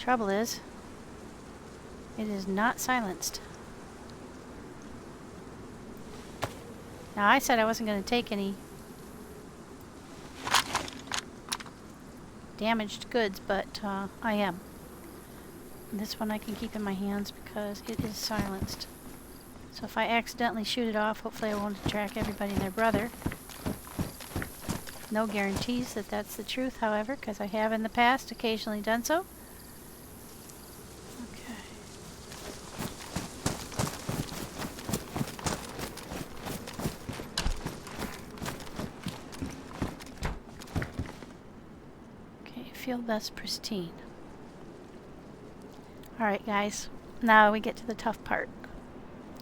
Trouble is, it is not silenced. Now, I said I wasn't going to take any damaged goods, but I am. This one I can keep in my hands because it is silenced. So if I accidentally shoot it off, hopefully I won't attract everybody and their brother. No guarantees that that's the truth, however, because I have in the past occasionally done so. Feel less pristine. Alright guys, now we get to the tough part.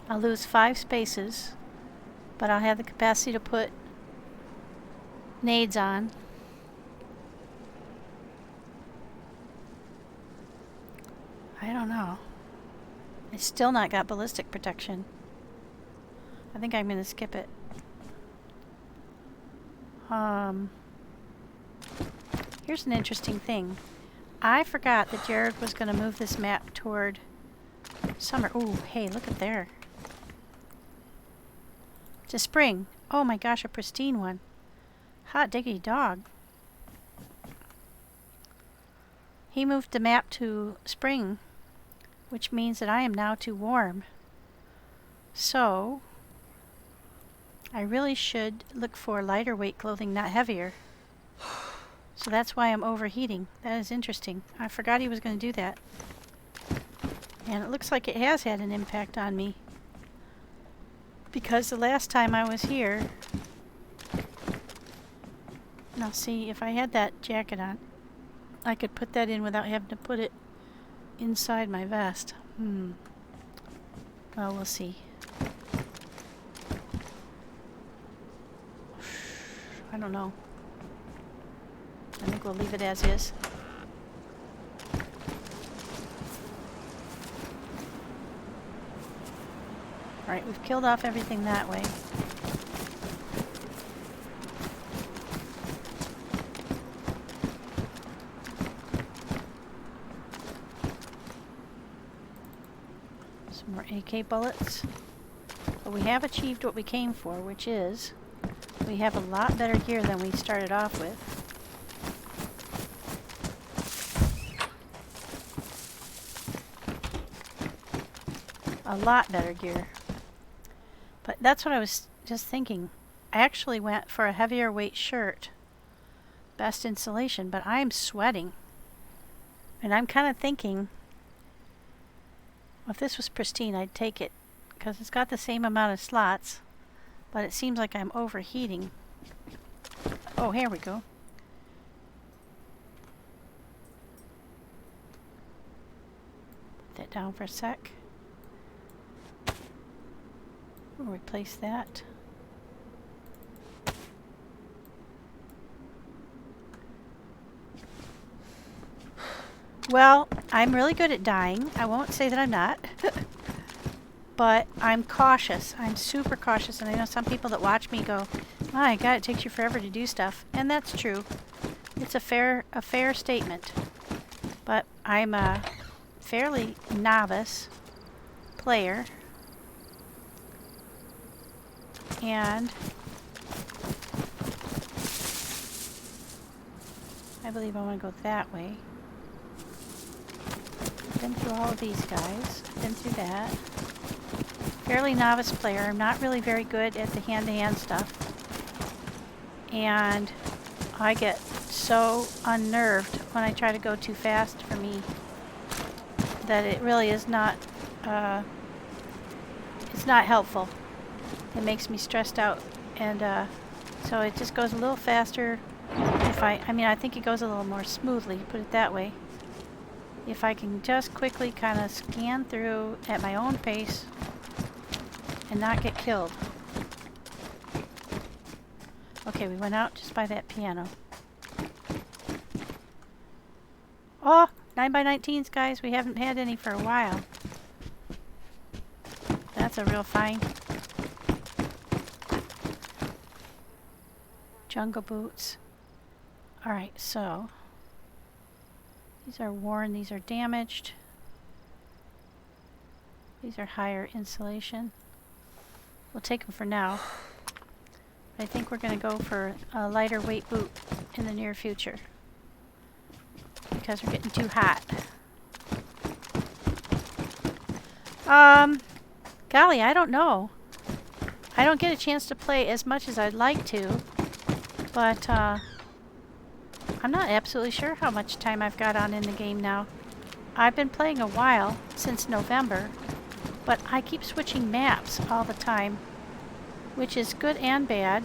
I'll lose 5 spaces, but I'll have the capacity to put nades on. I don't know. It's still not got ballistic protection. I think I'm going to skip it. Here's an interesting thing. I forgot that Jared was going to move this map toward summer. Ooh, hey, look at there. It's a spring. Oh my gosh, a pristine one. Hot diggity dog. He moved the map to spring, which means that I am now too warm. So, I really should look for lighter weight clothing, not heavier. So that's why I'm overheating. That is interesting. I forgot he was going to do that. And it looks like it has had an impact on me. Because the last time I was here... Now see, if I had that jacket on, I could put that in without having to put it inside my vest. Well, we'll see. I don't know. I think we'll leave it as is. Alright, we've killed off everything that way. Some more AK bullets. But we have achieved what we came for, which is we have a lot better gear than we started off with. A lot better gear. But that's what I was just thinking. I actually went for a heavier weight shirt. Best insulation, but I'm sweating. And I'm kind of thinking, well, if this was pristine, I'd take it. Because it's got the same amount of slots. But it seems like I'm overheating. Oh, here we go. Put that down for a sec. We'll replace that. Well, I'm really good at dying. I won't say that I'm not. But I'm cautious. I'm super cautious. And I know some people that watch me go, my God, it takes you forever to do stuff. And that's true. It's a fair statement. But I'm a fairly novice player. And I believe I want to go that way. Been through all of these guys. Been through that. Fairly novice player. I'm not really very good at the hand-to-hand stuff. And I get so unnerved when I try to go too fast for me that it really is not, it's not helpful. It makes me stressed out. And so it just goes a little faster. I mean, I think it goes a little more smoothly, put it that way. If I can just quickly kind of scan through at my own pace and not get killed. Okay, we went out just by that piano. Oh, 9x19s, guys. We haven't had any for a while. That's a real find. Jungle boots. Alright, so these are worn, these are damaged. These are higher insulation. We'll take them for now. I think we're going to go for a lighter weight boot in the near future because we're getting too hot. Golly, I don't know. I don't get a chance to play as much as I'd like to, but I'm not absolutely sure how much time I've got on in the game now. I've been playing a while, since November, but I keep switching maps all the time, which is good and bad.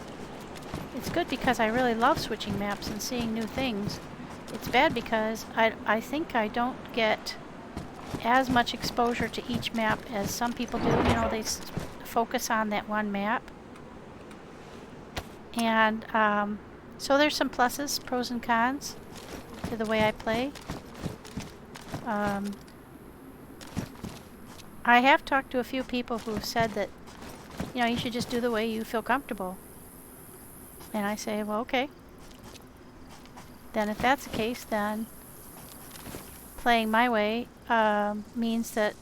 It's good because I really love switching maps and seeing new things. It's bad because I think I don't get as much exposure to each map as some people do. You know, they focus on that one map. And so there's some pluses, pros and cons to the way I play. I have talked to a few people who've said that, you know, you should just do the way you feel comfortable. And I say, well, okay. Then if that's the case, then playing my way means that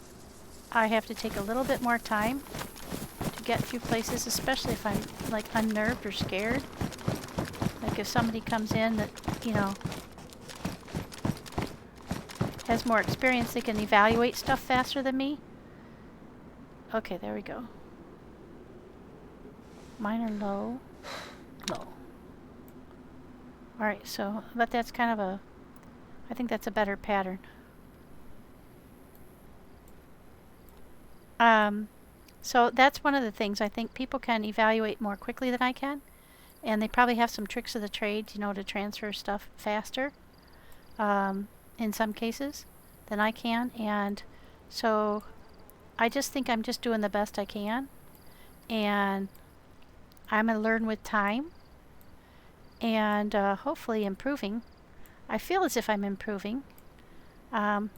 I have to take a little bit more time to get through places, especially if I'm like unnerved or scared. Like if somebody comes in that, you know, has more experience, they can evaluate stuff faster than me. Okay, there we go. Mine are low. Low. Alright, so, but that's kind of a, I think that's a better pattern. So that's one of the things I think people can evaluate more quickly than I can. And they probably have some tricks of the trade, you know, to transfer stuff faster, in some cases, than I can. And so I just think I'm just doing the best I can. And I'm going to learn with time. And hopefully improving. I feel as if I'm improving. You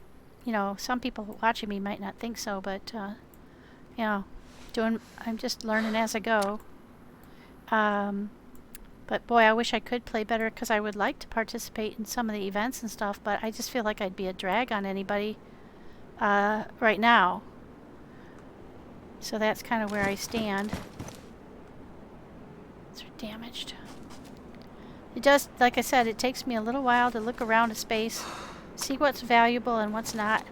know, some people watching me might not think so, but, you know, I'm just learning as I go. But boy, I wish I could play better because I would like to participate in some of the events and stuff, but I just feel like I'd be a drag on anybody right now. So that's kind of where I stand. These are damaged. It does, like I said, it takes me a little while to look around a space, see what's valuable and what's not.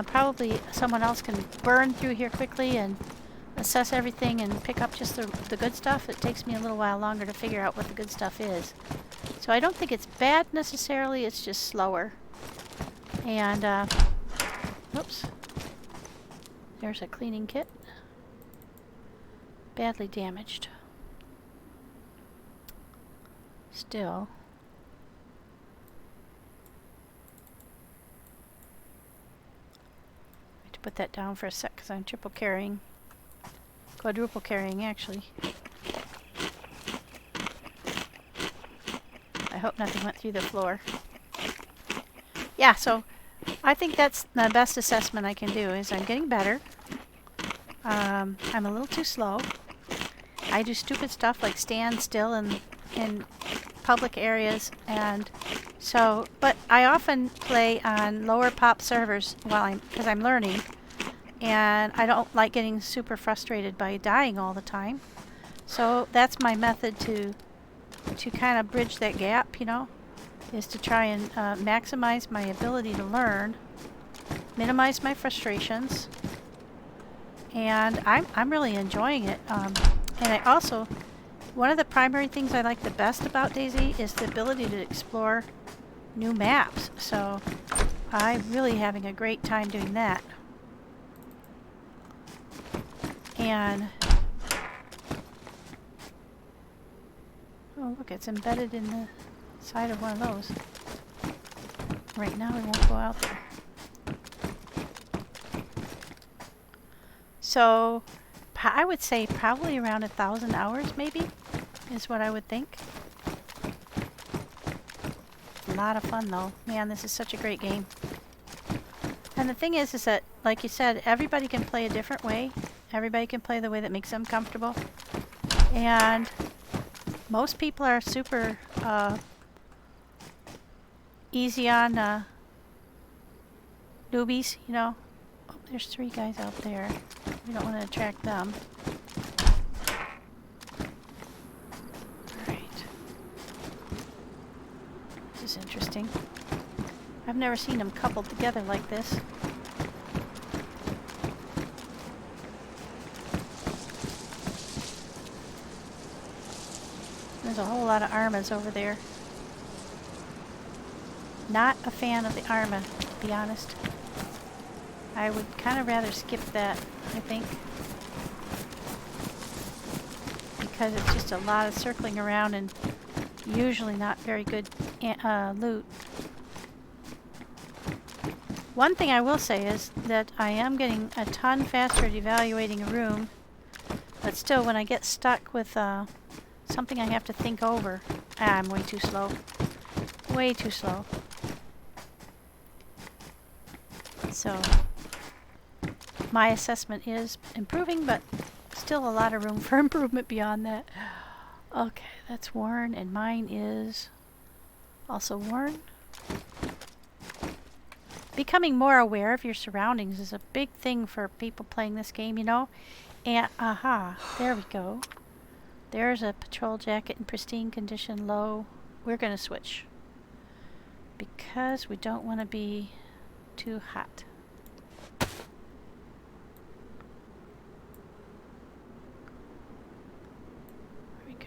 Probably someone else can burn through here quickly and assess everything and pick up just the good stuff. It takes me a little while longer to figure out what the good stuff is. So I don't think it's bad necessarily, it's just slower. And, whoops. There's a cleaning kit. Badly damaged. Still. I have to put that down for a sec because I'm triple carrying. Quadruple carrying, actually. I hope nothing went through the floor. Yeah, so I think that's the best assessment I can do is I'm getting better. I'm a little too slow. I do stupid stuff like stand still in public areas, and so, but I often play on lower pop servers because I'm learning. And I don't like getting super frustrated by dying all the time. So that's my method to kind of bridge that gap, you know, is to try and maximize my ability to learn, minimize my frustrations, and I'm really enjoying it. And I also, one of the primary things I like the best about DayZ is the ability to explore new maps. So I'm really having a great time doing that. And oh look, it's embedded in the side of one of those. Right now we won't go out there. So I would say probably around 1,000 hours maybe is what I would think. A lot of fun though. Man, this is such a great game. And the thing is that, like you said, everybody can play a different way. Everybody can play the way that makes them comfortable. And most people are super easy on newbies, you know. Oh, there's 3 guys out there. We don't want to attract them. Alright. This is interesting. I've never seen them coupled together like this. There's a whole lot of armas over there. Not a fan of the arma, to be honest. I would kind of rather skip that, I think. Because it's just a lot of circling around and usually not very good loot. One thing I will say is that I am getting a ton faster at evaluating a room. But still, when I get stuck with something I have to think over, I'm way too slow. Way too slow. So my assessment is improving, but still a lot of room for improvement beyond that. Okay, that's worn, and mine is also worn. Becoming more aware of your surroundings is a big thing for people playing this game, you know? And, aha, there we go. There's a patrol jacket in pristine condition, low. We're going to switch. Because we don't want to be too hot. There we go.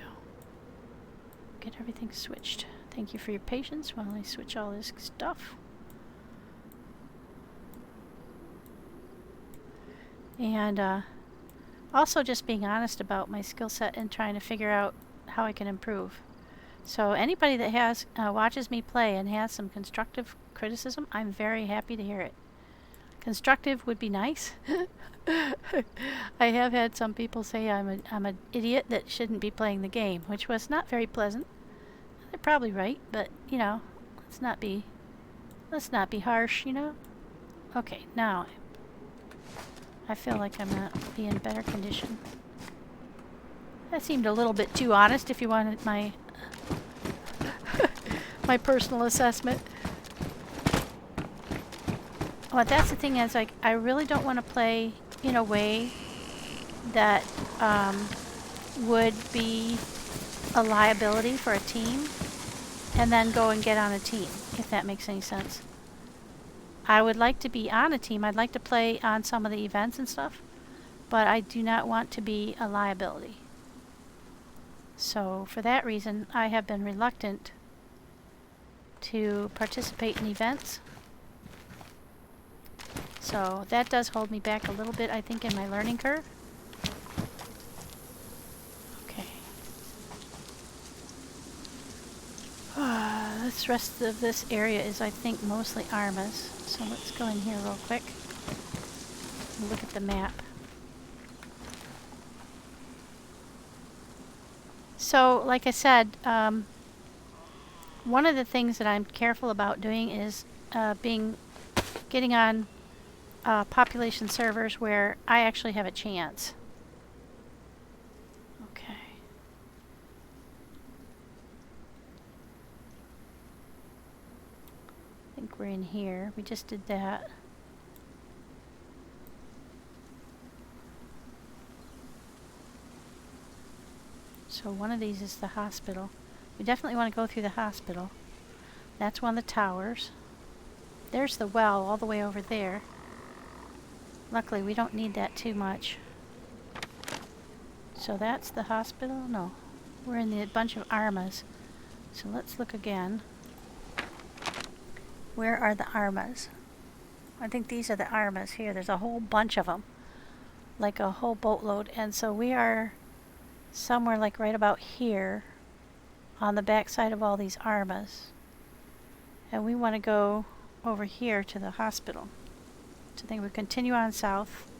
Get everything switched. Thank you for your patience while I switch all this stuff. And also just being honest about my skill set and trying to figure out how I can improve. So anybody that has watches me play and has some constructive criticism, I'm very happy to hear it. Constructive would be nice. I have had some people say I'm an idiot that shouldn't be playing the game, which was not very pleasant. They're probably right, but you know, let's not be harsh, you know. Okay, now I feel like I'm gonna be in better condition. That seemed a little bit too honest if you wanted my my personal assessment. But that's the thing is, like, I really don't want to play in a way that would be a liability for a team and then go and get on a team, if that makes any sense. I would like to be on a team. I'd like to play on some of the events and stuff, but I do not want to be a liability. So for that reason, I have been reluctant to participate in events. So that does hold me back a little bit, I think, in my learning curve. Okay. This rest of this area is, I think, mostly armas. So let's go in here real quick and look at the map. So, like I said, one of the things that I'm careful about doing is getting on population servers where I actually have a chance. Okay. I think we're in here. We just did that. So one of these is the hospital. We definitely want to go through the hospital. That's one of the towers. There's the well all the way over there. Luckily, we don't need that too much. So that's the hospital? No. We're in the bunch of armas. So let's look again. Where are the armas? I think these are the armas here. There's a whole bunch of them. Like a whole boatload. And so we are somewhere like right about here on the back side of all these armas. And we want to go over here to the hospital. So I think we continue on south.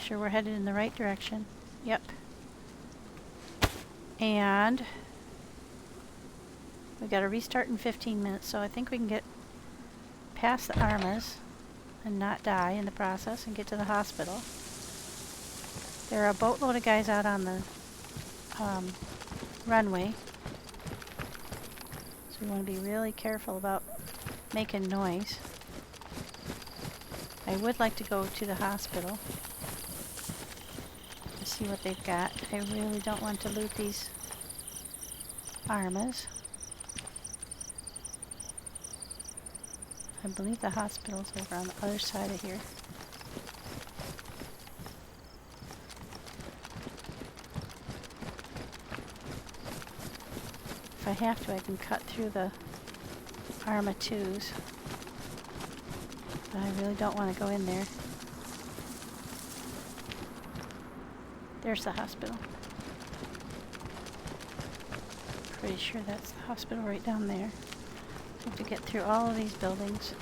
Sure we're headed in the right direction. Yep. And we got to restart in 15 minutes, so I think we can get past the armas and not die in the process and get to the hospital. There are a boatload of guys out on the runway, so we want to be really careful about making noise. I would like to go to the hospital to see what they've got. I really don't want to loot these armas. I believe the hospital's over on the other side of here. If I have to, I can cut through the Arma 2s. But I really don't want to go in there. There's the hospital. Pretty sure that's the hospital right down there. I have to get through all of these buildings.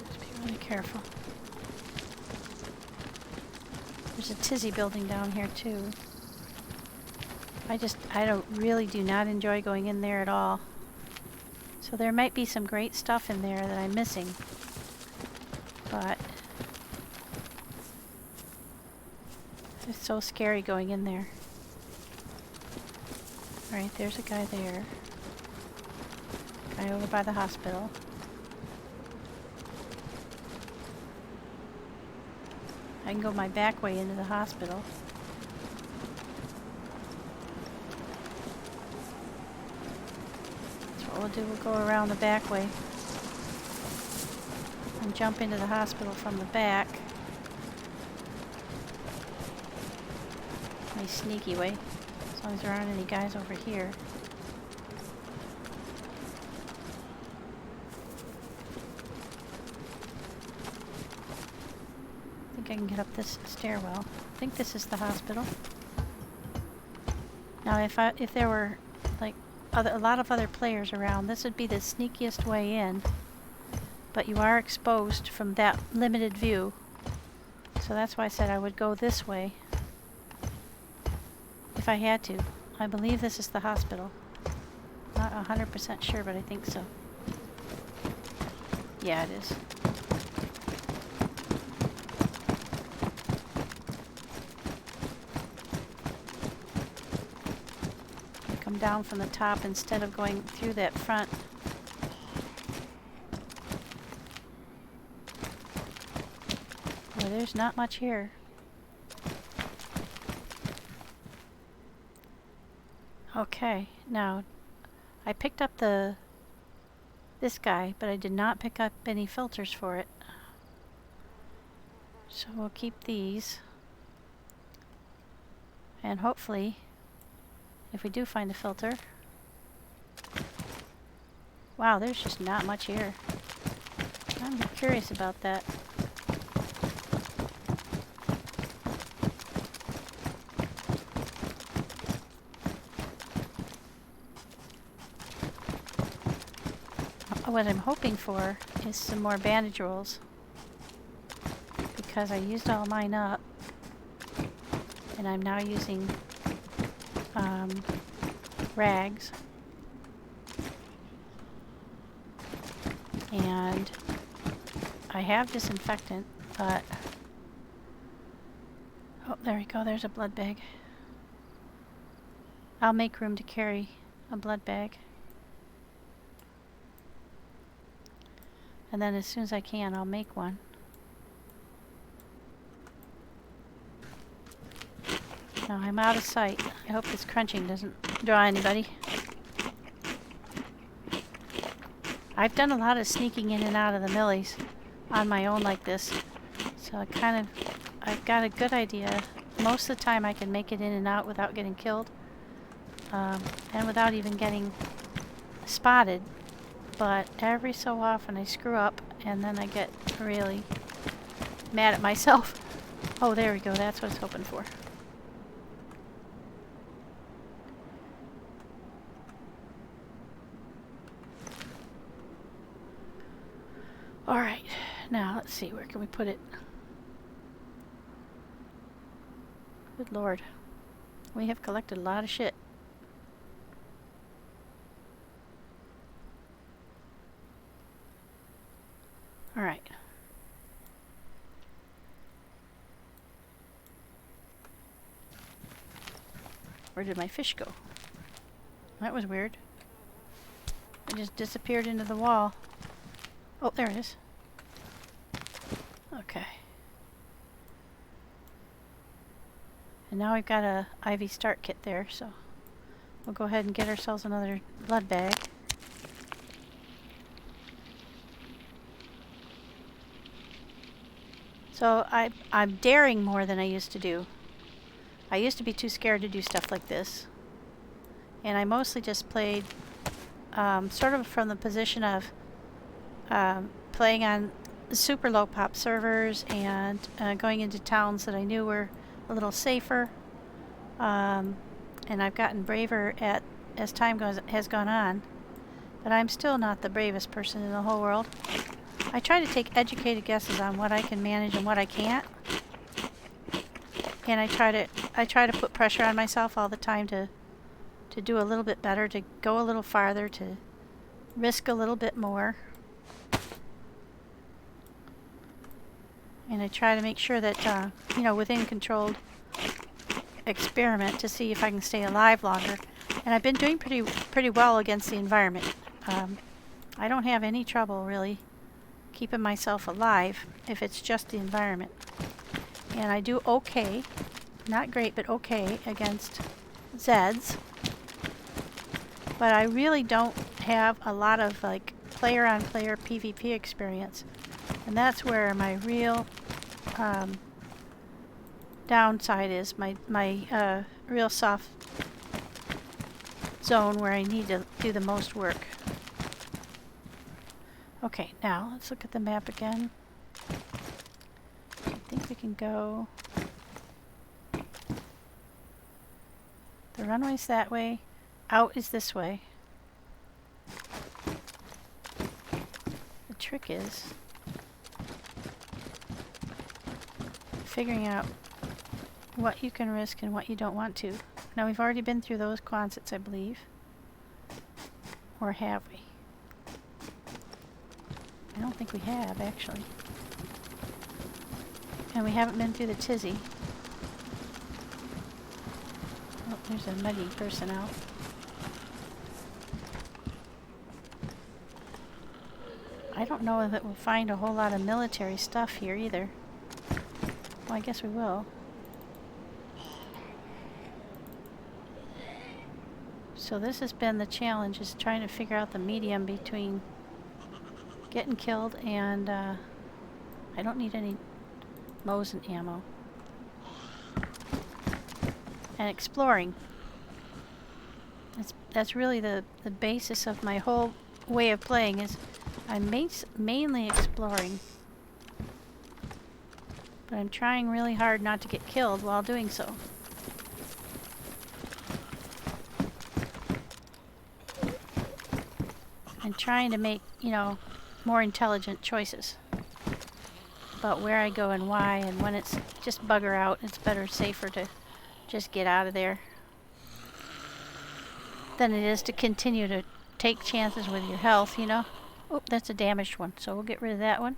Just be really careful. There's a Tizzy building down here too. I really do not enjoy going in there at all. So there might be some great stuff in there that I'm missing. But it's so scary going in there. Alright, there's a guy there. Guy over by the hospital. I can go my back way into the hospital. That's what we'll do, we'll go around the back way. And jump into the hospital from the back. Nice sneaky way. As long as there aren't any guys over here. I think I can get up this stairwell. I think this is the hospital. Now if there were like a lot of other players around, this would be the sneakiest way in. But you are exposed from that limited view. So that's why I said I would go this way. If I had to. I believe this is the hospital. Not 100% sure, but I think so. Yeah, it is. Come down from the top instead of going through that front. Well, there's not much here. Okay, now I picked up this guy, but I did not pick up any filters for it. So we'll keep these. And hopefully, if we do find a filter... Wow, there's just not much here. I'm curious about that. What I'm hoping for is some more bandage rolls, because I used all mine up and I'm now using rags, and I have disinfectant, but oh, there we go, there's a blood bag. I'll make room to carry a blood bag. And then as soon as I can, I'll make one. Now I'm out of sight. I hope this crunching doesn't draw anybody. I've done a lot of sneaking in and out of the Milis on my own like this. So I've got a good idea. Most of the time I can make it in and out without getting killed. And without even getting spotted. But every so often I screw up and then I get really mad at myself. Oh, there we go. That's what I was hoping for. Alright, now let's see, where can we put it? Good lord. We have collected a lot of shit. Alright. Where did my fish go? That was weird. It just disappeared into the wall. Oh, there it is. Okay. And now we've got a IV start kit there, so we'll go ahead and get ourselves another blood bag. So I'm daring more than I used to do. I used to be too scared to do stuff like this. And I mostly just played sort of from the position of playing on super low pop servers and going into towns that I knew were a little safer. And I've gotten braver as time has gone on. But I'm still not the bravest person in the whole world. I try to take educated guesses on what I can manage and what I can't. And I try to put pressure on myself all the time to do a little bit better, to go a little farther, to risk a little bit more. And I try to make sure that, within controlled experiment to see if I can stay alive longer. And I've been doing pretty well against the environment. I don't have any trouble, really, keeping myself alive if it's just the environment. And I do okay, not great, but okay against Zeds. But I really don't have a lot of like player-on-player PvP experience. And that's where my real downside is, my real soft zone where I need to do the most work. Okay, now let's look at the map again. I think we can go. The runway's that way. Out is this way. The trick is figuring out what you can risk and what you don't want to. Now we've already been through those quonsets, I believe. Or have we? I don't think we have, actually. And we haven't been through the tizzy. Oh, there's a muddy person out. I don't know that we'll find a whole lot of military stuff here either. Well, I guess we will. So this has been the challenge, is trying to figure out the medium between getting killed and I don't need any Mosin ammo. And exploring. That's really the basis of my whole way of playing, is I'm mainly exploring. But I'm trying really hard not to get killed while doing so. And trying to make, more intelligent choices about where I go and why, and when it's just bugger out, it's better, safer to just get out of there than it is to continue to take chances with your health, Oh, that's a damaged one, so we'll get rid of that one.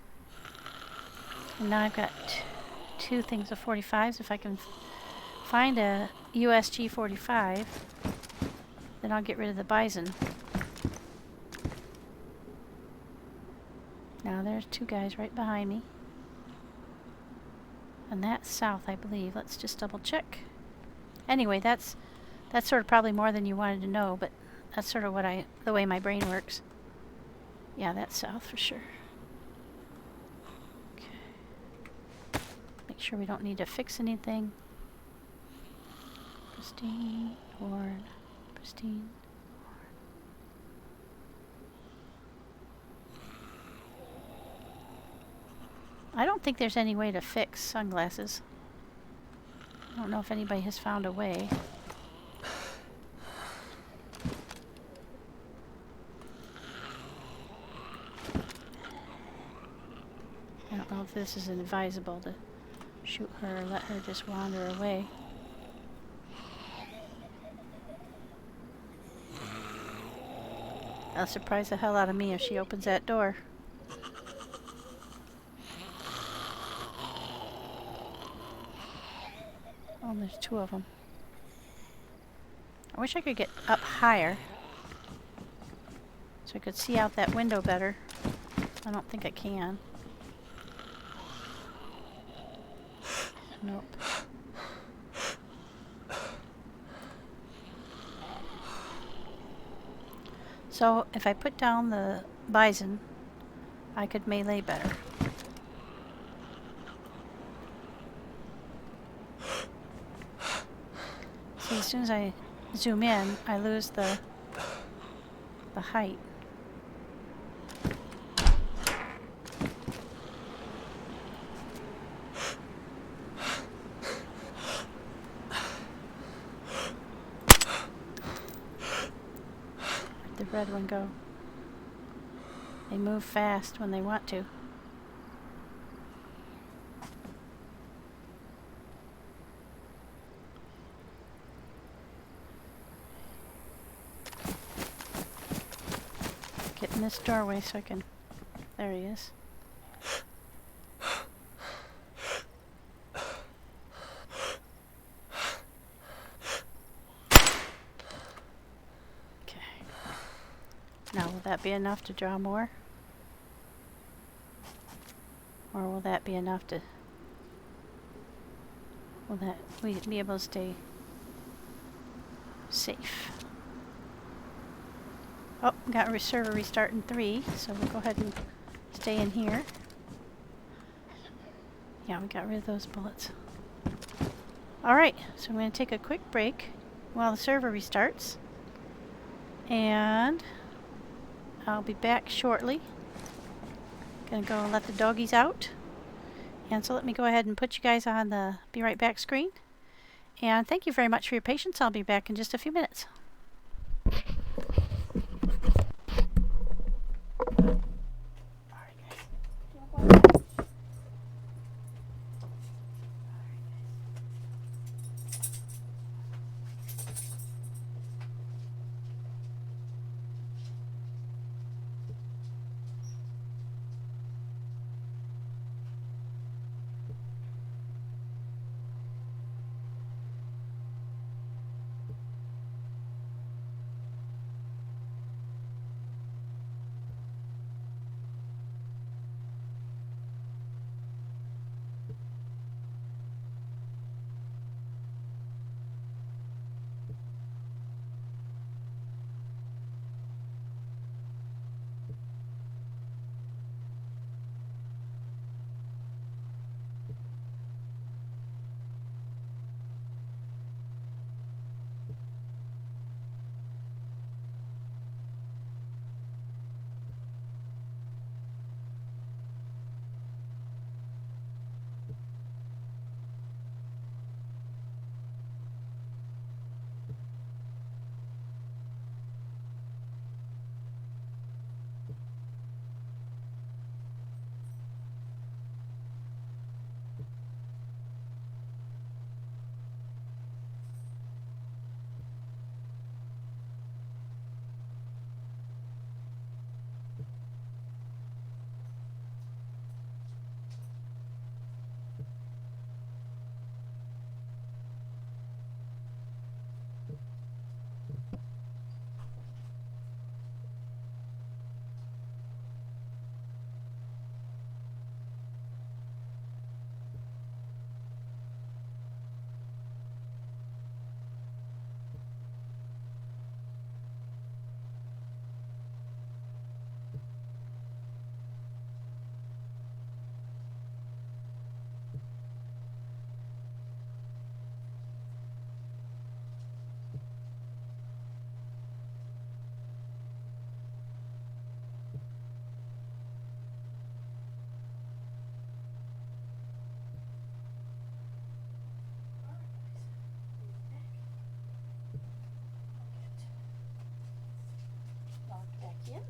And now I've got two things of 45s. If I can find a USG 45, then I'll get rid of the bison. Now there's two guys right behind me. And that's south, I believe. Let's just double check. Anyway, that's sort of probably more than you wanted to know, but that's sort of the way my brain works. Yeah, that's south for sure. Okay. Make sure we don't need to fix anything. Pristine, ward, pristine. I don't think there's any way to fix sunglasses. I don't know if anybody has found a way. I don't know if this is advisable to shoot her or let her just wander away. That'll surprise the hell out of me if she opens that door. Oh, there's two of them. I wish I could get up higher so I could see out that window better. I don't think I can. Nope. So if I put down the bison, I could melee better. See, as soon as I zoom in, I lose the height. Where'd the red one go? They move fast when they want to. Get in this doorway so I can... There he is. Okay. Now will that be enough to draw more? Or will that be enough to... Will that we be able to stay safe? Oh, got server restart in 3, so we'll go ahead and stay in here. Yeah, we got rid of those bullets. Alright, so I'm going to take a quick break while the server restarts. And I'll be back shortly. Gonna go let the doggies out. And so let me go ahead and put you guys on the be right back screen. And thank you very much for your patience. I'll be back in just a few minutes. walk back in.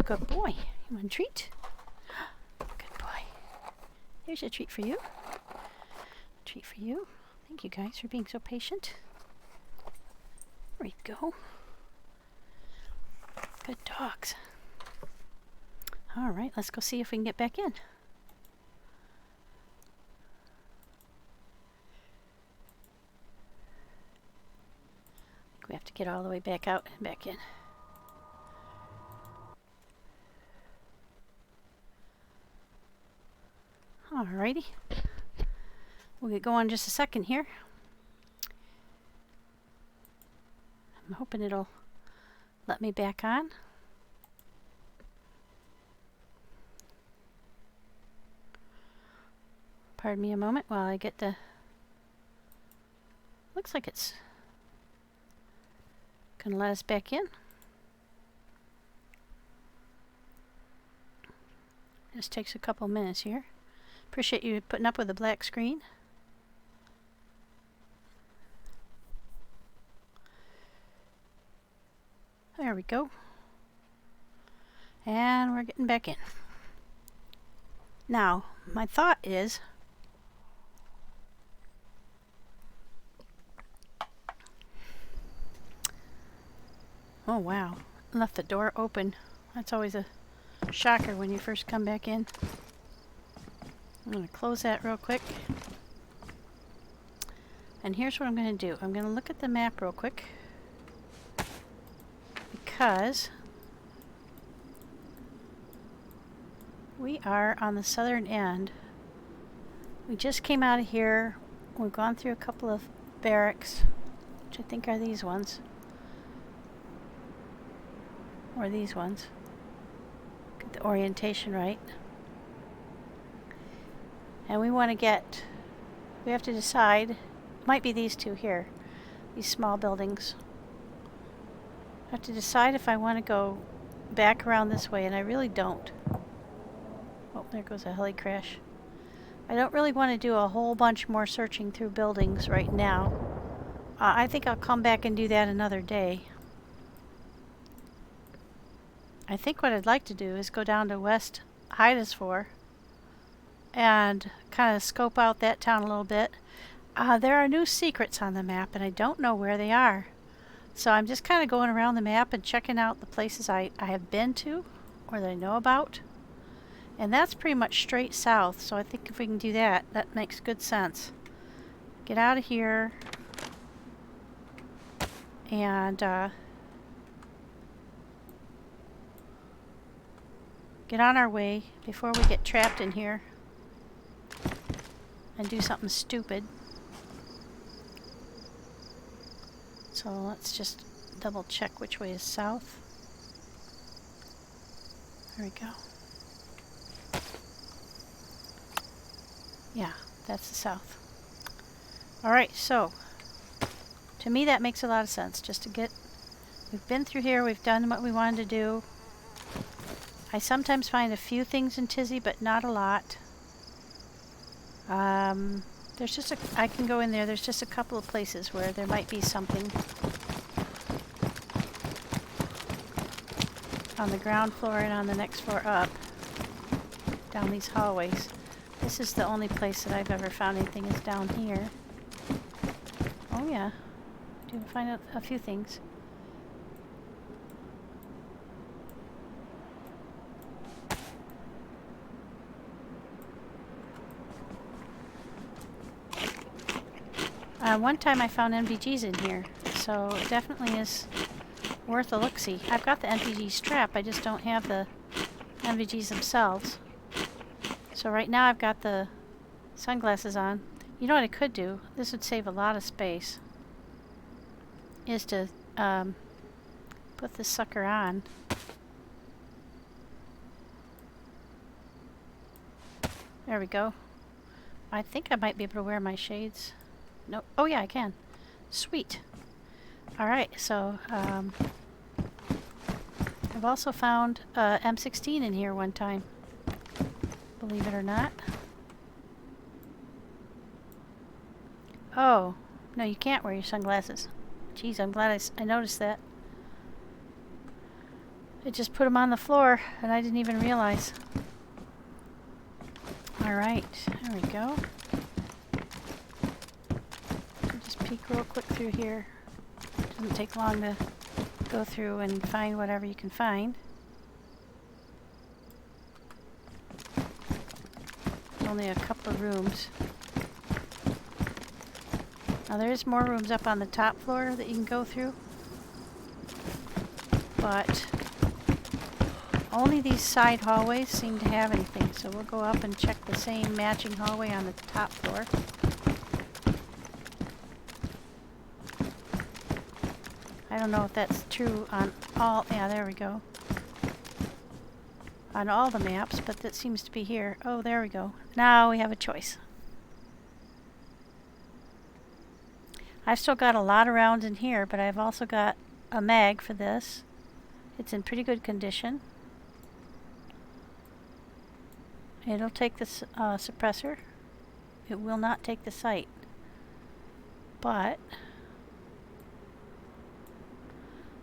Good boy. You want a treat? Good boy. Here's a treat for you. A treat for you. Thank you guys for being so patient. There we go. Good dogs. All right, let's go see if we can get back in. We have to get all the way back out and back in. Alrighty. We'll get going in just a second here. I'm hoping it'll let me back on. Pardon me a moment while I get the... Looks like it's gonna let us back in. Just takes a couple minutes here. Appreciate you putting up with the black screen. There we go. And we're getting back in. Now, my thought is... Oh wow, left the door open. That's always a shocker when you first come back in. I'm going to close that real quick. And here's what I'm going to do. I'm going to look at the map real quick. Because we are on the southern end. We just came out of here. We've gone through a couple of barracks, which I think are these ones. Or these ones. Get the orientation right. And we want to get, we have to decide, might be these two here, these small buildings. I have to decide if I want to go back around this way, and I really don't. Oh, there goes a heli crash. I don't really want to do a whole bunch more searching through buildings right now. I think I'll come back and do that another day. I think what I'd like to do is go down to West Hydesvor and kind of scope out that town a little bit. There are new secrets on the map, and I don't know where they are. So I'm just kind of going around the map and checking out the places I have been to or that I know about. And that's pretty much straight south, so I think if we can do that, that makes good sense. Get out of here and get on our way before we get trapped in here and do something stupid. So let's just double check which way is south. There we go. Yeah, that's the south. Alright, so to me that makes a lot of sense. Just to get, we've been through here, we've done what we wanted to do. I sometimes find a few things in Tizzy, but not a lot. There's just I can go in there, there's just a couple of places where there might be something on the ground floor and on the next floor up, down these hallways. This is the only place that I've ever found anything is down here. Oh yeah, do find out a few things. One time I found NVGs in here, so it definitely is worth a look-see. I've got the NVG strap, I just don't have the NVGs themselves. So right now I've got the sunglasses on. You know what I could do? This would save a lot of space. Is to put this sucker on. There we go. I think I might be able to wear my shades. No. Oh yeah, I can. Sweet. Alright, so I've also found M16 in here one time. Believe it or not. Oh, no, you can't wear your sunglasses. Geez, I'm glad I noticed that. It just put them on the floor, and I didn't even realize. Alright, there we go. Just peek real quick through here. Doesn't take long to go through and find whatever you can find. Only a couple of rooms. Now there's more rooms up on the top floor that you can go through. But only these side hallways seem to have anything, so we'll go up and check the same matching hallway on the top floor. I don't know if that's true on all, yeah, there we go. On all the maps, but that seems to be here. Oh, there we go. Now we have a choice. I've still got a lot of rounds in here, but I've also got a mag for this. It's in pretty good condition. It'll take the suppressor. It will not take the sight. But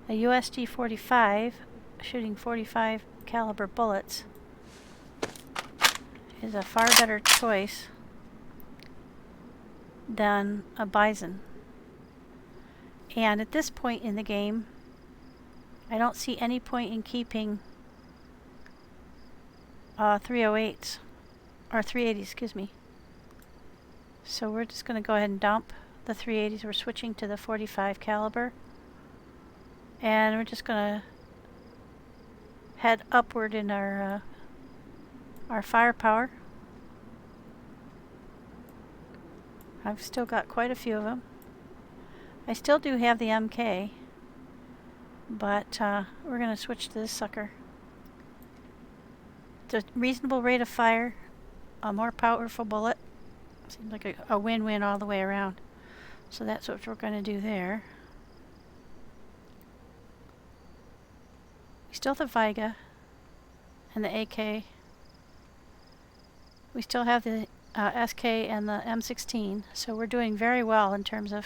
a USG 45 shooting 45 caliber bullets is a far better choice than a Bison. And at this point in the game, I don't see any point in keeping 308s or 380s, excuse me. So we're just going to go ahead and dump the 380s. We're switching to the 45 caliber, and we're just going to head upward in our firepower. I've still got quite a few of them. I still do have the MK, but we're going to switch to this sucker. It's a reasonable rate of fire, a more powerful bullet. Seems like a win-win all the way around. So that's what we're going to do there. We still have the Viga and the AK. We still have the SK and the M16, so we're doing very well in terms of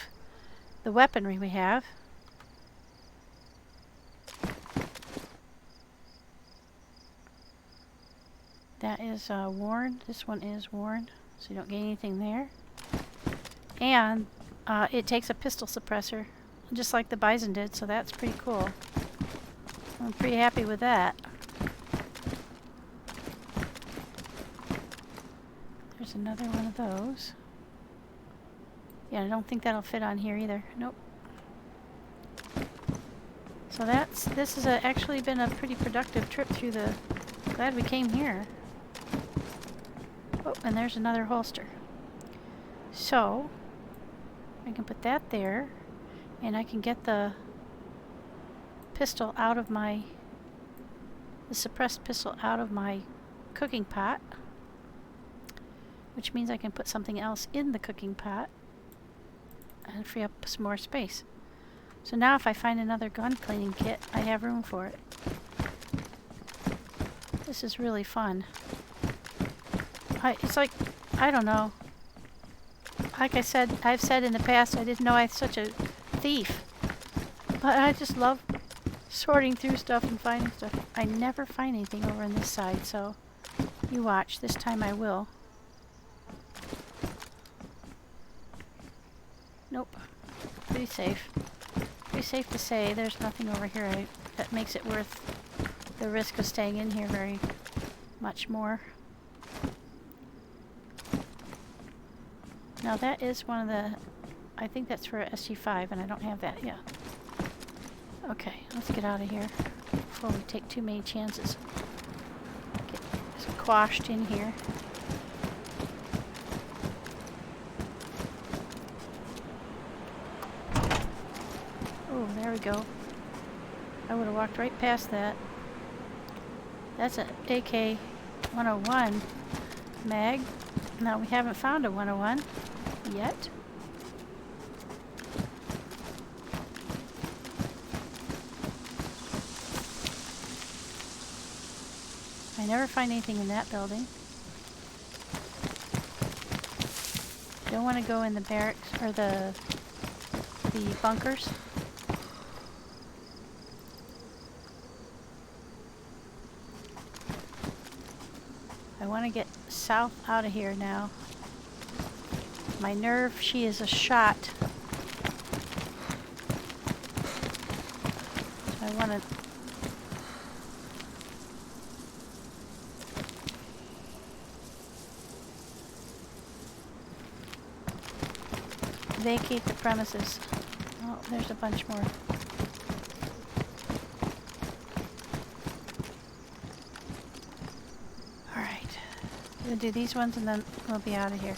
the weaponry we have. That is worn. This one is worn, so you don't get anything there. And it takes a pistol suppressor, just like the Bison did, so that's pretty cool. I'm pretty happy with that. There's another one of those. Yeah, I don't think that'll fit on here either. Nope. So this has actually been a pretty productive trip through the... Glad we came here. Oh, and there's another holster. So, I can put that there, and I can get the pistol out of my... the suppressed pistol out of my cooking pot, which means I can put something else in the cooking pot and free up some more space. So now if I find another gun cleaning kit, I have room for it. This is really fun. It's like, I don't know. Like I've said in the past, I didn't know I was such a thief. But I just love sorting through stuff and finding stuff. I never find anything over on this side, so you watch. This time I will. Nope. Pretty safe. Pretty safe to say there's nothing over here that makes it worth the risk of staying in here very much more. Now that is one of the... I think that's for SG5, and I don't have that yet. Okay, let's get out of here before we take too many chances. Get squashed in here. Oh, there we go. I would have walked right past that. That's an AK-101 mag. Now we haven't found a 101 yet. I never find anything in that building. don't want to go in the barracks or the bunkers. I want to get south out of here now. My nerve, she is a shot. So I want to... vacate the premises. Oh, there's a bunch more. Alright. We'll do these ones and then we'll be out of here.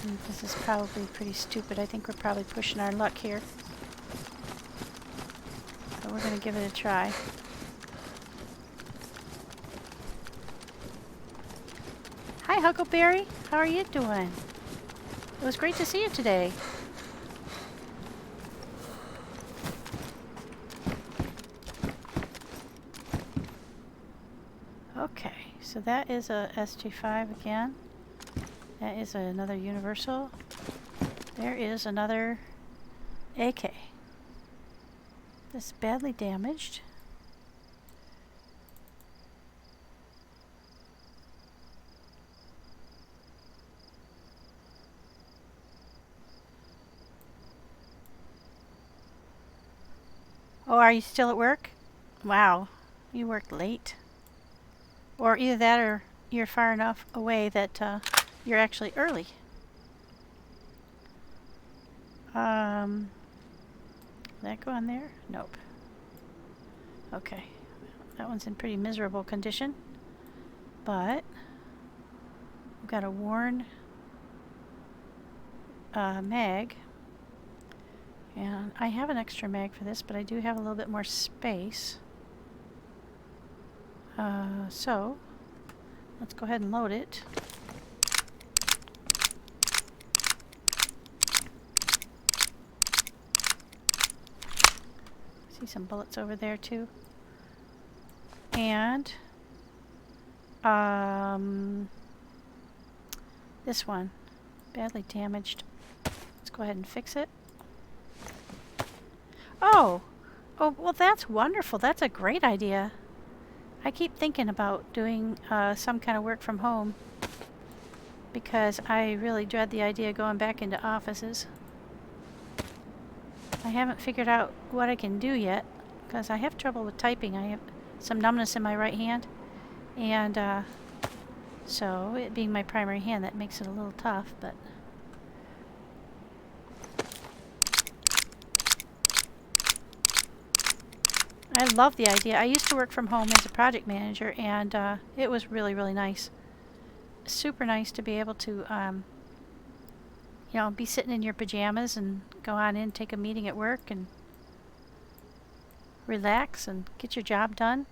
And this is probably pretty stupid. I think we're probably pushing our luck here. But we're going to give it a try. Hi, Huckleberry. How are you doing? It was great to see you today. Okay, so that is a SG5 again. That is another Universal. There is another AK. This is badly damaged. Oh, are you still at work? Wow, you worked late. Or either that or you're far enough away that you're actually early. That go on there? Nope. Okay. That one's in pretty miserable condition. But we've got a worn mag. And I have an extra mag for this, but I do have a little bit more space. So let's go ahead and load it. See some bullets over there too. And this one, badly damaged. Let's go ahead and fix it. Oh, well that's wonderful. That's a great idea. I keep thinking about doing some kind of work from home because I really dread the idea of going back into offices. I haven't figured out what I can do yet because I have trouble with typing. I have some numbness in my right hand, and so it being my primary hand, that makes it a little tough, but I love the idea. I used to work from home as a project manager, and it was really, really nice. Super nice to be able to, you know, be sitting in your pajamas and go on in, take a meeting at work, and relax and get your job done,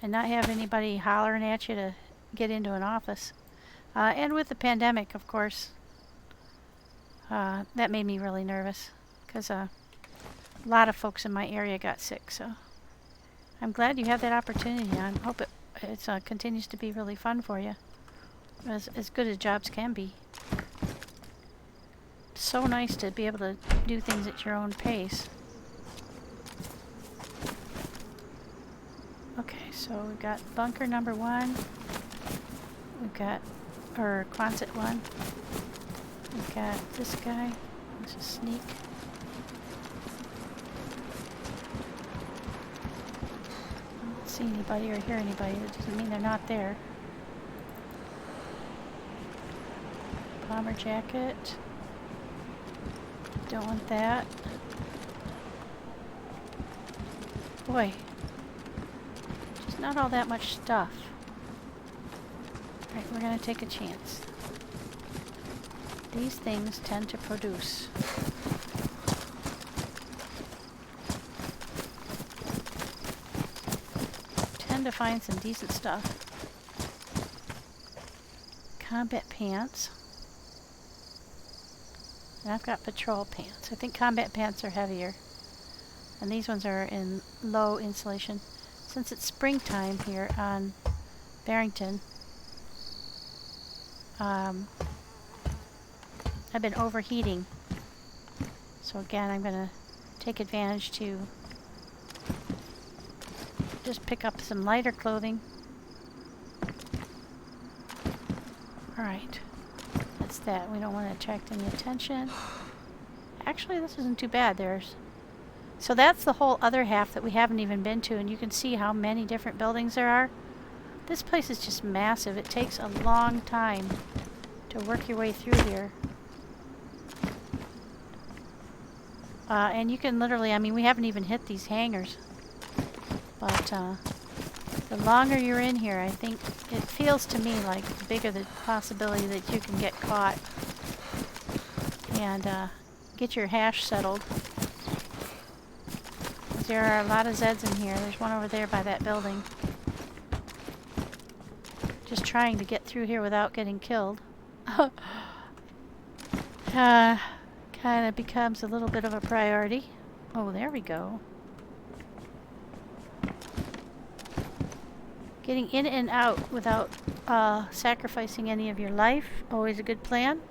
and not have anybody hollering at you to get into an office. And with the pandemic, of course, that made me really nervous because a lot of folks in my area got sick, so I'm glad you have that opportunity. I hope it continues to be really fun for you, as good as jobs can be. It's so nice to be able to do things at your own pace. Okay, so we've got bunker number 1. We've got, or Quonset 1. We've got this guy. Let's just sneak. See anybody or hear anybody. That doesn't mean they're not there. Bomber jacket. Don't want that. Boy, just not all that much stuff. Alright, we're gonna take a chance. These things tend to produce. To find some decent stuff. Combat pants. And I've got patrol pants. I think combat pants are heavier. And these ones are in low insulation. Since it's springtime here on Barrington, I've been overheating. So again, I'm going to take advantage to just pick up some lighter clothing. Alright, that's that. We don't want to attract any attention. Actually, this isn't too bad. So that's the whole other half that we haven't even been to, and you can see how many different buildings there are. This place is just massive. It takes a long time to work your way through here. And you can literally, I mean, we haven't even hit these hangars. But the longer you're in here, I think it feels to me like the bigger the possibility that you can get caught and get your hash settled. There are a lot of Zeds in here. There's one over there by that building. Just trying to get through here without getting killed. Kind of becomes a little bit of a priority. Oh, there we go. Getting in and out without sacrificing any of your life. Always a good plan.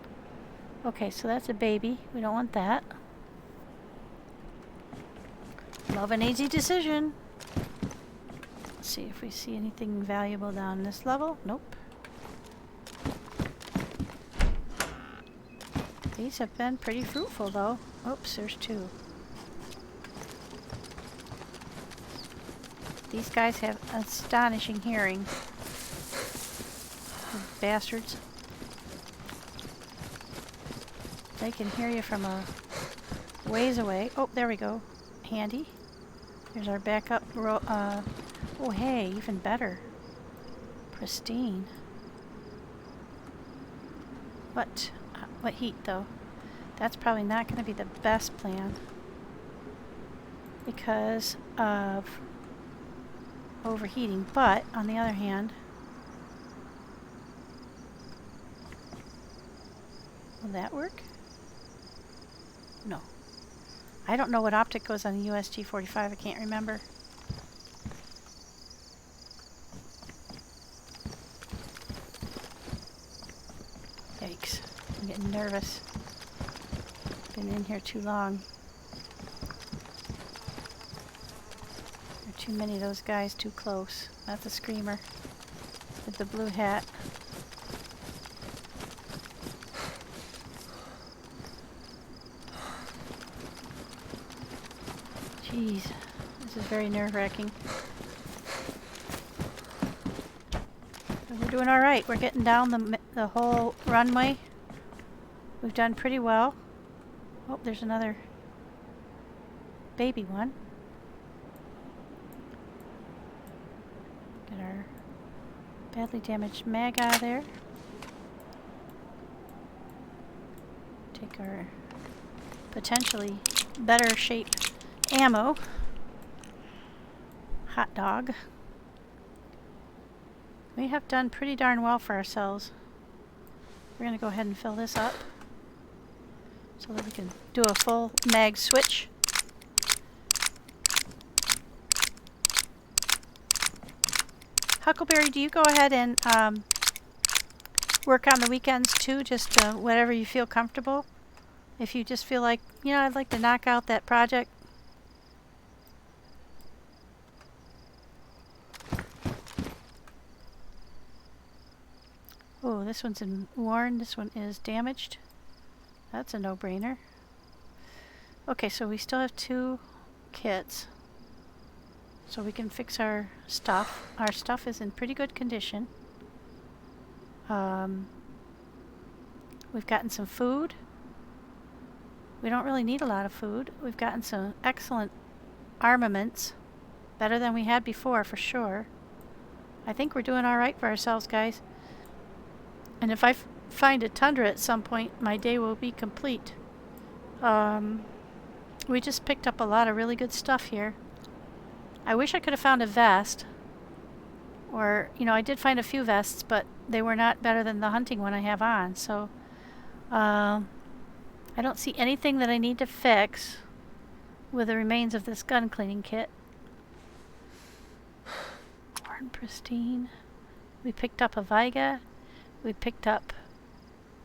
Okay, so that's a baby. We don't want that. Love an easy decision. Let's see if we see anything valuable down this level. Nope. These have been pretty fruitful though. Oops, there's two. These guys have astonishing hearing. Those bastards. They can hear you from a ways away. Oh, there we go. Handy. There's our backup oh hey, even better. Pristine. What heat though? That's probably not going to be the best plan because of overheating, but on the other hand, will that work? No. I don't know what optic goes on the USG-45. I can't remember. Yikes. I'm getting nervous. Been in here too long. There are too many of those guys too close. That's a screamer with the blue hat. Jeez, this is very nerve-wracking. We're doing all right. We're getting down the whole runway. We've done pretty well. Oh, there's another baby one. Get our badly damaged mag out of there. Take our potentially better shaped ammo. Hot dog. We have done pretty darn well for ourselves. We're going to go ahead and fill this up so that we can do a full mag switch. Huckleberry, do you go ahead and work on the weekends too, just whatever you feel comfortable? If you just feel like, you know, I'd like to knock out that project. Oh, this one's worn. This one is damaged. That's a no-brainer. Okay, so we still have 2 kits. So we can fix our stuff. Our stuff is in pretty good condition. We've gotten some food. We don't really need a lot of food. We've gotten some excellent armaments. Better than we had before, for sure. I think we're doing all right for ourselves, guys. And if I find a tundra at some point, my day will be complete. We just picked up a lot of really good stuff here. I wish I could have found a vest. Or, you know, I did find a few vests, but they were not better than the hunting one I have on. So, I don't see anything that I need to fix with the remains of this gun cleaning kit. Worn pristine. We picked up a Viga. We picked up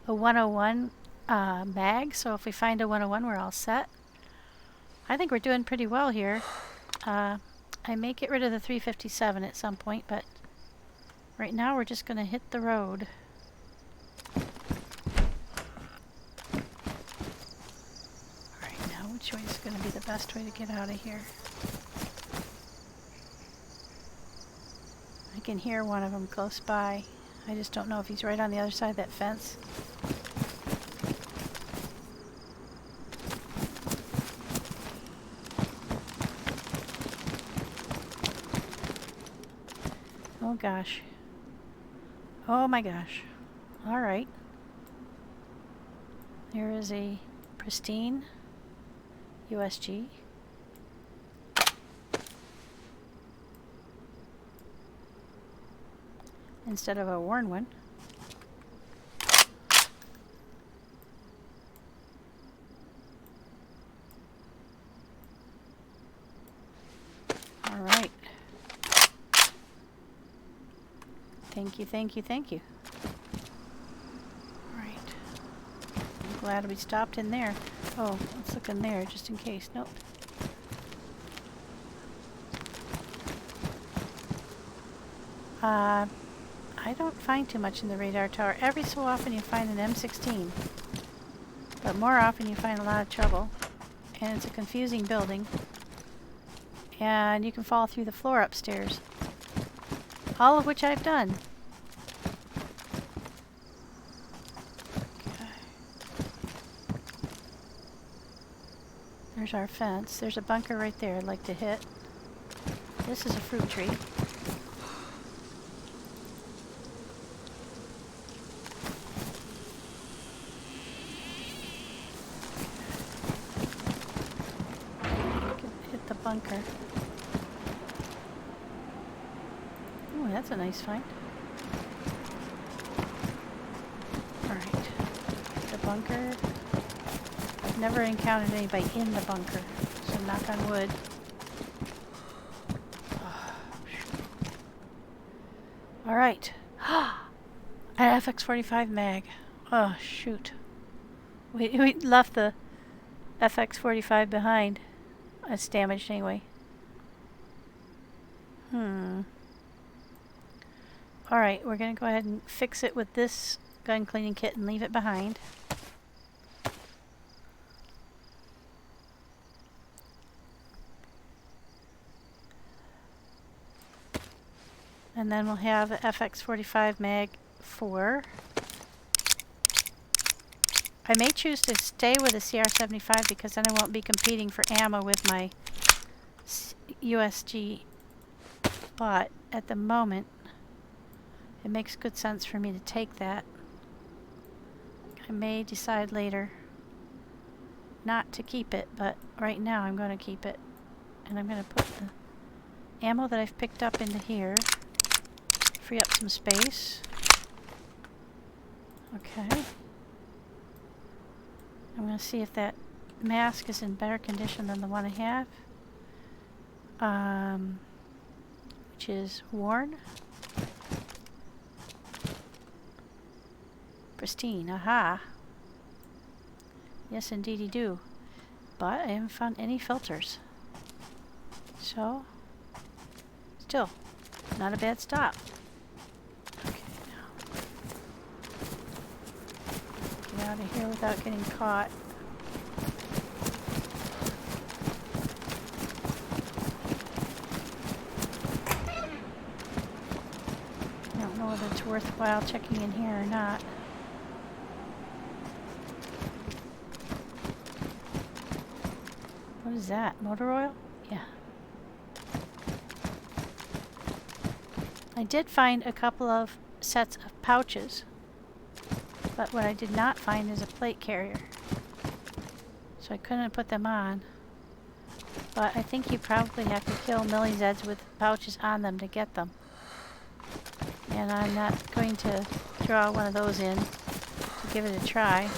a 101 mag, so if we find a 101, we're all set. I think we're doing pretty well here. I may get rid of the 357 at some point, but right now we're just going to hit the road. Alright, now which way is going to be the best way to get out of here? I can hear one of them close by. I just don't know if he's right on the other side of that fence. Oh gosh. Oh my gosh. Alright. There is a pristine USG. Instead of a worn one. All right. Thank you, thank you, thank you. All right. I'm glad we stopped in there. Oh, let's look in there just in case. Nope. I don't find too much in the radar tower. Every so often you find an M16, but more often you find a lot of trouble, and it's a confusing building, and you can fall through the floor upstairs, all of which I've done. Okay. There's our fence. There's a bunker right there I'd like to hit. This is a fruit tree. Bunker. Oh, that's a nice find. Alright. The bunker. I've never encountered anybody in the bunker, so knock on wood. Oh, alright. An FX45 mag. Oh, shoot. We left the FX45 behind. It's damaged anyway. Alright, we're going to go ahead and fix it with this gun cleaning kit and leave it behind. And then we'll have the FX45 mag 4. I may choose to stay with the CR75 because then I won't be competing for ammo with my USG, but at the moment it makes good sense for me to take that. I may decide later not to keep it, but right now I'm going to keep it. And I'm going to put the ammo that I've picked up into here, free up some space. Okay. I'm going to see if that mask is in better condition than the one I have, which is worn. Pristine, aha. Yes, indeed you do. But I haven't found any filters. So, still, not a bad stop. Out of here without getting caught. I don't know whether it's worthwhile checking in here or not. What is that? Motor oil? Yeah. I did find a couple of sets of pouches. But what I did not find is a plate carrier. So I couldn't put them on. But I think you probably have to kill Mili Zeds with pouches on them to get them. And I'm not going to draw one of those in to give it a try.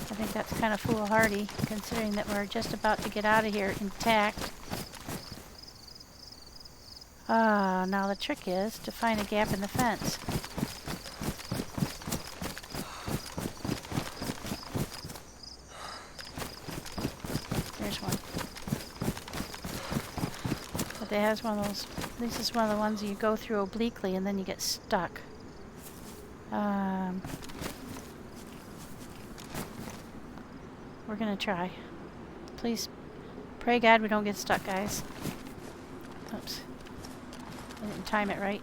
I think that's kind of foolhardy, considering that we're just about to get out of here intact. Now the trick is to find a gap in the fence. that has one of those. This is one of the ones you go through obliquely and then you get stuck. We're gonna try. Please pray God we don't get stuck, guys. Oops. I didn't time it right.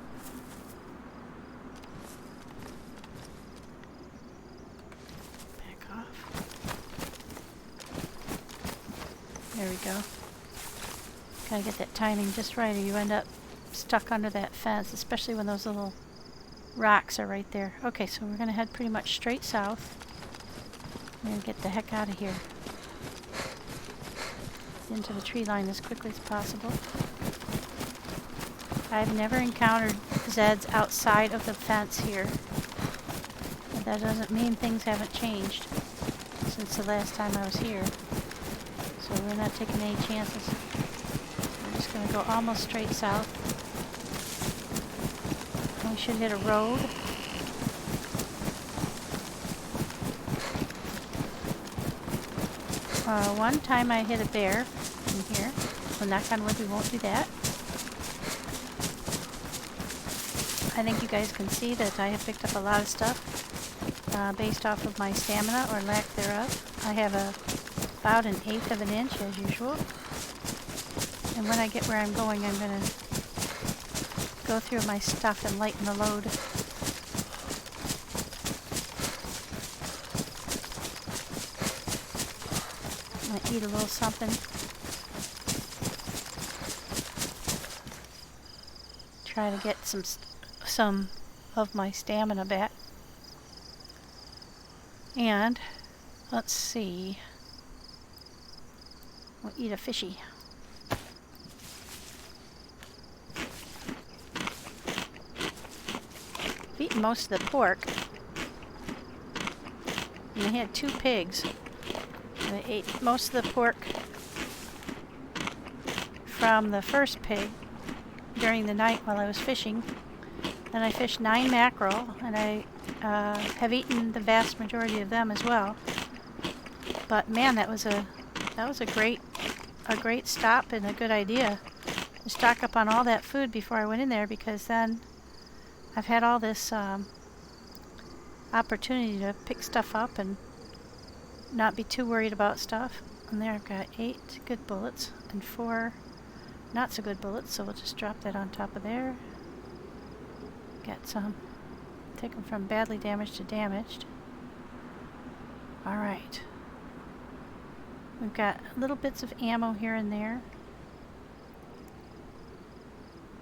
Back off. There we go. Gotta get that timing just right or you end up stuck under that fence, especially when those little rocks are right there. Okay, so we're gonna head pretty much straight south. We're gonna get the heck out of here. Into the tree line as quickly as possible. I've never encountered Zeds outside of the fence here. But that doesn't mean things haven't changed since the last time I was here. So we're not taking any chances. We're just going to go almost straight south. We should hit a road. One time I hit a bear in here. Well, knock on wood, we won't do that. I think you guys can see that I have picked up a lot of stuff based off of my stamina or lack thereof. I have about 1/8 of an inch as usual. And when I get where I'm going, I'm going to go through my stuff and lighten the load. I'm going to eat a little something. Try to get some of my stamina back. And let's see. We'll eat a fishy. I've eaten most of the pork. And I had 2 pigs. And I ate most of the pork from the first pig during the night while I was fishing. Then I fished 9 mackerel, and I have eaten the vast majority of them as well. But man, that was a great stop and a good idea to stock up on all that food before I went in there, because then I've had all this opportunity to pick stuff up and not be too worried about stuff. And there I've got 8 good bullets and 4 not so good bullets, so we'll just drop that on top of there. Got some. Take them from badly damaged to damaged. Alright. We've got little bits of ammo here and there.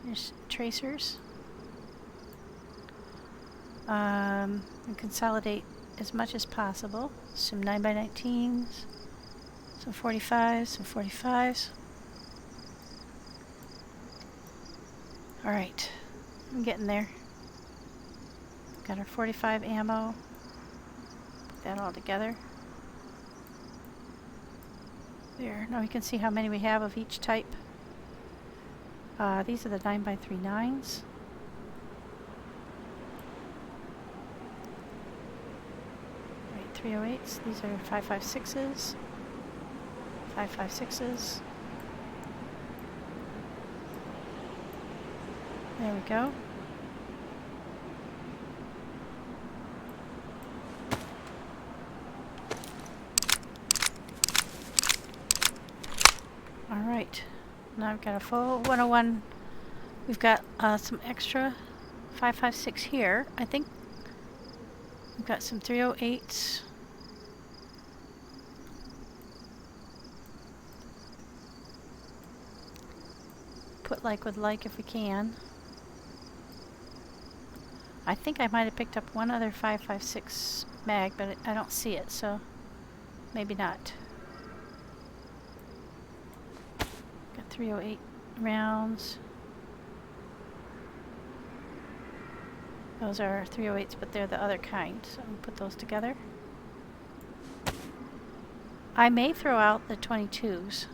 There's tracers. And consolidate as much as possible. Some 9x19s, some 45s, some 45s. Alright, I'm getting there. Got our 45 ammo. Put that all together. There, now we can see how many we have of each type. These are the 9x39s. Right, 308s. These are 5.56s. 5.56s. There we go. Alright, now I've got a full 101. We've got some extra 5.56 here. I think we've got some 308s. Put like with like if we can. I think I might have picked up one other 5.56 mag, but I don't see it, so maybe not. Got 308 rounds. Those are 308s, but they're the other kind, so we'll put those together. I may throw out the 22s.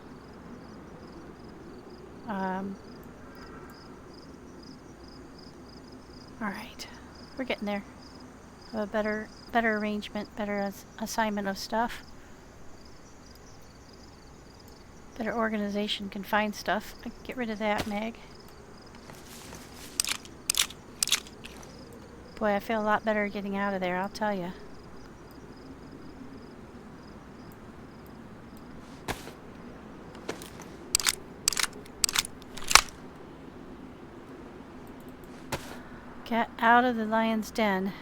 Alright. We're getting there. Have a better arrangement, better assignment of stuff. Better organization can find stuff. Get rid of that, Meg. Boy, I feel a lot better getting out of there, I'll tell you. Get out of the lion's den.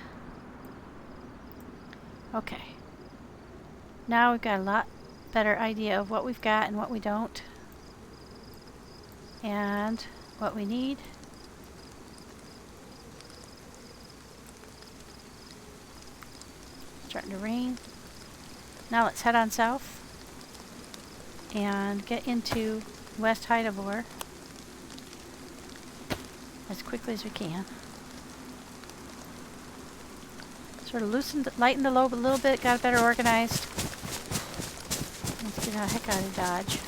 Okay. Now we've got a lot better idea of what we've got and what we don't. And what we need. Starting to rain. Now let's head on south and get into West Hydavor as quickly as we can. Sort of lighten the load a little bit, got it better organized. Let's get the heck out of Dodge.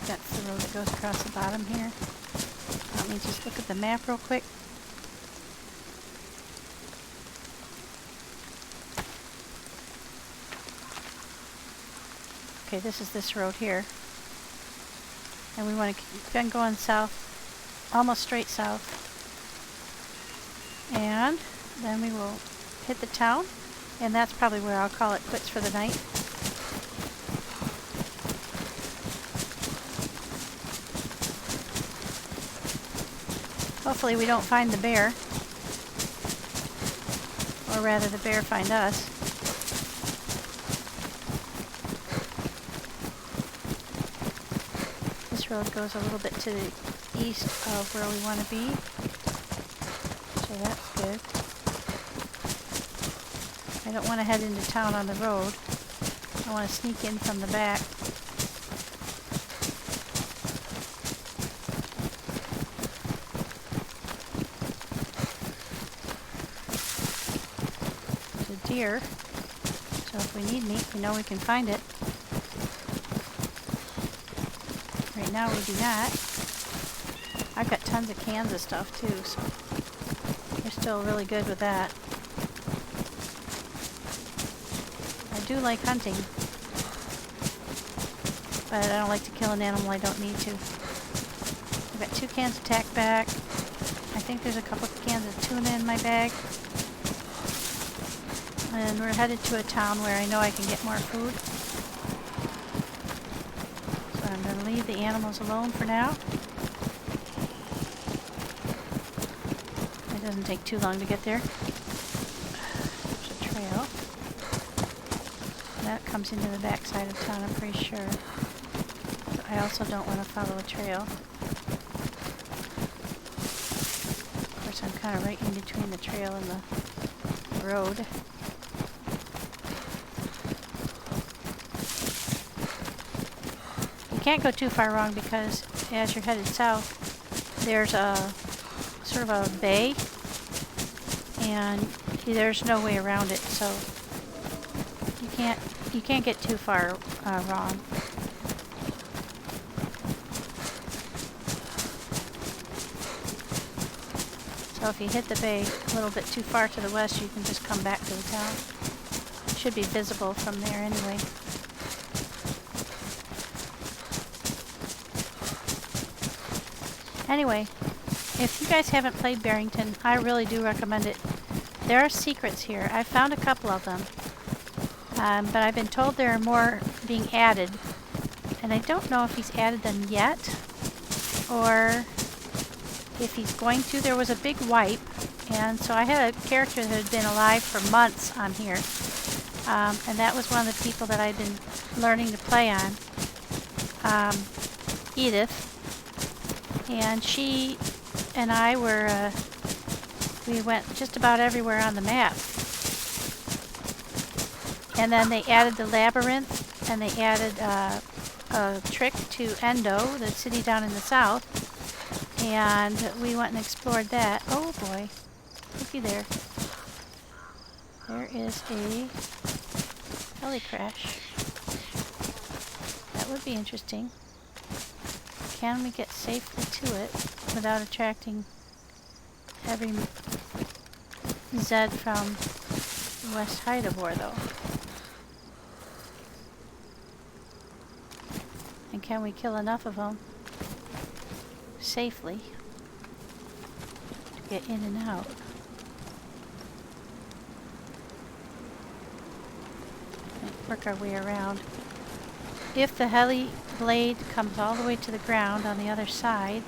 That's the road that goes across the bottom here. Let me just look at the map real quick. Okay, this is this road here. And we want to keep going south, almost straight south. And then we will hit the town, and that's probably where I'll call it quits for the night. Hopefully we don't find the bear, or rather the bear find us. This road goes a little bit to the east of where we want to be, so that's good. I don't want to head into town on the road. I want to sneak in from the back. There's a deer, so if we need meat, we know we can find it. Right now we do not. I've got tons of cans of stuff too, so we're still really good with that. I do like hunting, but I don't like to kill an animal I don't need to. I've got 2 cans of tack back. I think there's a couple of cans of tuna in my bag. And we're headed to a town where I know I can get more food. So I'm going to leave the animals alone for now. It doesn't take too long to get there. There's a trail. That comes into the back side of town, I'm pretty sure. But I also don't want to follow a trail. Of course, I'm kind of right in between the trail and the road. You can't go too far wrong because as you're headed south, there's a sort of a bay, and there's no way around it, so you can't get too far wrong. So if you hit the bay a little bit too far to the west, you can just come back to the town. It should be visible from there anyway. Anyway, if you guys haven't played Barrington, I really do recommend it. There are secrets here. I found a couple of them. But I've been told there are more being added. And I don't know if he's added them yet, or if he's going to. There was a big wipe, and so I had a character that had been alive for months on here. And that was one of the people that I'd been learning to play on. Edith. And she and I were, we went just about everywhere on the map. And then they added the labyrinth, and they added a trick to Endo, the city down in the south. And we went and explored that. Oh boy, looky there. There is a heli crash. That would be interesting. Can we get safely to it without attracting every Zed from West Hyderabad, though. And can we kill enough of them safely to get in and out? And work our way around. If the heli blade comes all the way to the ground on the other side,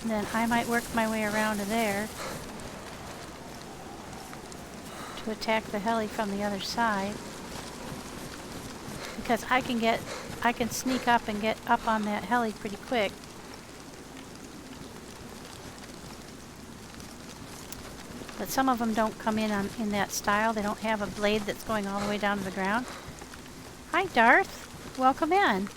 then I might work my way around to there to attack the heli from the other side, because I can sneak up and get up on that heli pretty quick. But some of them don't come in that style. They don't have a blade that's going all the way down to the ground. Hi, Darth. Welcome in.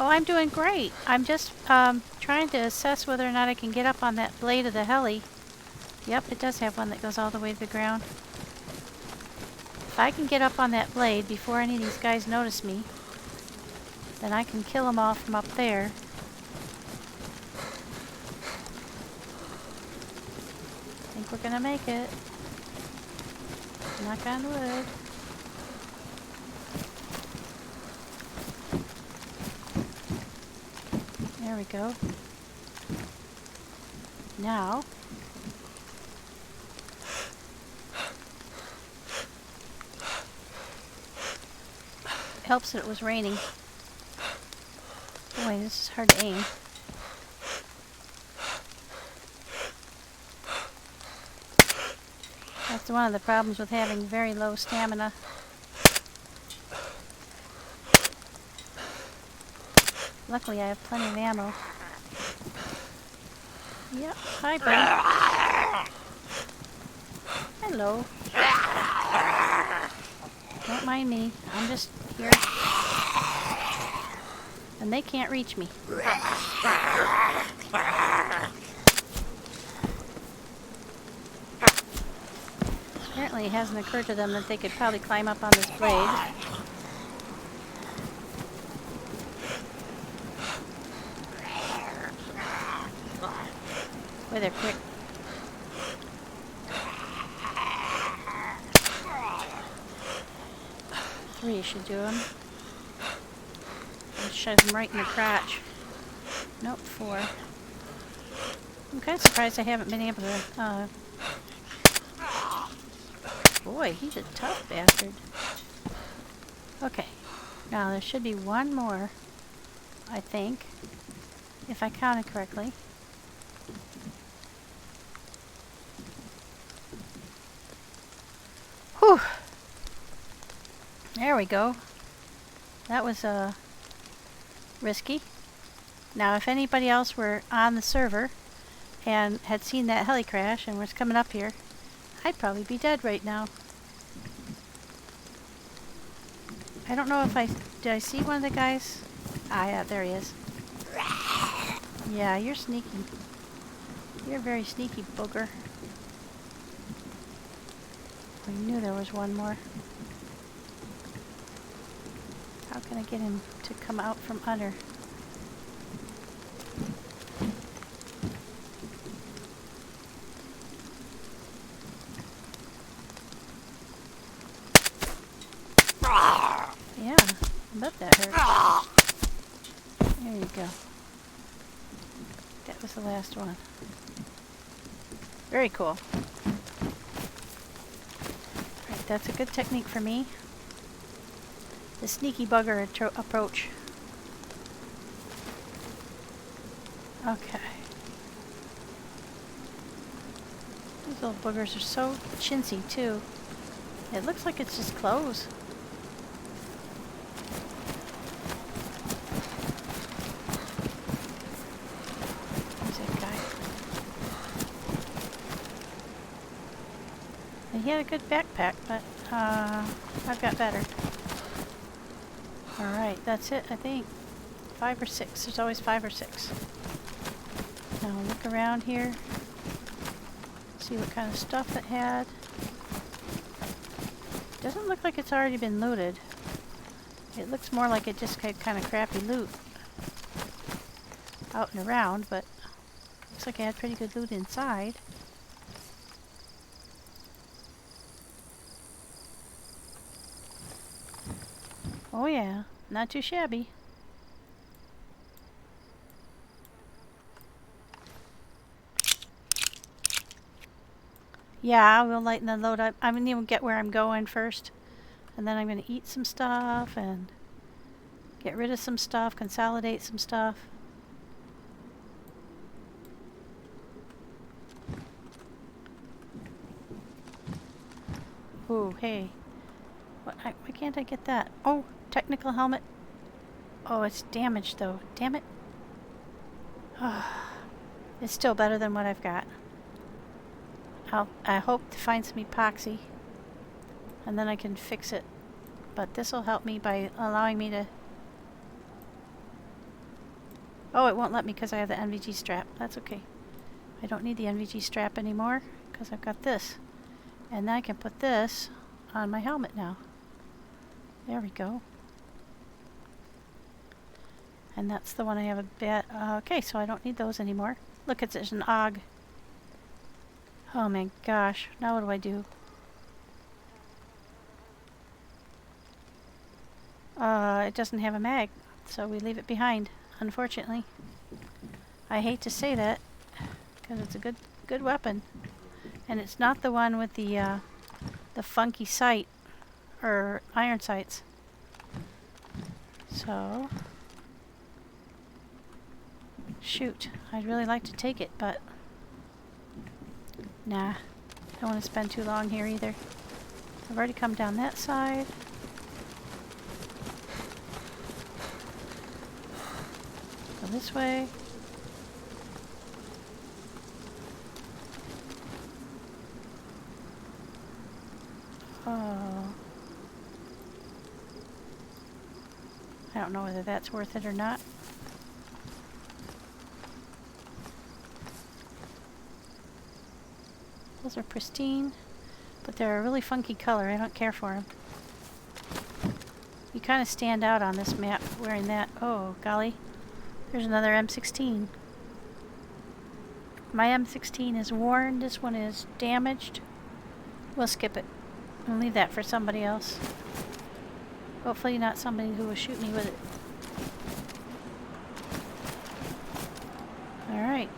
Oh, I'm doing great. I'm just trying to assess whether or not I can get up on that blade of the heli. Yep, it does have one that goes all the way to the ground. If I can get up on that blade before any of these guys notice me, then I can kill them all from up there. I think we're gonna make it. Knock on wood. There we go. Now, it helps that it was raining. Boy, this is hard to aim. That's one of the problems with having very low stamina. Luckily, I have plenty of ammo. Yep. Hi, buddy. Hello. Don't mind me. I'm just here. And they can't reach me. Apparently, it hasn't occurred to them that they could probably climb up on this blade. Boy, they're quick. Three should do them. Just shove them right in the crotch. Nope, 4. I'm kind of surprised I haven't been able to, Boy, he's a tough bastard. Okay. Now, there should be one more, I think, if I counted correctly. Whew! There we go. That was, risky. Now, if anybody else were on the server and had seen that heli crash and was coming up here, I'd probably be dead right now. I don't know if did I see one of the guys? Ah, yeah, there he is. Yeah, you're sneaky. You're a very sneaky booger. I knew there was one more. How can I get him to come out from under? Yeah, I bet that hurt. There you go. That was the last one. Very cool. Right, that's a good technique for me. The sneaky bugger approach. Okay. These little boogers are so chintzy too. It looks like it's just clothes. Where's that guy? And he had a good backpack, but I've got better. Alright, that's it, I think. 5 or 6. There's always 5 or 6. Now look around here. See what kind of stuff it had. Doesn't look like it's already been looted. It looks more like it just had kind of crappy loot out and around, but like I had pretty good loot inside. Oh yeah, not too shabby. Yeah, we'll lighten the load up. I'm gonna even get where I'm going first. And then I'm gonna eat some stuff and get rid of some stuff, consolidate some stuff. Ooh, hey. Why can't I get that? Oh, technical helmet. Oh, it's damaged though. Damn it. It's still better than what I've got. I hope to find some epoxy and then I can fix it. But this will help me by allowing me to... Oh, it won't let me because I have the NVG strap. That's okay. I don't need the NVG strap anymore because I've got this. And then I can put this on my helmet now. There we go. And that's the one I have a bit. Okay, so I don't need those anymore. Look, there's an AUG. Oh my gosh. Now what do I do? It doesn't have a mag, so we leave it behind, unfortunately. I hate to say that, because it's a good weapon. And it's not the one with the funky sight, or iron sights. So, shoot, I'd really like to take it, but nah, don't want to spend too long here either. I've already come down that side. Go this way. Oh. I don't know whether that's worth it or not. Those are pristine, but they're a really funky color. I don't care for them. You kind of stand out on this map wearing that. Oh, golly. There's another M16. My M16 is worn. This one is damaged. We'll skip it. I'll leave that for somebody else. Hopefully not somebody who will shoot me with it. Alright.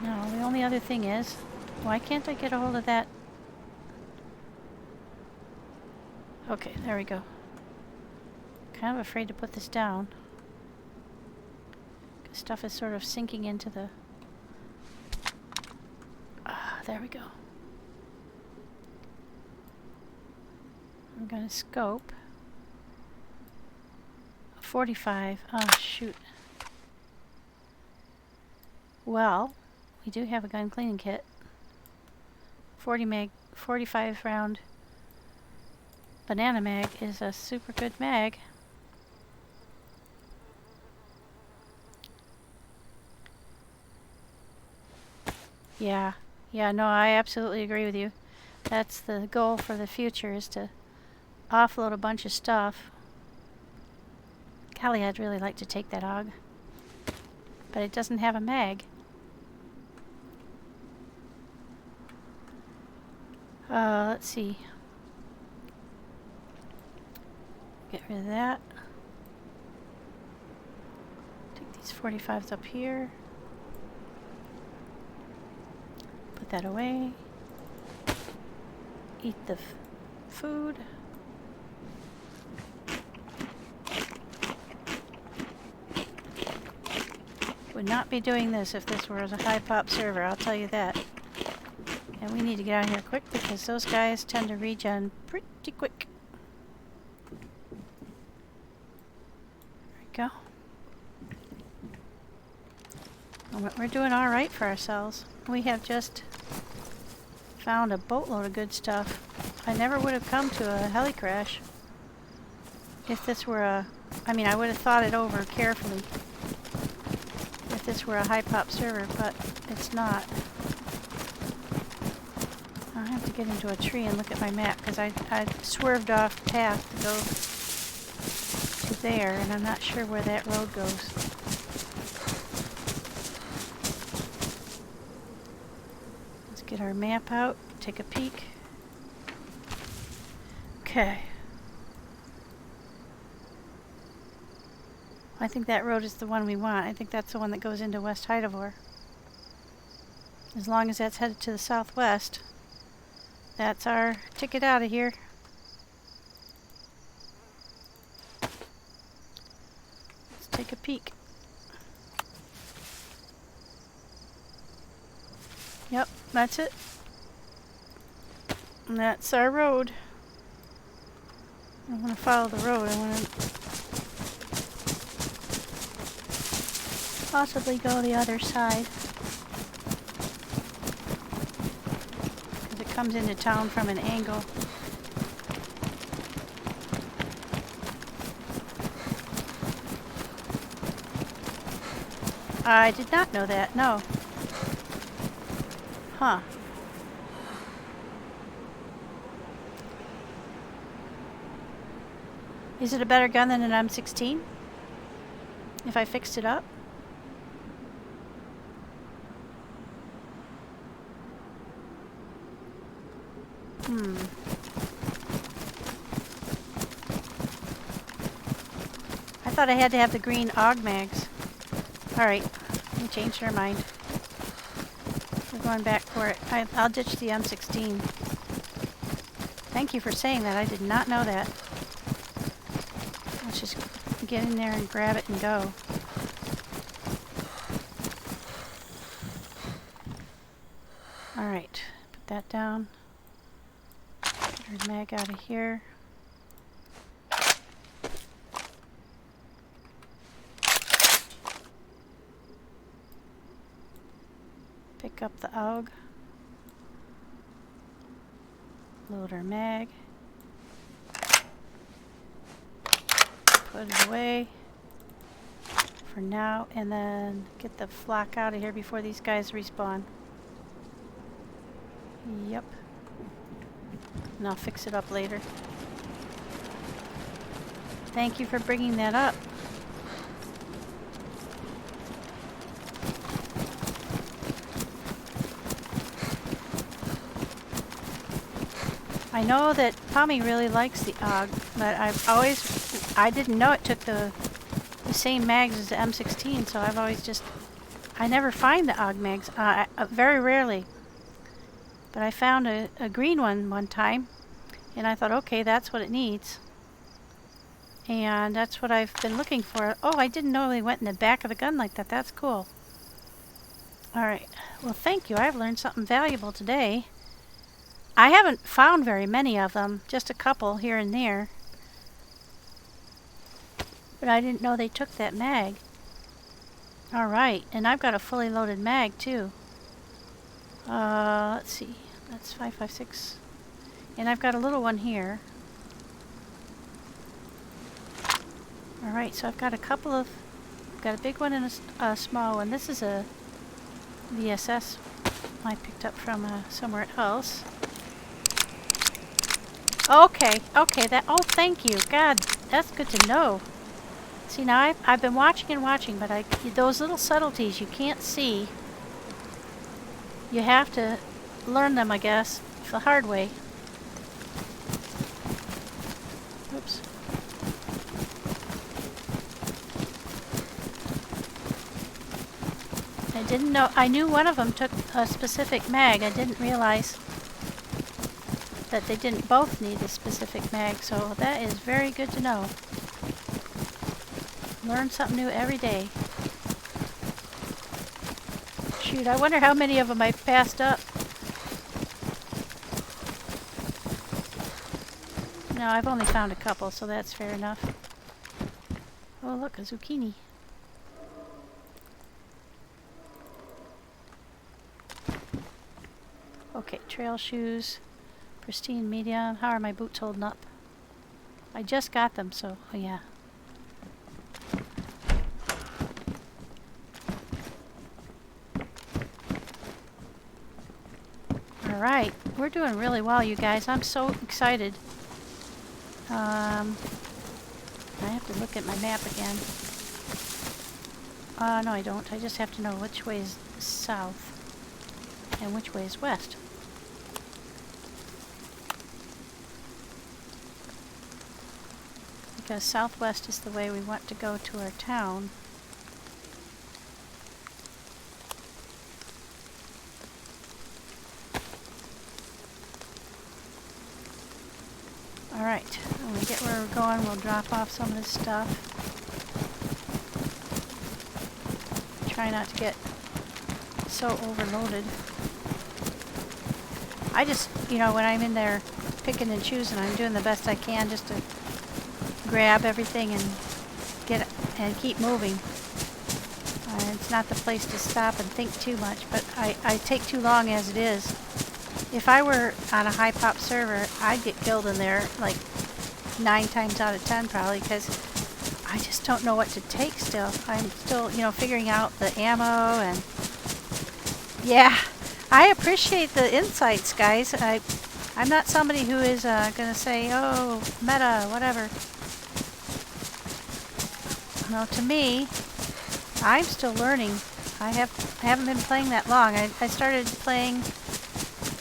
Now, the only other thing is, why can't I get a hold of that? Okay, there we go. Kind of afraid to put this down. Because stuff is sort of sinking into the... there we go. I'm going to scope. 45. Oh, shoot. Well, we do have a gun cleaning kit. 45 round banana mag is a super good mag. Yeah, no, I absolutely agree with you. That's the goal for the future, is to offload a bunch of stuff. Golly, I'd really like to take that AUG. But it doesn't have a mag. Let's see. Get rid of that. Take these 45s up here. Put that away. Eat the food. Would not be doing this if this were a high pop server, I'll tell you that. And we need to get out of here quick because those guys tend to regen pretty quick. There we go. Well, we're doing alright for ourselves. We have just found a boatload of good stuff. I never would have come to a heli crash if this were a... I mean, I would have thought it over carefully if this were a high pop server, but it's not. I have to get into a tree and look at my map because I swerved off the path to go to there, and I'm not sure where that road goes. Get our map out, take a peek. Okay. I think that road is the one we want. I think that's the one that goes into West Hydevor. As long as that's headed to the southwest, that's our ticket out of here. Let's take a peek. Yep, that's it. And that's our road. I want to follow the road. I want to possibly go the other side. Because it comes into town from an angle. I did not know that, no. Huh. Is it a better gun than an M16? If I fixed it up? I thought I had to have the green AUG mags. Alright, we changed our mind. We're going back for it. I'll ditch the M16. Thank you for saying that. I did not know that. Let's just get in there and grab it and go. Alright, put that down. Get our mag out of here. Pick up the AUG. Load our mag. Put it away for now, and then get the flak out of here before these guys respawn. Yep. And I'll fix it up later. Thank you for bringing that up. I know that Tommy really likes the AUG, but I didn't know it took the same mags as the M16, so I've always just, I never find the AUG mags, very rarely. But I found a green one time, and I thought, okay, that's what it needs. And that's what I've been looking for. Oh, I didn't know they went in the back of the gun like that. That's cool. Alright, well thank you. I've learned something valuable today. I haven't found very many of them, just a couple here and there. But I didn't know they took that mag. Alright, and I've got a fully loaded mag too. Let's see, that's 5.56. And I've got a little one here. Alright, so I've got a couple of, got a big one and a small one. This is a VSS I picked up from somewhere else. Okay, that, oh thank you, God, that's good to know. See, now I've been watching and watching, but those little subtleties you can't see. You have to learn them, I guess, the hard way. Oops. I didn't know, I knew one of them took a specific mag. I didn't realize that they didn't both need a specific mag, so that is very good to know. Learn something new every day. Shoot, I wonder how many of them I've passed up. No, I've only found a couple, so that's fair enough. Oh look, a zucchini. Okay, trail shoes. Pristine medium. How are my boots holding up? I just got them, so oh yeah. Alright, we're doing really well, you guys. I'm so excited. I have to look at my map again. No I don't. I just have to know which way is south and which way is west. because southwest is the way we want to go to our town. Alright, when we get where we're going, we'll drop off some of this stuff. Try not to get so overloaded. I just, you know, when I'm in there picking and choosing, I'm doing the best I can just to grab everything and get and keep moving. It's not the place to stop and think too much, but I take too long as it is. If I were on a high pop server, I'd get killed in there like 9 times out of 10 probably, because I just don't know what to take still. I'm still, you know, figuring out the ammo, and yeah, I appreciate the insights, guys. I'm not somebody who is gonna say, oh, meta, whatever. No, to me, I'm still learning. I haven't been playing that long. I started playing.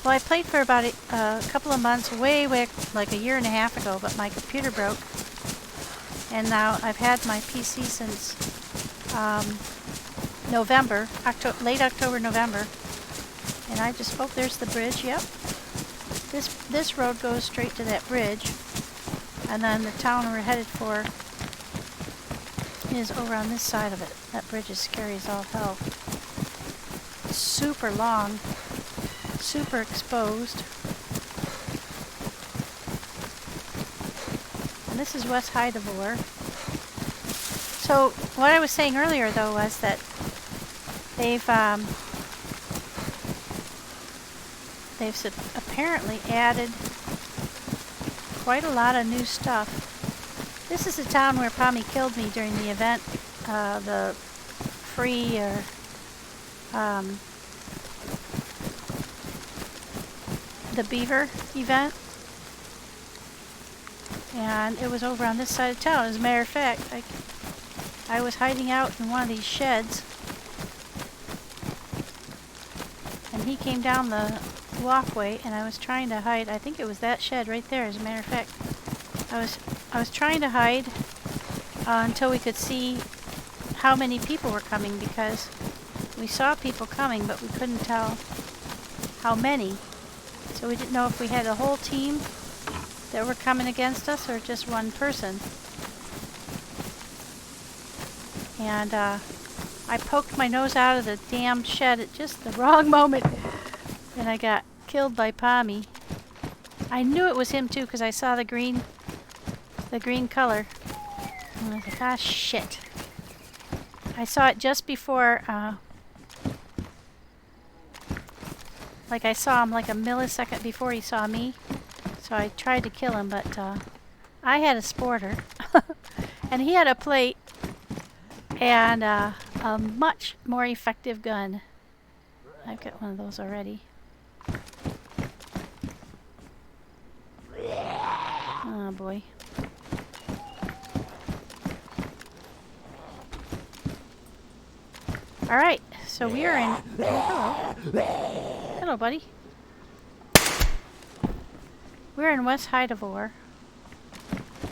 Well, I played for about a couple of months, way like a year and a half ago, but my computer broke. And now I've had my PC since November, late October, November. And I just, oh, there's the bridge, yep. This road goes straight to that bridge. And then the town we're headed for is over on this side of it. That bridge is scary as all hell. Super long. Super exposed. And this is West Hydevore. So what I was saying earlier though was that they've apparently added quite a lot of new stuff. This is the town where Pommy killed me during the event, the free or the beaver event, and it was over on this side of town. As a matter of fact, I was hiding out in one of these sheds, and he came down the walkway, and I was trying to hide. I think it was that shed right there. As a matter of fact, I was trying to hide until we could see how many people were coming, because we saw people coming, but we couldn't tell how many. So we didn't know if we had a whole team that were coming against us or just one person. And I poked my nose out of the damn shed at just the wrong moment, and I got killed by Pommy. I knew it was him too, because I saw the green color. And I was like, ah, shit. I saw it just before, like I saw him like a millisecond before he saw me. So I tried to kill him, but I had a sporter, and he had a plate, and a much more effective gun. I've got one of those already. Oh boy. Alright, so we are in... Oh, hello. Hello, buddy. We're in West Hydevore.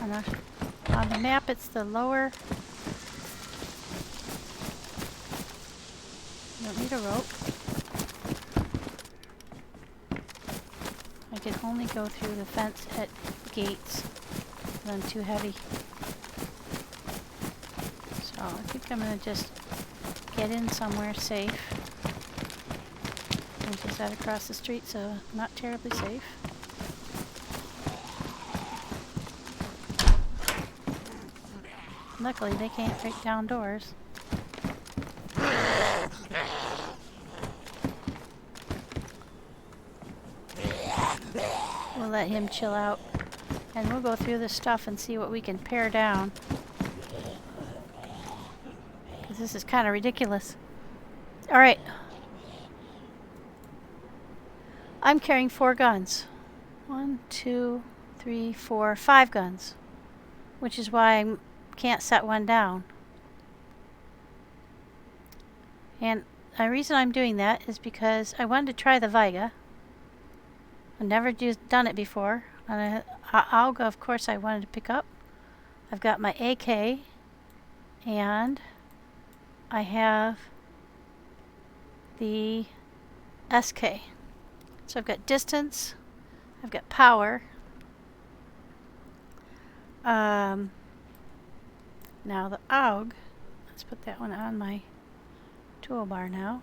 On the map, it's the lower... Don't need a rope. I can only go through the fence at gates. I'm too heavy. So I think I'm going to just get in somewhere safe. Which is that across the street, so not terribly safe. Luckily, they can't break down doors. We'll let him chill out, and we'll go through this stuff and see what we can pare down. Because this is kind of ridiculous. Alright. I'm carrying 4 guns. 1, 2, 3, 4, 5 guns. Which is why I can't set one down. And the reason I'm doing that is because I wanted to try the Viga. I've never done it before. And AUG, of course, I wanted to pick up. I've got my AK, and I have the SK. So I've got distance, I've got power. Now the AUG, let's put that one on my toolbar now.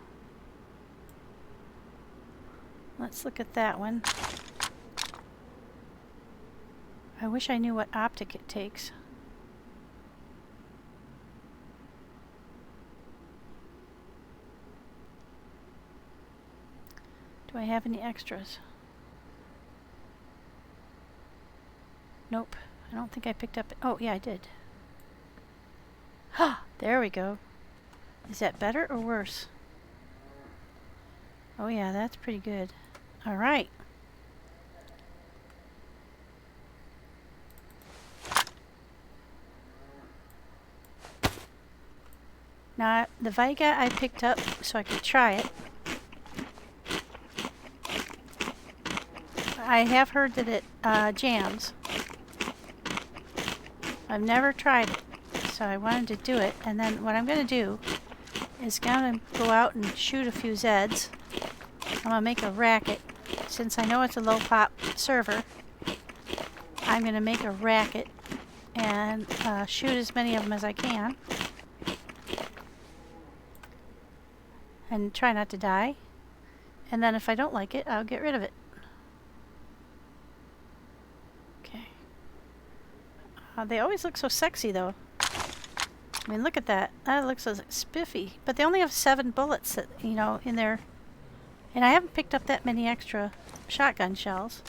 Let's look at that one. I wish I knew what optic it takes. Do I have any extras? Nope. I don't think I picked up... Oh, yeah, I did. Ha! There we go. Is that better or worse? Oh, yeah, that's pretty good. All right. Now, the Vega I picked up so I could try it. I have heard that it jams. I've never tried it, so I wanted to do it. And then what I'm going to do is going to go out and shoot a few Zeds. I'm going to make a racket. Since I know it's a low pop server, I'm going to make a racket and shoot as many of them as I can. And try not to die. And then if I don't like it, I'll get rid of it. Okay. They always look so sexy though. I mean, look at that. That looks so spiffy. But they only have 7 bullets, that, you know, in there. And I haven't picked up that many extra shotgun shells.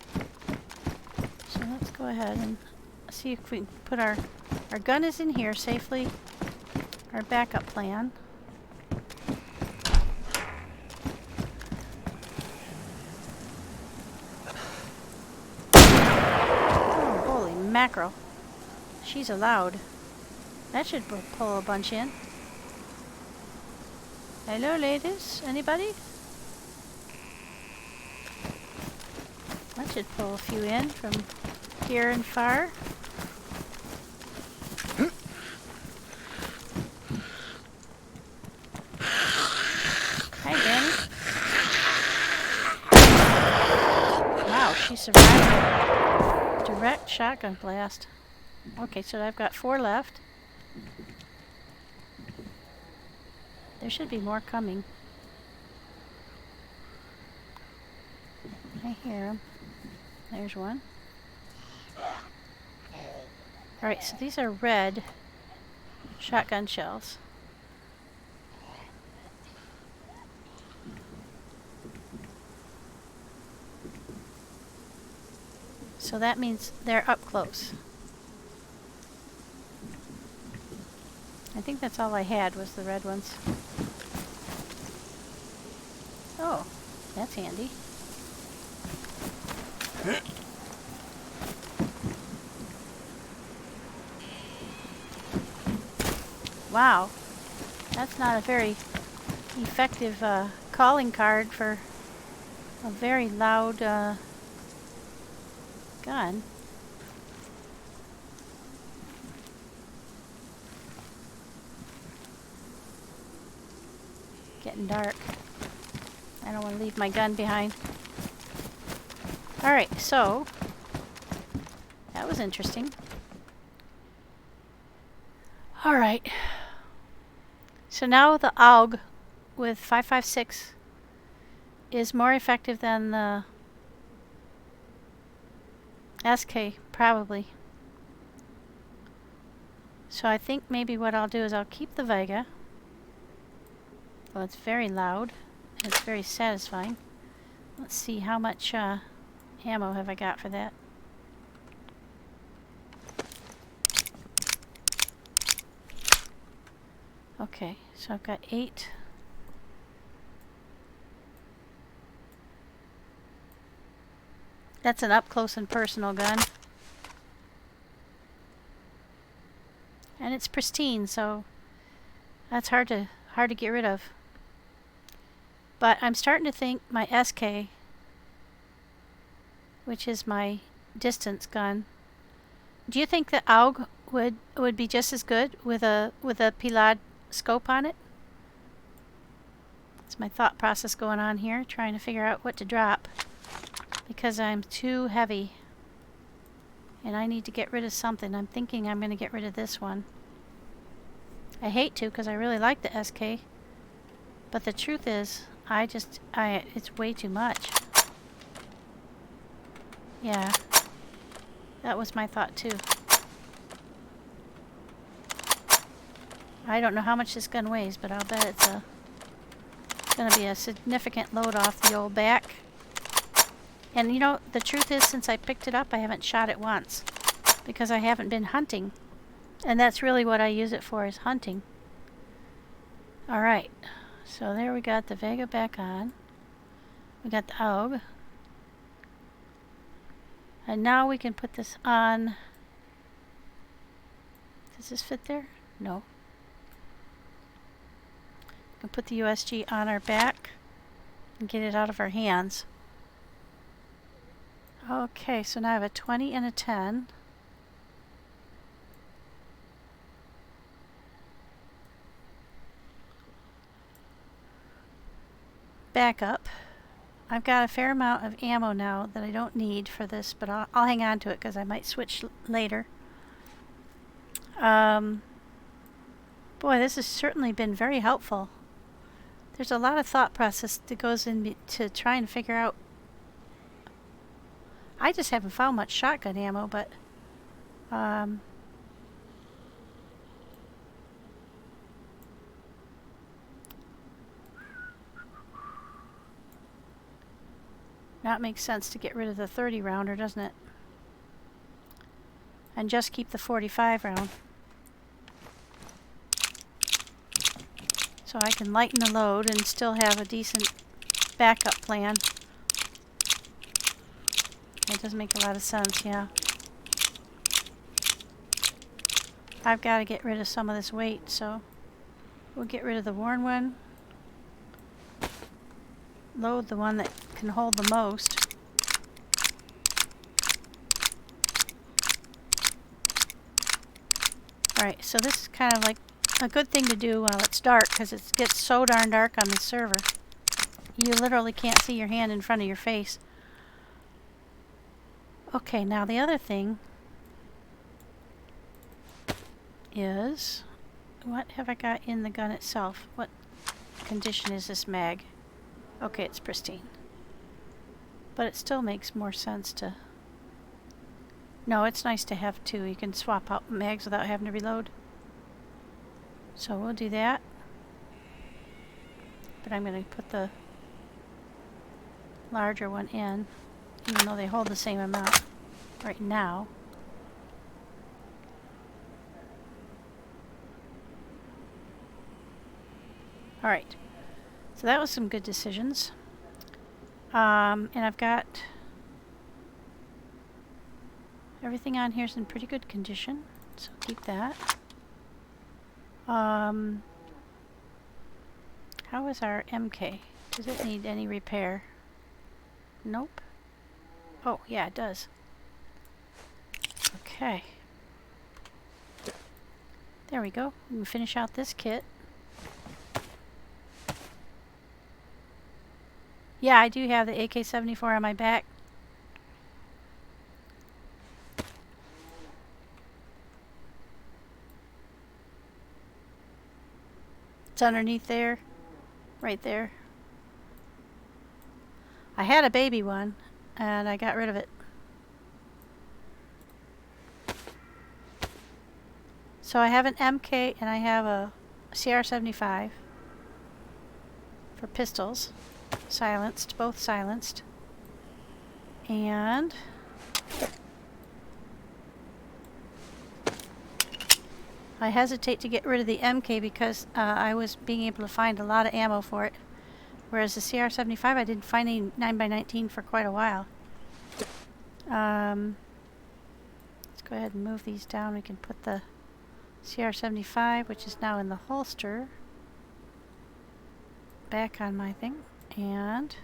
So let's go ahead and see if we can put our gun is in here safely. Our backup plan. Oh, holy mackerel. She's allowed. That should pull a bunch in. Hello, ladies. Anybody? That should pull a few in from here and far. Hi, Danny. Wow, she survived a direct shotgun blast. Okay, so I've got 4 left. There should be more coming. I hear them. There's one. Alright, so these are red shotgun shells. So that means they're up close. I think that's all I had was the red ones. Oh, that's handy. Wow, that's not a very effective calling card for a very loud gun. Getting dark. I don't want to leave my gun behind. Alright, so that was interesting. Alright. So now the AUG with 5.56 is more effective than the SK, probably. So I think maybe what I'll do is I'll keep the Vega. Well, it's very loud. And it's very satisfying. Let's see how much ammo have I got for that. Okay, so I've got 8. That's an up close and personal gun. And it's pristine, so that's hard to get rid of. But I'm starting to think my SK, which is my distance gun. Do you think the AUG would be just as good with a Pilad scope on it. That's my thought process going on here, trying to figure out what to drop because I'm too heavy and I need to get rid of something. I'm thinking I'm going to get rid of this one. I hate to because I really like the SK, but the truth is it's way too much. Yeah, that was my thought too. I don't know how much this gun weighs, but I'll bet it's going to be a significant load off the old back. And you know, the truth is, since I picked it up, I haven't shot it once because I haven't been hunting. And that's really what I use it for, is hunting. Alright, so there we got the Vega back on. We got the AUG. And now we can put this on. Does this fit there? No. We can put the USG on our back and get it out of our hands. Okay, so now I have a 20 and a 10. Back up. I've got a fair amount of ammo now that I don't need for this, but I'll hang on to it because I might switch later. Boy, this has certainly been very helpful. There's a lot of thought process that goes into trying to figure out. I just haven't found much shotgun ammo, but that makes sense to get rid of the 30 rounder, doesn't it? And just keep the 45 round. So I can lighten the load and still have a decent backup plan. That does make a lot of sense, yeah. I've got to get rid of some of this weight, so we'll get rid of the worn one. Load the one that can hold the most. Alright, so this is kind of like a good thing to do while it's dark, because it gets so darn dark on the server. You literally can't see your hand in front of your face. Okay, now the other thing is, what have I got in the gun itself? What condition is this mag? Okay, it's pristine. But it still makes more sense to... No, it's nice to have two. You can swap out mags without having to reload. So we'll do that. But I'm going to put the larger one in, even though they hold the same amount right now. Alright, so that was some good decisions. And I've got everything on here is in pretty good condition, so keep that. How is our MK? Does it need any repair? Nope. Oh, yeah, it does. Okay. There we go. We can finish out this kit. Yeah, I do have the AK-74 on my back. It's underneath there. Right there. I had a baby one, and I got rid of it. So I have an MK, and I have a CR-75 for pistols. Silenced, both silenced. And I hesitate to get rid of the MK because I was being able to find a lot of ammo for it. Whereas the CR-75, I didn't find any 9x19 for quite a while. Let's go ahead and move these down. We can put the CR-75, which is now in the holster, back on my thing. And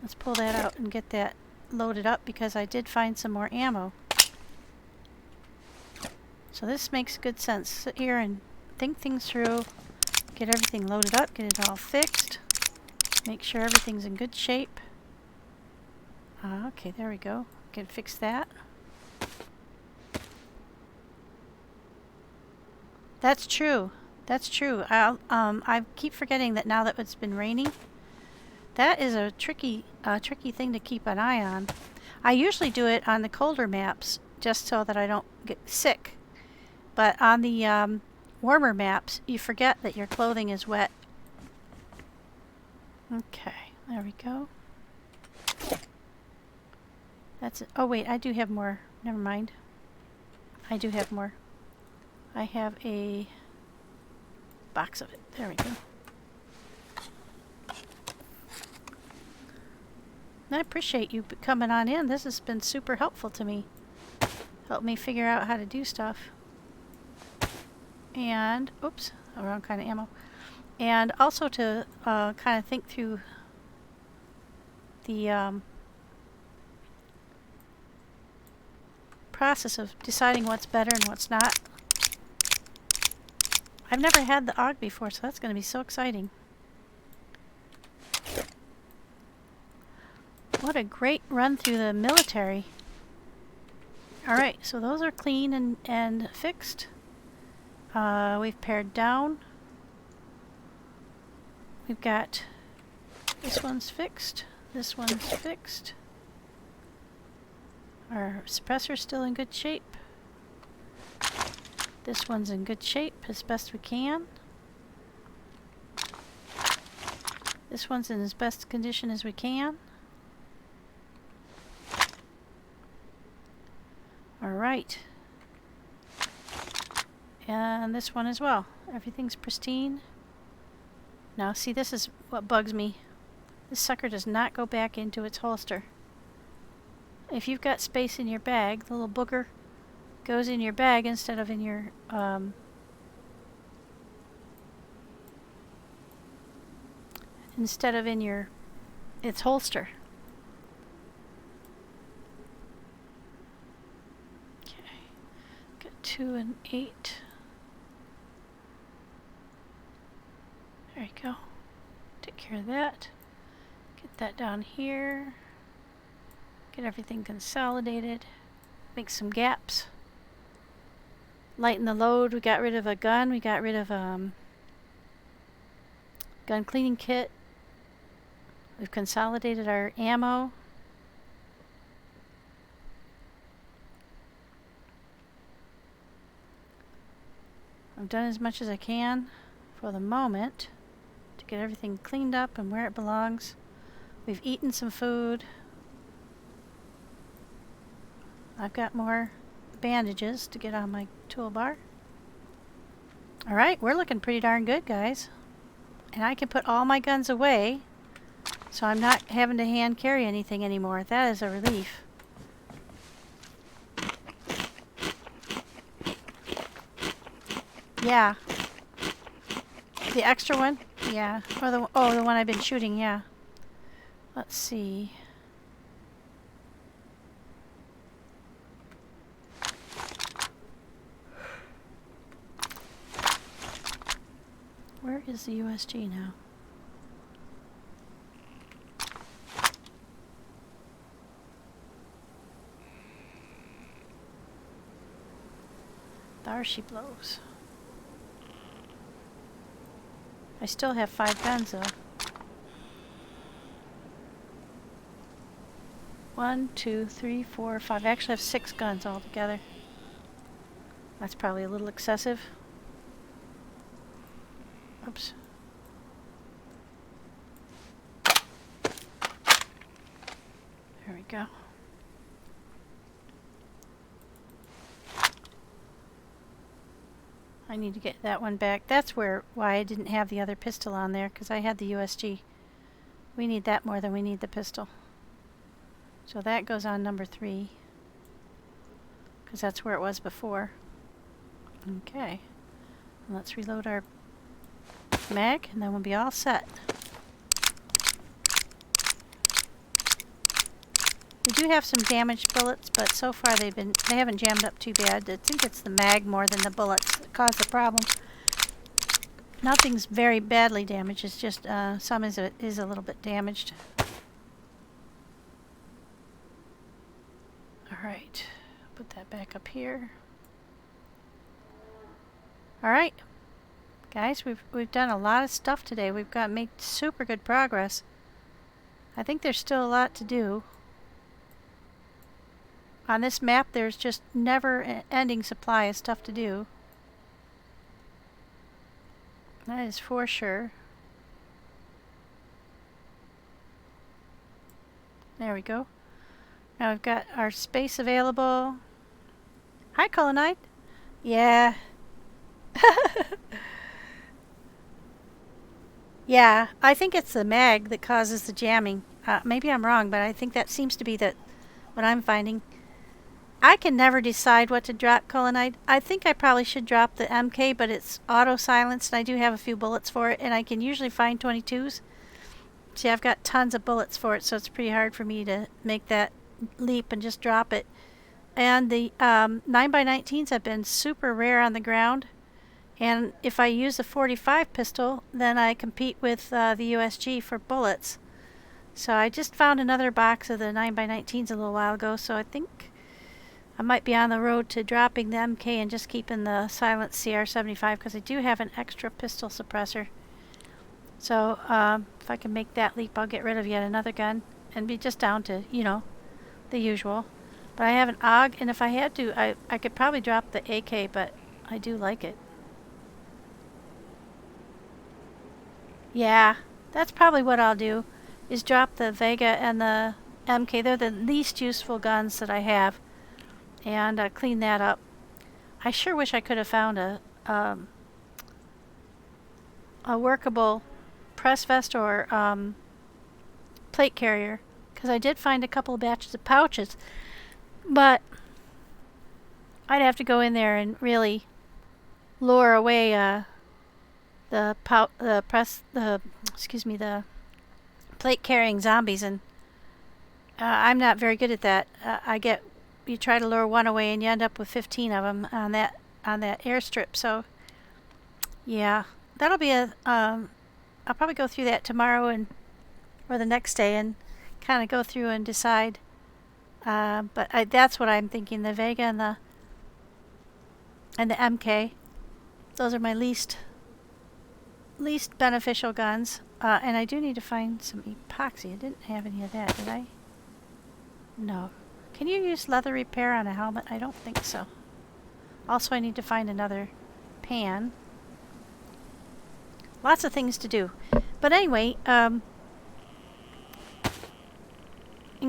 let's pull that out and get that loaded up because I did find some more ammo. So this makes good sense. Sit here and think things through, get everything loaded up, get it all fixed, make sure everything's in good shape. Okay, there we go. Can fix that. That's true. That's true. I keep forgetting that now that it's been raining. That is a tricky thing to keep an eye on. I usually do it on the colder maps just so that I don't get sick. But on the warmer maps, you forget that your clothing is wet. Okay, there we go. That's it. Oh wait, I do have more. Never mind. I do have more. I have a box of it. There we go. I appreciate you coming on in. This has been super helpful to me. Helped me figure out how to do stuff. And, oops, wrong kind of ammo. And also to kind of think through the process of deciding what's better and what's not. I've never had the AUG before, so that's going to be so exciting. What a great run through the military. Alright, so those are clean and fixed. We've pared down. We've got this one's fixed. This one's fixed. Our suppressor's still in good shape. This one's in good shape as best we can. This one's in as best condition as we can. Alright. And this one as well. Everything's pristine. Now see, this is what bugs me. This sucker does not go back into its holster. If you've got space in your bag, the little booger goes in your bag instead of in your its holster. Okay, got 2 and 8. There you go. Take care of that. Get that down here. Get everything consolidated. Make some gaps. Lighten the load. We got rid of a gun. We got rid of gun cleaning kit. We've consolidated our ammo. I've done as much as I can for the moment to get everything cleaned up and where it belongs. We've eaten some food. I've got more bandages to get on my toolbar. Alright, we're looking pretty darn good, guys. And I can put all my guns away, so I'm not having to hand carry anything anymore. That is a relief. Yeah. The extra one? Yeah. Or the one I've been shooting, yeah. Let's see. Where is the USG now? There she blows. I still have 5 guns though. 1, 2, 3, 4, 5. I actually have 6 guns altogether. That's probably a little excessive. Oops. There we go. I need to get that one back. That's why I didn't have the other pistol on there, because I had the USG. We need that more than we need the pistol. So that goes on number 3, because that's where it was before. Okay. Let's reload our mag, and then we'll be all set. We do have some damaged bullets, but so far they haven't jammed up too bad. I think it's the mag more than the bullets that cause the problem. Nothing's very badly damaged. It's just some is a little bit damaged. All right, put that back up here. All right, guys, we've done a lot of stuff today. We've made super good progress. I think there's still a lot to do. On this map, there's just never-ending supply of stuff to do. That is for sure. There we go. Now we've got our space available. Hi, Colonite. Yeah. Yeah, I think it's the mag that causes the jamming. Maybe I'm wrong, but I think that seems to be what I'm finding. I can never decide what to drop, Colonite. I think I probably should drop the MK, but it's auto-silenced, and I do have a few bullets for it, and I can usually find 22s. See, I've got tons of bullets for it, so it's pretty hard for me to make that leap and just drop it. And the 9x19s have been super rare on the ground. And if I use a 45 pistol, then I compete with the USG for bullets. So I just found another box of the 9x19s a little while ago, so I think I might be on the road to dropping the MK and just keeping the silenced CR75 because I do have an extra pistol suppressor. So if I can make that leap, I'll get rid of yet another gun and be just down to, you know, the usual. But I have an AUG, and if I had to, I could probably drop the AK, but I do like it. Yeah, that's probably what I'll do, is drop the Vega and the MK. They're the least useful guns that I have, and clean that up. I sure wish I could have found a workable press vest or plate carrier, because I did find a couple of batches of pouches, but I'd have to go in there and really lure away the plate carrying zombies, and I'm not very good at that. You try to lure one away and you end up with 15 of them on that airstrip. So yeah, that'll be I'll probably go through that tomorrow or the next day and kind of go through and decide. But that's what I'm thinking. The Vega and the MK. Those are my least beneficial guns. And I do need to find some epoxy. I didn't have any of that, did I? No. Can you use leather repair on a helmet? I don't think so. Also, I need to find another pan. Lots of things to do. But anyway, in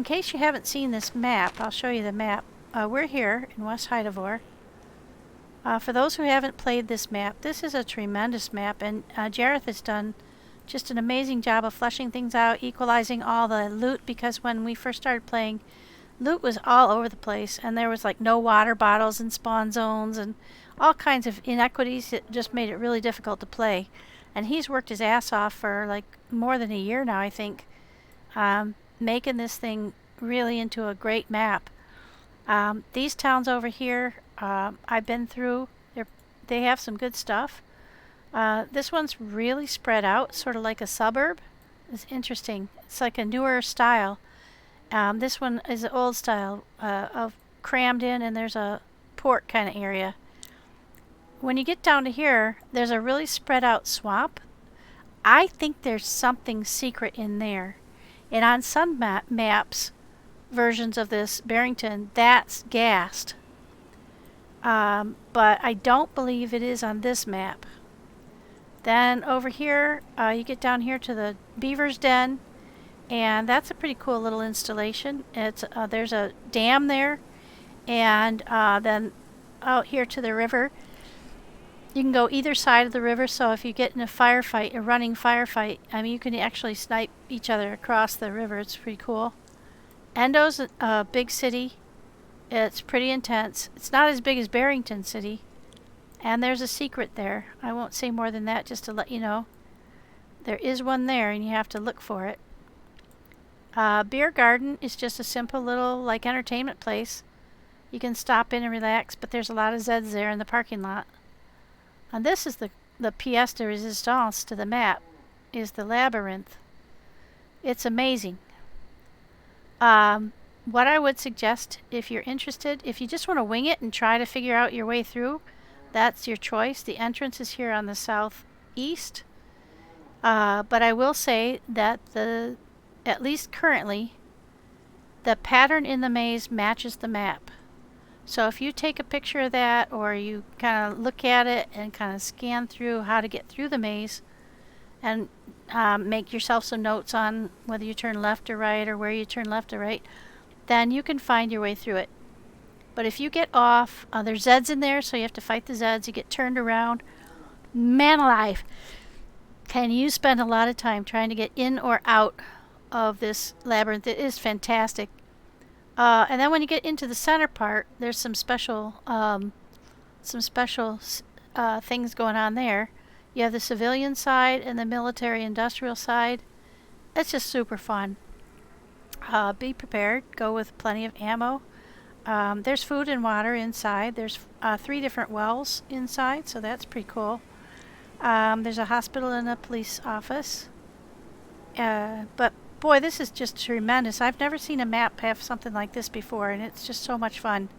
case you haven't seen this map, I'll show you the map. We're here in West Hydevor. For those who haven't played this map, this is a tremendous map, and Jareth has done just an amazing job of fleshing things out, equalizing all the loot, because when we first started playing, loot was all over the place, and there was like no water bottles in spawn zones and all kinds of inequities that just made it really difficult to play. And he's worked his ass off for like more than a year now, I think, making this thing really into a great map. These towns over here, I've been through. They have some good stuff. This one's really spread out, sort of like a suburb. It's interesting. It's like a newer style. This one is an old style of crammed in, and there's a port kind of area. When you get down to here, there's a really spread out swamp. I think there's something secret in there. And on some maps, versions of this Barrington, that's gassed. But I don't believe it is on this map. Then over here, you get down here to the Beaver's Den, and that's a pretty cool little installation. It's there's a dam there, and then out here to the river. You can go either side of the river, so if you get in a firefight, a running firefight, I mean, you can actually snipe each other across the river. It's pretty cool. Endo's a big city. It's pretty intense. It's not as big as Barrington City. And there's a secret there. I won't say more than that, just to let you know. There is one there, and you have to look for it. Beer garden is just a simple little like entertainment place. You can stop in and relax, but there's a lot of Zeds there in the parking lot. And this is the pièce de résistance to the map, is the labyrinth. It's amazing. What I would suggest, if you're interested, if you just want to wing it and try to figure out your way through, that's your choice. The entrance is here on the southeast. But I will say that at least currently, the pattern in the maze matches the map. So if you take a picture of that, or you kind of look at it and kind of scan through how to get through the maze, and make yourself some notes on whether you turn left or right, or where you turn left or right, then you can find your way through it. But if you get off, there's Zeds in there, so you have to fight the Zeds. You get turned around. Man alive, can you spend a lot of time trying to get in or out of this labyrinth? It is fantastic. And then when you get into the center part, there's some special things going on there. You have the civilian side and the military industrial side. It's just super fun. Be prepared. Go with plenty of ammo. There's food and water inside. There's 3 different wells inside, so that's pretty cool. There's a hospital and a police office. But boy, this is just tremendous. I've never seen a map have something like this before, and it's just so much fun.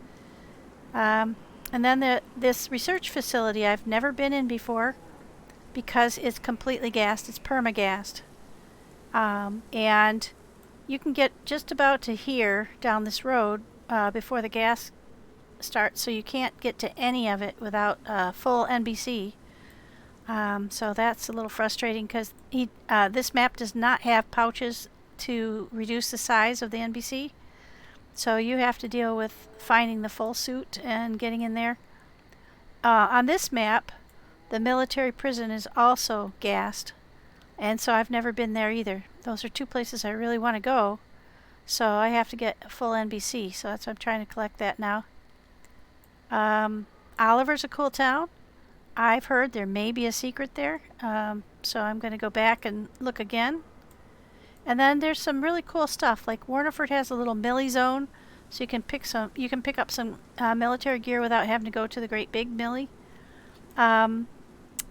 And then this research facility I've never been in before because it's completely gassed. It's perma-gassed. And you can get just about to here down this road before the gas starts, so you can't get to any of it without full NBC. So that's a little frustrating because this map does not have pouches to reduce the size of the NBC. So you have to deal with finding the full suit and getting in there. On this map, the military prison is also gassed. And so I've never been there either. Those are 2 places I really want to go. So I have to get a full NBC. So that's why I'm trying to collect that now. Oliver's a cool town. I've heard there may be a secret there, so I'm going to go back and look again. And then there's some really cool stuff, like Warneford has a little Mili zone, so you can pick up some military gear without having to go to the great big Mili. And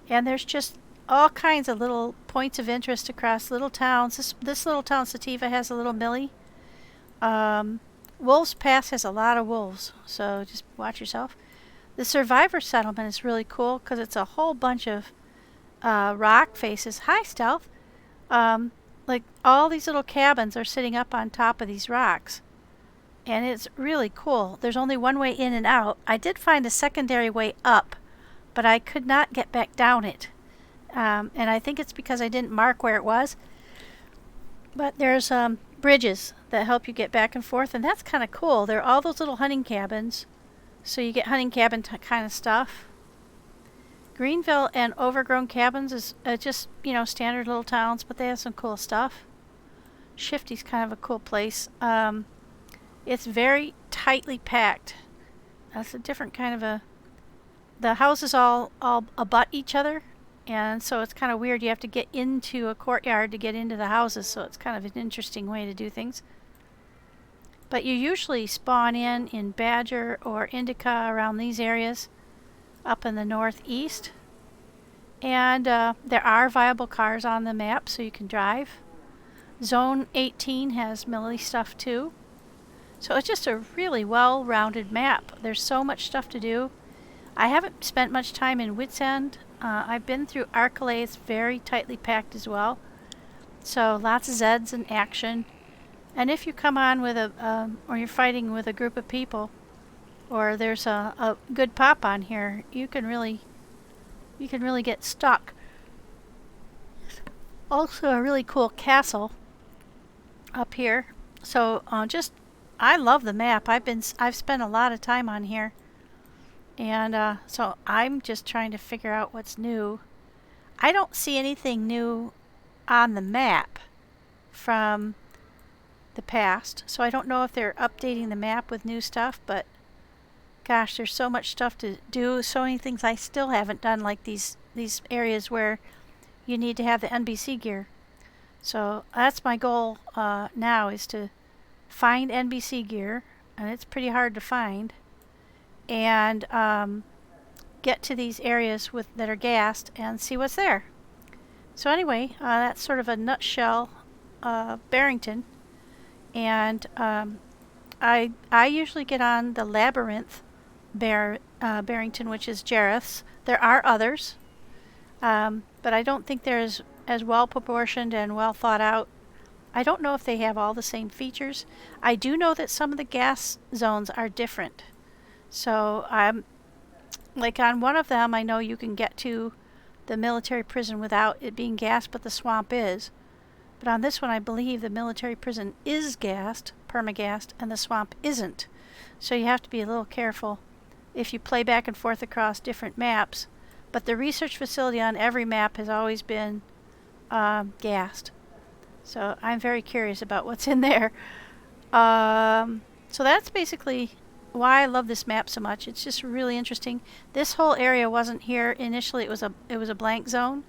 there's just all kinds of little points of interest across little towns. This little town, Sativa, has a little Mili. Wolves Pass has a lot of wolves, so just watch yourself. The survivor settlement is really cool because it's a whole bunch of rock faces. Hi, Stealth. Like all these little cabins are sitting up on top of these rocks. And it's really cool. There's only one way in and out. I did find a secondary way up, but I could not get back down it. And I think it's because I didn't mark where it was. But there's bridges that help you get back and forth, and that's kind of cool. There are all those little hunting cabins. So you get hunting cabin kind of stuff. Greenville and Overgrown Cabins is just, standard little towns, but they have some cool stuff. Shifty's kind of a cool place. It's very tightly packed. That's a different kind of the houses all abut each other, and so it's kind of weird. You have to get into a courtyard to get into the houses, so it's kind of an interesting way to do things. But you usually spawn in Badger or Indica around these areas up in the northeast. And there are viable cars on the map, so you can drive. Zone 18 has Mili stuff too. So it's just a really well-rounded map. There's so much stuff to do. I haven't spent much time in Wits End. I've been through Arcalay. It's very tightly packed as well. So lots of Zeds in action. And if you come on with or you're fighting with a group of people, or there's a good pop on here, you can really get stuck. Also a really cool castle up here. So I love the map. I've spent a lot of time on here, and so I'm just trying to figure out what's new. I don't see anything new on the map from the past, so I don't know if they're updating the map with new stuff, but gosh, there's so much stuff to do, so many things I still haven't done, like these areas where you need to have the NBC gear. So that's my goal now, is to find NBC gear, and it's pretty hard to find, and get to these areas that are gassed and see what's there. So anyway, that's sort of a nutshell Barrington, and I usually get on the Labyrinth Barrington, which is Jareth's. There are others, but I don't think they're as well proportioned and well thought out. I don't know if they have all the same features. I do know that some of the gas zones are different. So like on one of them, I know you can get to the military prison without it being gassed, but the swamp is. But on this one, I believe the military prison is gassed, perma-gassed, and the swamp isn't. So you have to be a little careful if you play back and forth across different maps. But the research facility on every map has always been gassed. So I'm very curious about what's in there. So that's basically why I love this map so much. It's just really interesting. This whole area wasn't here initially. It was a blank zone,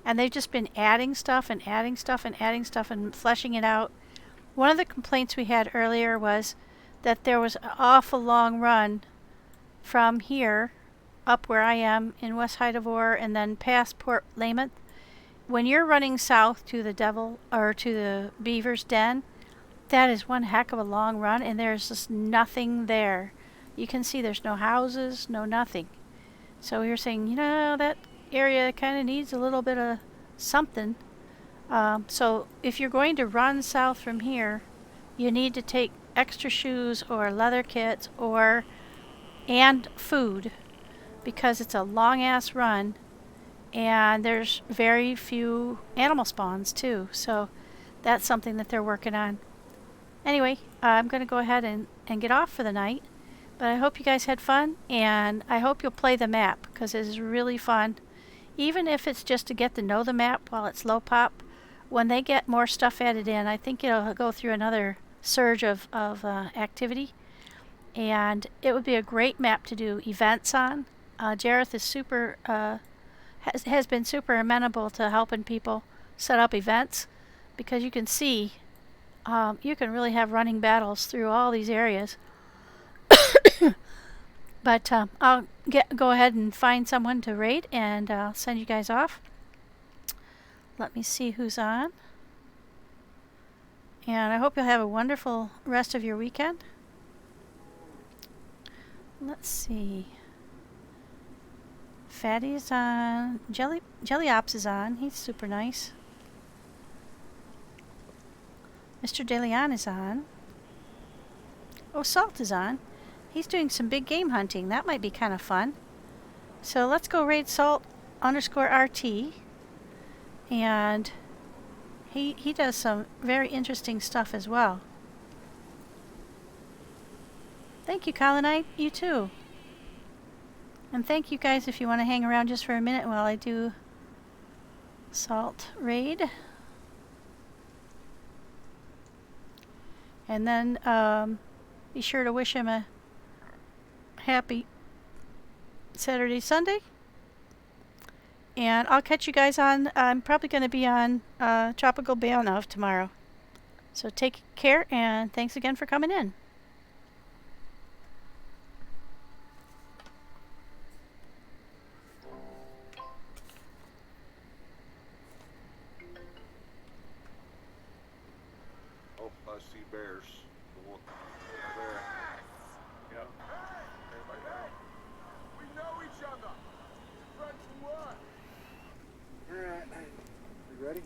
and they've just been adding stuff and adding stuff and adding stuff and fleshing it out. One of the complaints we had earlier was that there was an awful long run from here up where I am in West Hydevor and then past Port Lamont. When you're running south to the Devil or to the Beaver's Den, that is one heck of a long run, and there's just nothing there. You can see there's no houses, no nothing. So we were saying, you know, that area kind of needs a little bit of something. So if you're going to run south from here, you need to take extra shoes or leather kits and food, because it's a long ass run, and there's very few animal spawns too. So that's something that they're working on. Anyway, I'm going to go ahead and get off for the night. But I hope you guys had fun, and I hope you'll play the map, because it is really fun. Even if it's just to get to know the map while it's low pop, when they get more stuff added in, I think it'll go through another surge of activity. And it would be a great map to do events on. Jareth is has been super amenable to helping people set up events, because you can see you can really have running battles through all these areas. But I'll go ahead and find someone to raid, and I'll send you guys off. Let me see who's on. And I hope you'll have a wonderful rest of your weekend. Let's see. Fatty's on. Jelly Ops is on. He's super nice. Mr. DeLeon is on. Oh, Salt is on. He's doing some big game hunting. That might be kind of fun. So let's go raid Salt_RT. And he does some very interesting stuff as well. Thank you, Colonite. You too. And thank you guys if you want to hang around just for a minute while I do Salt raid. And then be sure to wish him a happy Saturday, Sunday. And I'll catch you guys on, I'm probably going to be on Tropical Bayonet tomorrow. So take care, and thanks again for coming in. Oh, I see bears. There. Yep. Everybody there. We know each other. Friends from work. All right. You ready?